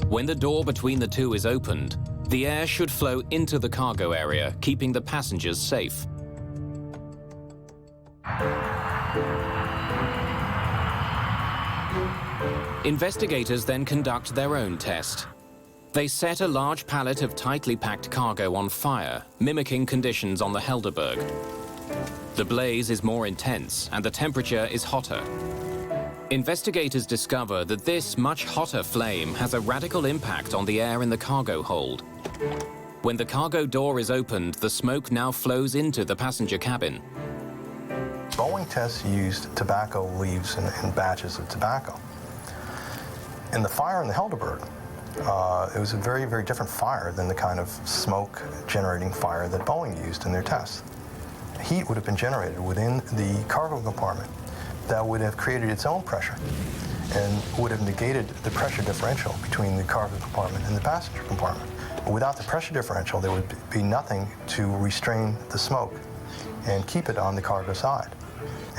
[SPEAKER 1] When the door between the two is opened, the air should flow into the cargo area, keeping the passengers safe. Investigators then conduct their own test. They set a large pallet of tightly packed cargo on fire, mimicking conditions on the Helderberg. The blaze is more intense and the temperature is hotter. Investigators discover that this much hotter flame has a radical impact on the air in the cargo hold. When the cargo door is opened, the smoke now flows into the passenger cabin.
[SPEAKER 14] Boeing tests used tobacco leaves in batches of tobacco. In the fire in the Helderberg, it was a very, very different fire than the kind of smoke-generating fire that Boeing used in their tests. Heat would have been generated within the cargo compartment that would have created its own pressure and would have negated the pressure differential between the cargo compartment and the passenger compartment. Without the pressure differential, there would be nothing to restrain the smoke and keep it on the cargo side.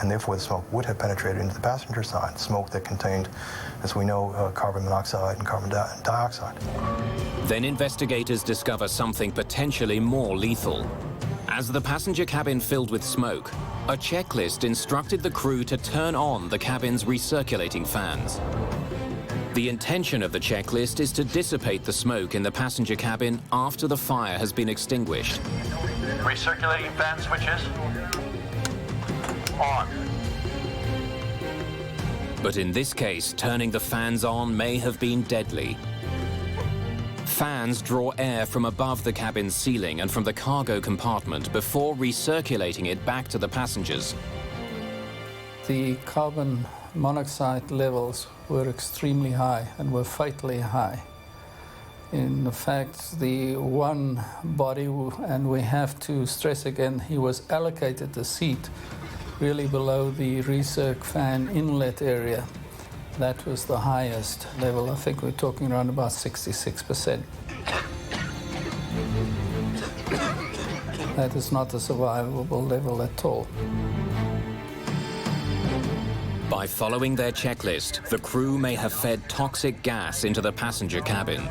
[SPEAKER 14] And therefore, the smoke would have penetrated into the passenger side, smoke that contained, as we know, carbon monoxide and carbon dioxide.
[SPEAKER 1] Then investigators discover something potentially more lethal. As the passenger cabin filled with smoke, a checklist instructed the crew to turn on the cabin's recirculating fans. The intention of the checklist is to dissipate the smoke in the passenger cabin after the fire has been extinguished.
[SPEAKER 13] Recirculating fan switches on.
[SPEAKER 1] But in this case, turning the fans on may have been deadly. Fans draw air from above the cabin's ceiling and from the cargo compartment before recirculating it back to the passengers.
[SPEAKER 8] The carbon monoxide levels were extremely high and were fatally high. In fact, the one body, and we have to stress again, he was allocated the seat really below the recirc fan inlet area. That was the highest level. I think we're talking around about 66%. That is not a survivable level at all.
[SPEAKER 1] By following their checklist, the crew may have fed toxic gas into the passenger cabin.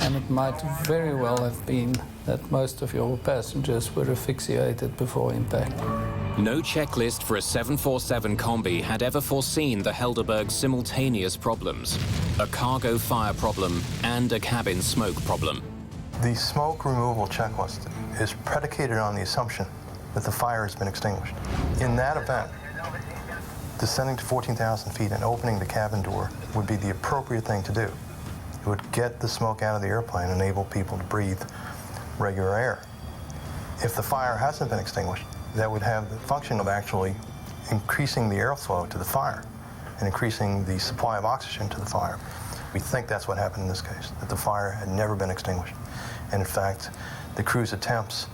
[SPEAKER 8] and it might very well have been that most of your passengers were asphyxiated before impact.
[SPEAKER 1] No checklist for a 747 combi had ever foreseen the Helderberg's simultaneous problems: a cargo fire problem and a cabin smoke problem.
[SPEAKER 14] The smoke removal checklist is predicated on the assumption that the fire has been extinguished. In that event, descending to 14,000 feet and opening the cabin door would be the appropriate thing to do. It would get the smoke out of the airplane and enable people to breathe regular air. If the fire hasn't been extinguished, that would have the function of actually increasing the airflow to the fire and increasing the supply of oxygen to the fire. We think that's what happened in this case, that the fire had never been extinguished. And in fact, the crew's attempts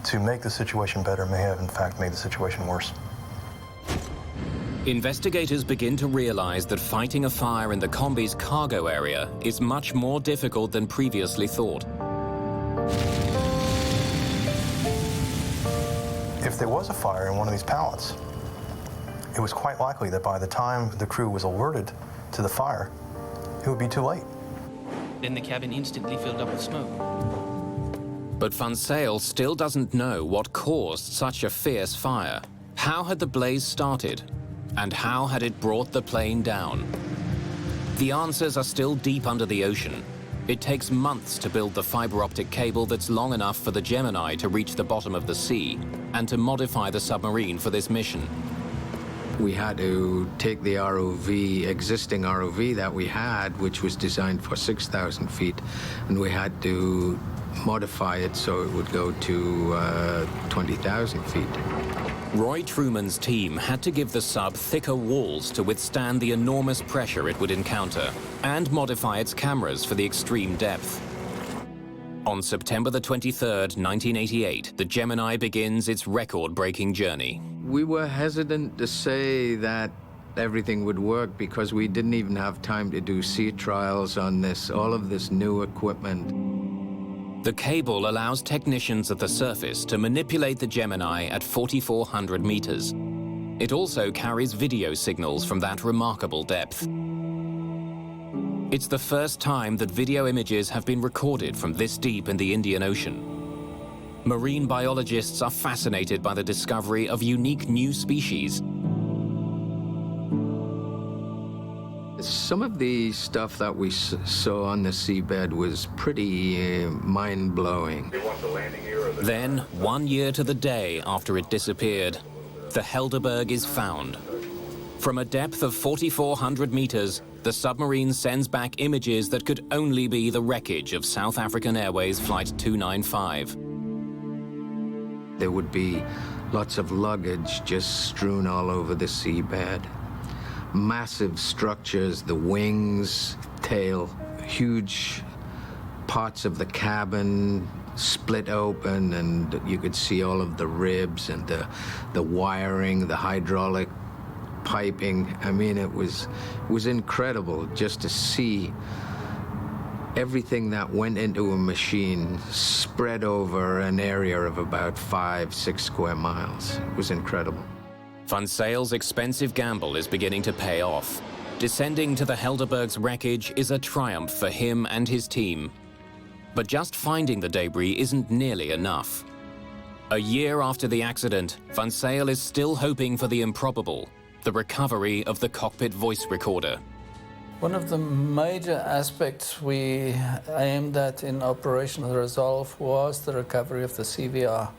[SPEAKER 14] to make the situation better may have in fact made the situation worse.
[SPEAKER 1] Investigators begin to realize that fighting a fire in the combi's cargo area is much more difficult than previously thought.
[SPEAKER 14] If there was a fire in one of these pallets, it was quite likely that by the time the crew was alerted to the fire, it would be too late.
[SPEAKER 7] Then the cabin instantly filled up with smoke.
[SPEAKER 1] But Van Zyl still doesn't know what caused such a fierce fire. How had the blaze started? And how had it brought the plane down? The answers are still deep under the ocean. It takes months to build the fiber optic cable that's long enough for the Gemini to reach the bottom of the sea and to modify the submarine for this mission.
[SPEAKER 6] We had to take the ROV, existing ROV that we had, which was designed for 6,000 feet, and we had to modify it so it would go to 20,000 feet.
[SPEAKER 1] Roy Truman's team had to give the sub thicker walls to withstand the enormous pressure it would encounter and modify its cameras for the extreme depth. On September the 23rd, 1988, the Gemini begins its record-breaking journey.
[SPEAKER 6] We were hesitant to say that everything would work because we didn't even have time to do sea trials on this, all of this new equipment.
[SPEAKER 1] The cable allows technicians at the surface to manipulate the Gemini at 4,400 meters. It also carries video signals from that remarkable depth. It's the first time that video images have been recorded from this deep in the Indian Ocean. Marine biologists are fascinated by the discovery of unique new species.
[SPEAKER 6] Some of the stuff that we saw on the seabed was pretty mind-blowing.
[SPEAKER 1] Then, 1 year to the day after it disappeared, the Helderberg is found. From a depth of 4,400 meters, the submarine sends back images that could only be the wreckage of South African Airways Flight 295.
[SPEAKER 6] There would be lots of luggage just strewn all over the seabed. Massive structures, the wings, tail, huge parts of the cabin split open, and you could see all of the ribs and the wiring, the hydraulic piping. I mean, it was incredible just to see everything that went into a machine spread over an area of about 5-6 square miles. It was incredible.
[SPEAKER 1] Van Zyl's expensive gamble is beginning to pay off. Descending to the Helderberg's wreckage is a triumph for him and his team. But just finding the debris isn't nearly enough. A year after the accident, Van Zyl is still hoping for the improbable, the recovery of the cockpit voice recorder.
[SPEAKER 8] One of the major aspects we aimed at in Operation Resolve was the recovery of the CVR.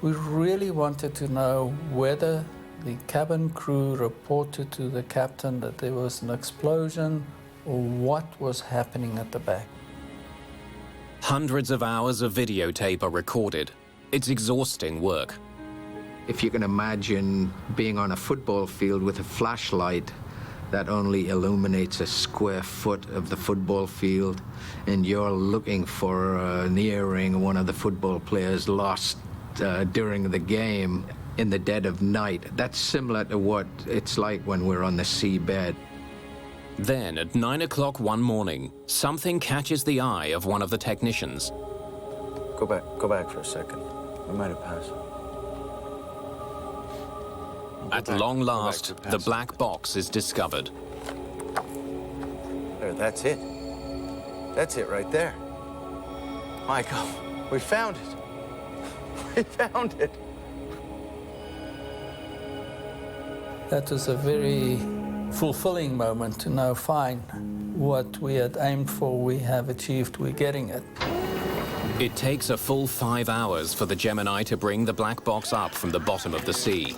[SPEAKER 8] We really wanted to know whether the cabin crew reported to the captain that there was an explosion or what was happening at the back.
[SPEAKER 1] Hundreds of hours of videotape are recorded. It's exhausting work.
[SPEAKER 6] If you can imagine being on a football field with a flashlight that only illuminates a square foot of the football field, and you're looking for an earring one of the football players lost during the game in the dead of night. That's similar to what it's like when we're on the seabed.
[SPEAKER 1] Then, at 9 o'clock one morning, something catches the eye of one of the technicians.
[SPEAKER 5] Go back for a second. We might have passed.
[SPEAKER 1] At long last, the black box is discovered.
[SPEAKER 5] There, that's it. That's it right there. Michael, we found it. We found it.
[SPEAKER 8] That was a very fulfilling moment to know, fine, what we had aimed for, we have achieved, we're getting it.
[SPEAKER 1] It takes a full 5 hours for the Gemini to bring the black box up from the bottom of the sea.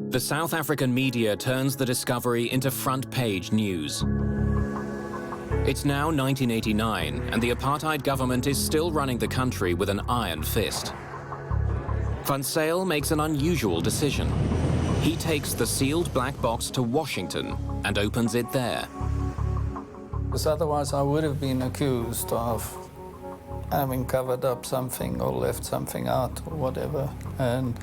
[SPEAKER 1] The South African media turns the discovery into front-page news. It's now 1989, and the apartheid government is still running the country with an iron fist. Van Zyl makes an unusual decision. He takes the sealed black box to Washington and opens it there.
[SPEAKER 8] Because otherwise I would have been accused of having covered up something or left something out or whatever. And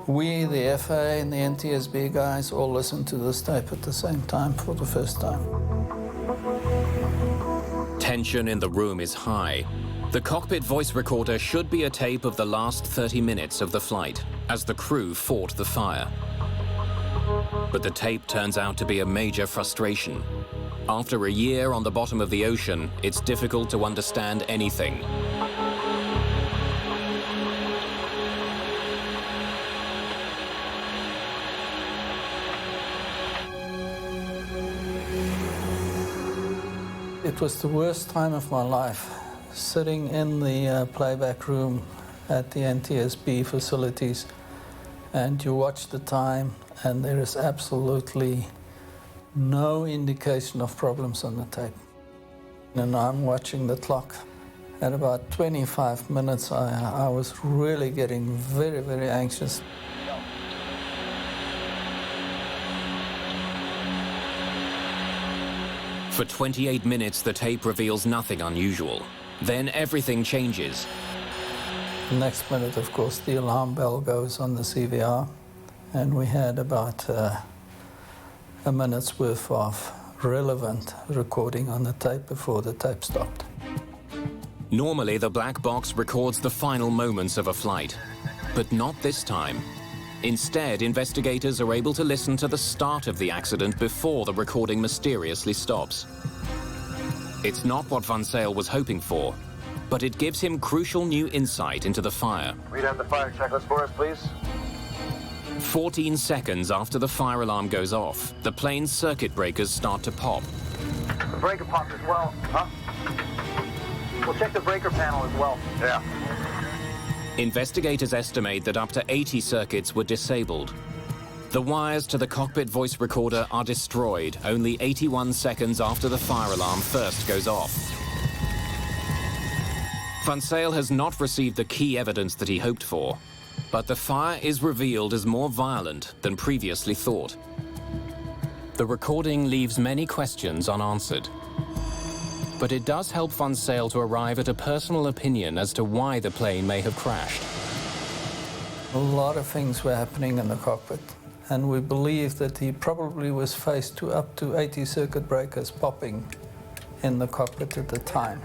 [SPEAKER 8] we, the FAA and the NTSB guys, all listened to this tape at the same time for the first time.
[SPEAKER 1] Tension in the room is high. The cockpit voice recorder should be a tape of the last 30 minutes of the flight, as the crew fought the fire. But the tape turns out to be a major frustration. After a year on the bottom of the ocean, it's difficult to understand anything.
[SPEAKER 8] It was the worst time of my life, sitting in the playback room at the NTSB facilities, and you watch the time, and there is absolutely no indication of problems on the tape. And I'm watching the clock. At about 25 minutes, I was really getting very, very anxious.
[SPEAKER 1] For 28 minutes, the tape reveals nothing unusual. Then everything changes.
[SPEAKER 8] The next minute, of course, the alarm bell goes on the CVR, and we had about a minute's worth of relevant recording on the tape before the tape stopped.
[SPEAKER 1] Normally, the black box records the final moments of a flight, but not this time. Instead, investigators are able to listen to the start of the accident before the recording mysteriously stops. It's not what Van Zyl was hoping for, but it gives him crucial new insight into the fire.
[SPEAKER 13] Read out the fire checklist for us, please.
[SPEAKER 1] 14 seconds after the fire alarm goes off, the plane's circuit breakers start to pop.
[SPEAKER 13] The breaker popped as well, huh? We'll check the breaker panel as well. Yeah.
[SPEAKER 1] Investigators estimate that up to 80 circuits were disabled. The wires to the cockpit voice recorder are destroyed only 81 seconds after the fire alarm first goes off. Van Zyl has not received the key evidence that he hoped for, but the fire is revealed as more violent than previously thought. The recording leaves many questions unanswered, but it does help Van Zyl to arrive at a personal opinion as to why the plane may have crashed.
[SPEAKER 8] A lot of things were happening in the cockpit, and we believe that he probably was faced to up to 80 circuit breakers popping in the cockpit at the time.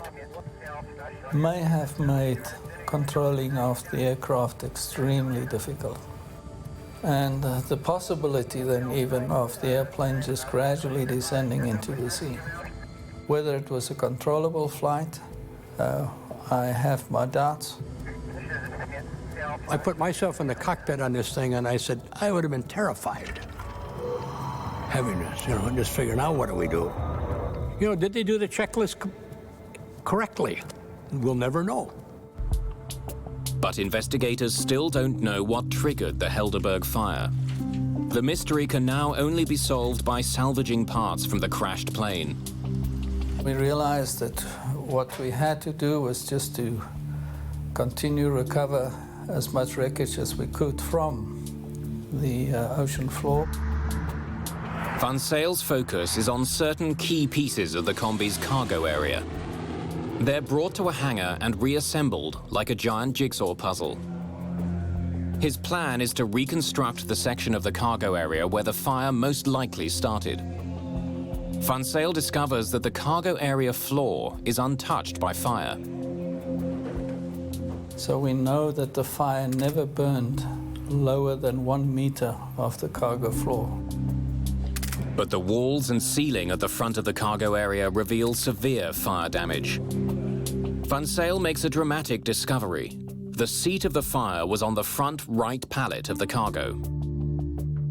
[SPEAKER 8] May have made controlling of the aircraft extremely difficult. And the possibility then even of the airplane just gradually descending into the sea. Whether it was a controllable flight, I have my doubts.
[SPEAKER 12] I put myself in the cockpit on this thing, and I said, I would have been terrified having this, and just figuring out what do we do. Did they do the checklist correctly? We'll never know.
[SPEAKER 1] But investigators still don't know what triggered the Helderberg fire. The mystery can now only be solved by salvaging parts from the crashed plane.
[SPEAKER 8] We realized that what we had to do was just to continue recover as much wreckage as we could from the ocean floor.
[SPEAKER 1] Van Zyl's focus is on certain key pieces of the combi's cargo area. They're brought to a hangar and reassembled like a giant jigsaw puzzle. His plan is to reconstruct the section of the cargo area where the fire most likely started. Van Zyl discovers that the cargo area floor is untouched by fire.
[SPEAKER 8] So we know that the fire never burned lower than 1 meter of the cargo floor.
[SPEAKER 1] But the walls and ceiling at the front of the cargo area reveal severe fire damage. Van Zyl makes a dramatic discovery. The seat of the fire was on the front right pallet of the cargo.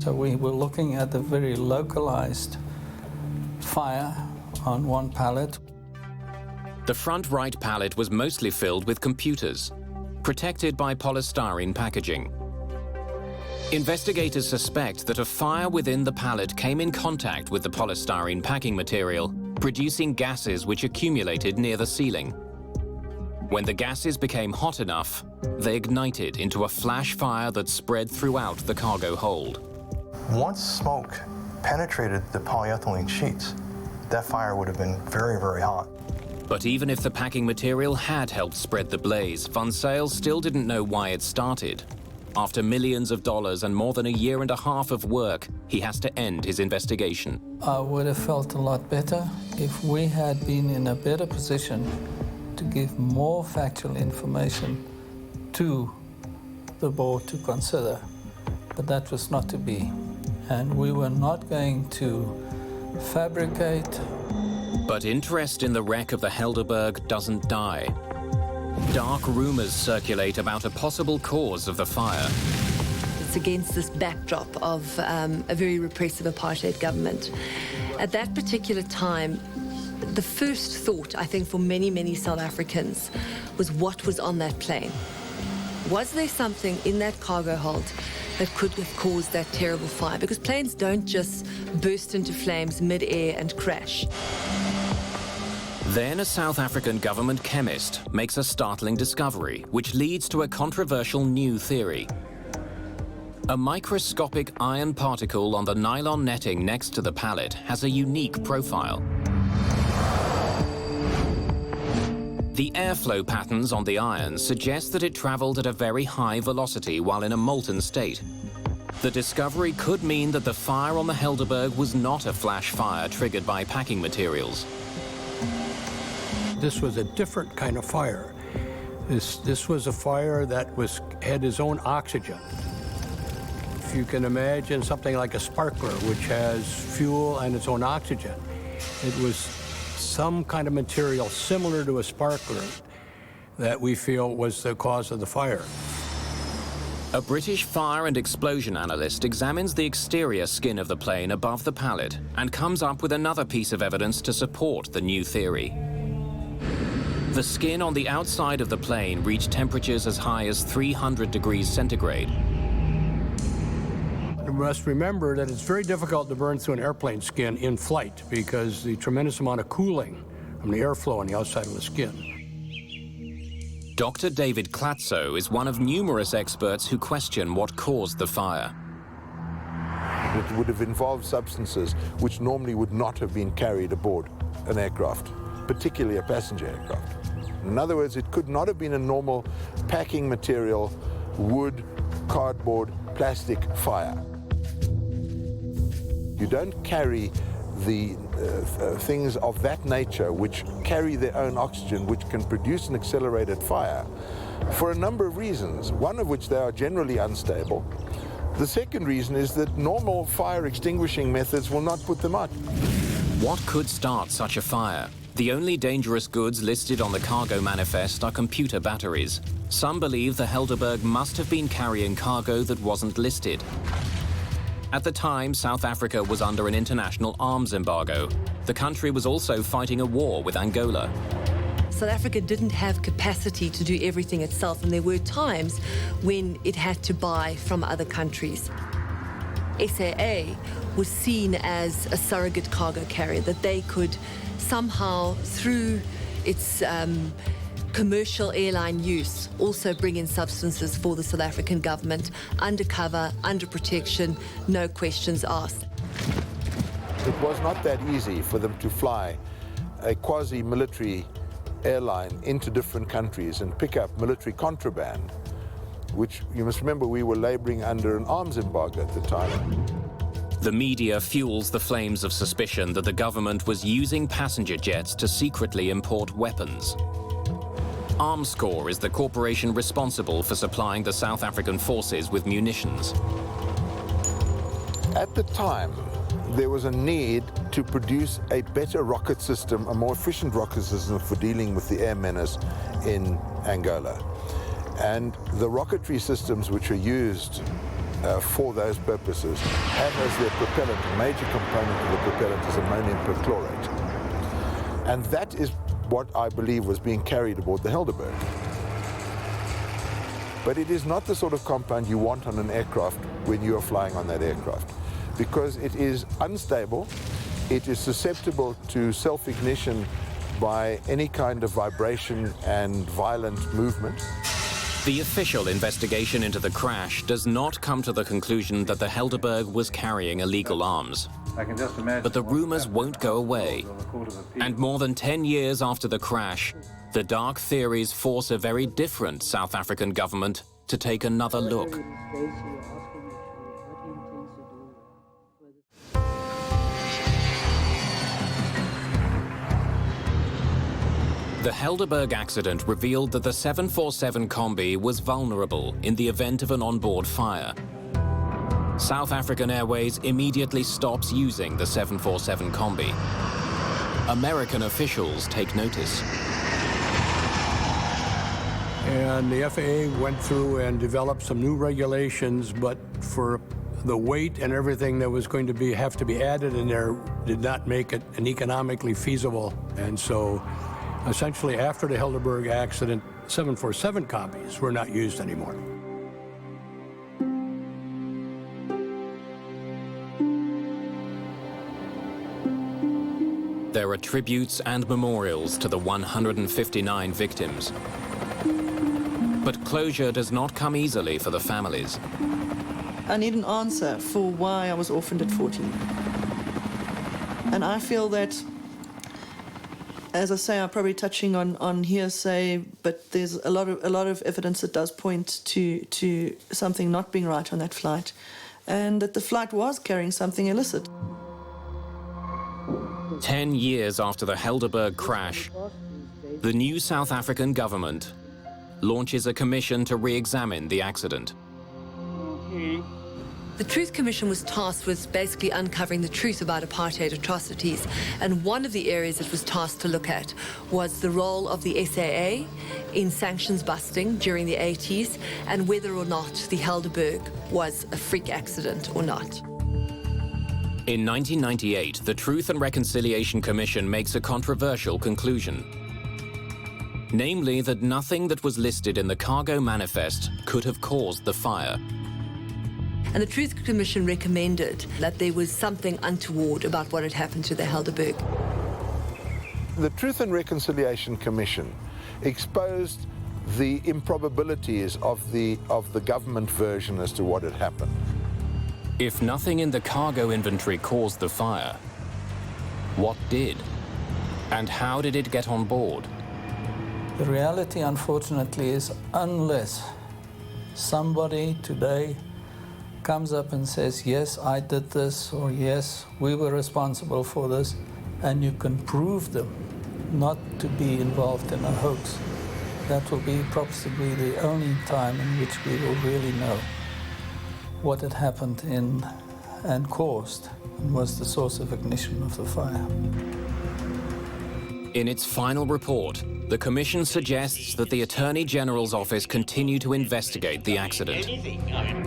[SPEAKER 8] So we were looking at a very localized fire on one pallet.
[SPEAKER 1] The front right pallet was mostly filled with computers, protected by polystyrene packaging. Investigators suspect that a fire within the pallet came in contact with the polystyrene packing material, producing gases which accumulated near the ceiling. When the gases became hot enough, they ignited into a flash fire that spread throughout the cargo hold.
[SPEAKER 14] Once smoke penetrated the polyethylene sheets, that fire would have been very, very hot.
[SPEAKER 1] But even if the packing material had helped spread the blaze, Van Zyl still didn't know why it started. After millions of dollars and more than a year and a half of work, he has to end his investigation.
[SPEAKER 8] I would have felt a lot better if we had been in a better position to give more factual information to the board to consider. But that was not to be. And we were not going to fabricate.
[SPEAKER 1] But interest in the wreck of the Helderberg doesn't die. Dark rumors circulate about a possible cause of the fire.
[SPEAKER 24] It's against this backdrop of a very repressive apartheid government. At that particular time, the first thought, I think, for many, many South Africans was what was on that plane. Was there something in that cargo hold that could have caused that terrible fire? Because planes don't just burst into flames mid-air and crash.
[SPEAKER 1] Then a South African government chemist makes a startling discovery, which leads to a controversial new theory. A microscopic iron particle on the nylon netting next to the pallet has a unique profile. The airflow patterns on the iron suggest that it traveled at a very high velocity while in a molten state. The discovery could mean that the fire on the Helderberg was not a flash fire triggered by packing materials.
[SPEAKER 12] This was a different kind of fire. This was a fire that had its own oxygen. If you can imagine something like a sparkler, which has fuel and its own oxygen, it was some kind of material similar to a sparkler that we feel was the cause of the fire.
[SPEAKER 1] A British fire and explosion analyst examines the exterior skin of the plane above the pallet and comes up with another piece of evidence to support the new theory. The skin on the outside of the plane reached temperatures as high as 300 degrees centigrade.
[SPEAKER 12] You must remember that it's very difficult to burn through an airplane skin in flight because the tremendous amount of cooling from the airflow on the outside of the skin.
[SPEAKER 1] Dr. David Klatzo is one of numerous experts who question what caused the fire.
[SPEAKER 15] It would have involved substances which normally would not have been carried aboard an aircraft, particularly a passenger aircraft. In other words, it could not have been a normal packing material, wood, cardboard, plastic fire. You don't carry the things of that nature which carry their own oxygen, which can produce an accelerated fire, for a number of reasons, one of which they are generally unstable. The second reason is that normal fire extinguishing methods will not put them out.
[SPEAKER 1] What could start such a fire? The only dangerous goods listed on the cargo manifest are computer batteries. Some believe the Helderberg must have been carrying cargo that wasn't listed. At the time, South Africa was under an international arms embargo. The country was also fighting a war with Angola.
[SPEAKER 24] South Africa didn't have capacity to do everything itself, and there were times when it had to buy from other countries. SAA was seen as a surrogate cargo carrier, that they could somehow, through its commercial airline use, also bring in substances for the South African government, undercover, under protection, no questions asked.
[SPEAKER 15] It was not that easy for them to fly a quasi-military airline into different countries and pick up military contraband, which you must remember we were laboring under an arms embargo at the time.
[SPEAKER 1] The media fuels the flames of suspicion that the government was using passenger jets to secretly import weapons. Armscor is the corporation responsible for supplying the South African forces with munitions.
[SPEAKER 15] At the time, there was a need to produce a better rocket system, a more efficient rocket system for dealing with the air menace in Angola. And the rocketry systems which are used for those purposes have as their propellant, a major component of the propellant is ammonium perchlorate. And that is what I believe was being carried aboard the Helderberg. But it is not the sort of compound you want on an aircraft when you are flying on that aircraft, because it is unstable, it is susceptible to self-ignition by any kind of vibration and violent movement.
[SPEAKER 1] The official investigation into the crash does not come to the conclusion that the Helderberg was carrying illegal arms.
[SPEAKER 3] I can just imagine.
[SPEAKER 1] But the rumors won't go away. And more than 10 years after the crash, the dark theories force a very different South African government to take another look. The Helderberg accident revealed that the 747 combi was vulnerable in the event of an onboard fire. South African Airways immediately stops using the 747 combi. American officials take notice.
[SPEAKER 12] And the FAA went through and developed some new regulations, but for the weight and everything that was going to have to be added in there did not make it an economically feasible. And so essentially after the Helderberg accident, 747 combis were not used anymore.
[SPEAKER 1] There are tributes and memorials to the 159 victims. But closure does not come easily for the families.
[SPEAKER 19] I need an answer for why I was orphaned at 14. And I feel that, as I say, I'm probably touching on hearsay, but there's a lot of evidence that does point to something not being right on that flight, and that the flight was carrying something illicit.
[SPEAKER 1] 10 years after the Helderberg crash, the new South African government launches a commission to re-examine the accident.
[SPEAKER 24] The Truth Commission was tasked with basically uncovering the truth about apartheid atrocities, and one of the areas it was tasked to look at was the role of the SAA in sanctions busting during the 80s, and whether or not the Helderberg was a freak accident or not.
[SPEAKER 1] In 1998, the Truth and Reconciliation Commission makes a controversial conclusion. Namely, that nothing that was listed in the cargo manifest could have caused the fire.
[SPEAKER 24] And the Truth Commission recommended that there was something untoward about what had happened to the Helderberg.
[SPEAKER 15] The Truth and Reconciliation Commission exposed the improbabilities of the government version as to what had happened.
[SPEAKER 1] If nothing in the cargo inventory caused the fire, what did? And how did it get on board?
[SPEAKER 8] The reality, unfortunately, is unless somebody today comes up and says, yes, I did this, or yes, we were responsible for this, and you can prove them not to be involved in a hoax, that will be possibly the only time in which we will really know what had happened and caused and was the source of ignition of the fire.
[SPEAKER 1] In its final report, the Commission suggests that the Attorney General's office continue to investigate the accident.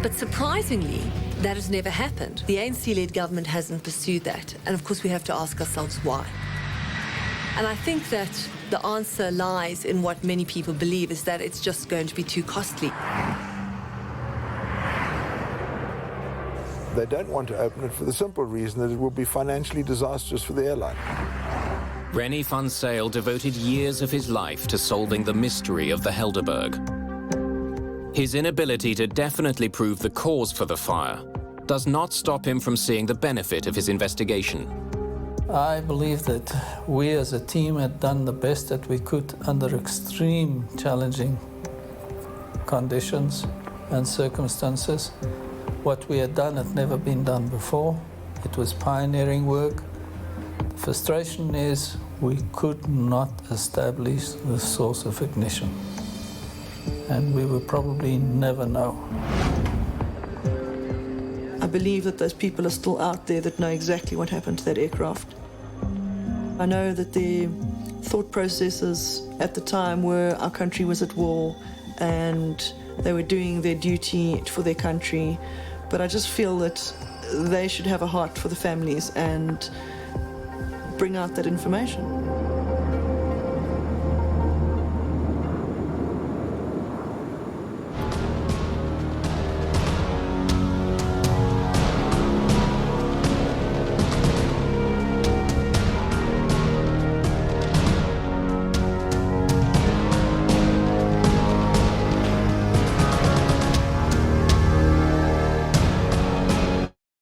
[SPEAKER 24] But surprisingly, that has never happened. The ANC-led government hasn't pursued that, and of course we have to ask ourselves why. And I think that the answer lies in what many people believe, is that it's just going to be too costly.
[SPEAKER 15] They don't want to open it for the simple reason that it will be financially disastrous for the airline.
[SPEAKER 1] Rennie van Zyl devoted years of his life to solving the mystery of the Helderberg. His inability to definitely prove the cause for the fire does not stop him from seeing the benefit of his investigation.
[SPEAKER 8] I believe that we as a team had done the best that we could under extreme challenging conditions and circumstances. What we had done had never been done before. It was pioneering work. The frustration is we could not establish the source of ignition, and we will probably never know.
[SPEAKER 19] I believe that those people are still out there that know exactly what happened to that aircraft. I know that their thought processes at the time were our country was at war and they were doing their duty for their country, but I just feel that they should have a heart for the families and bring out that information.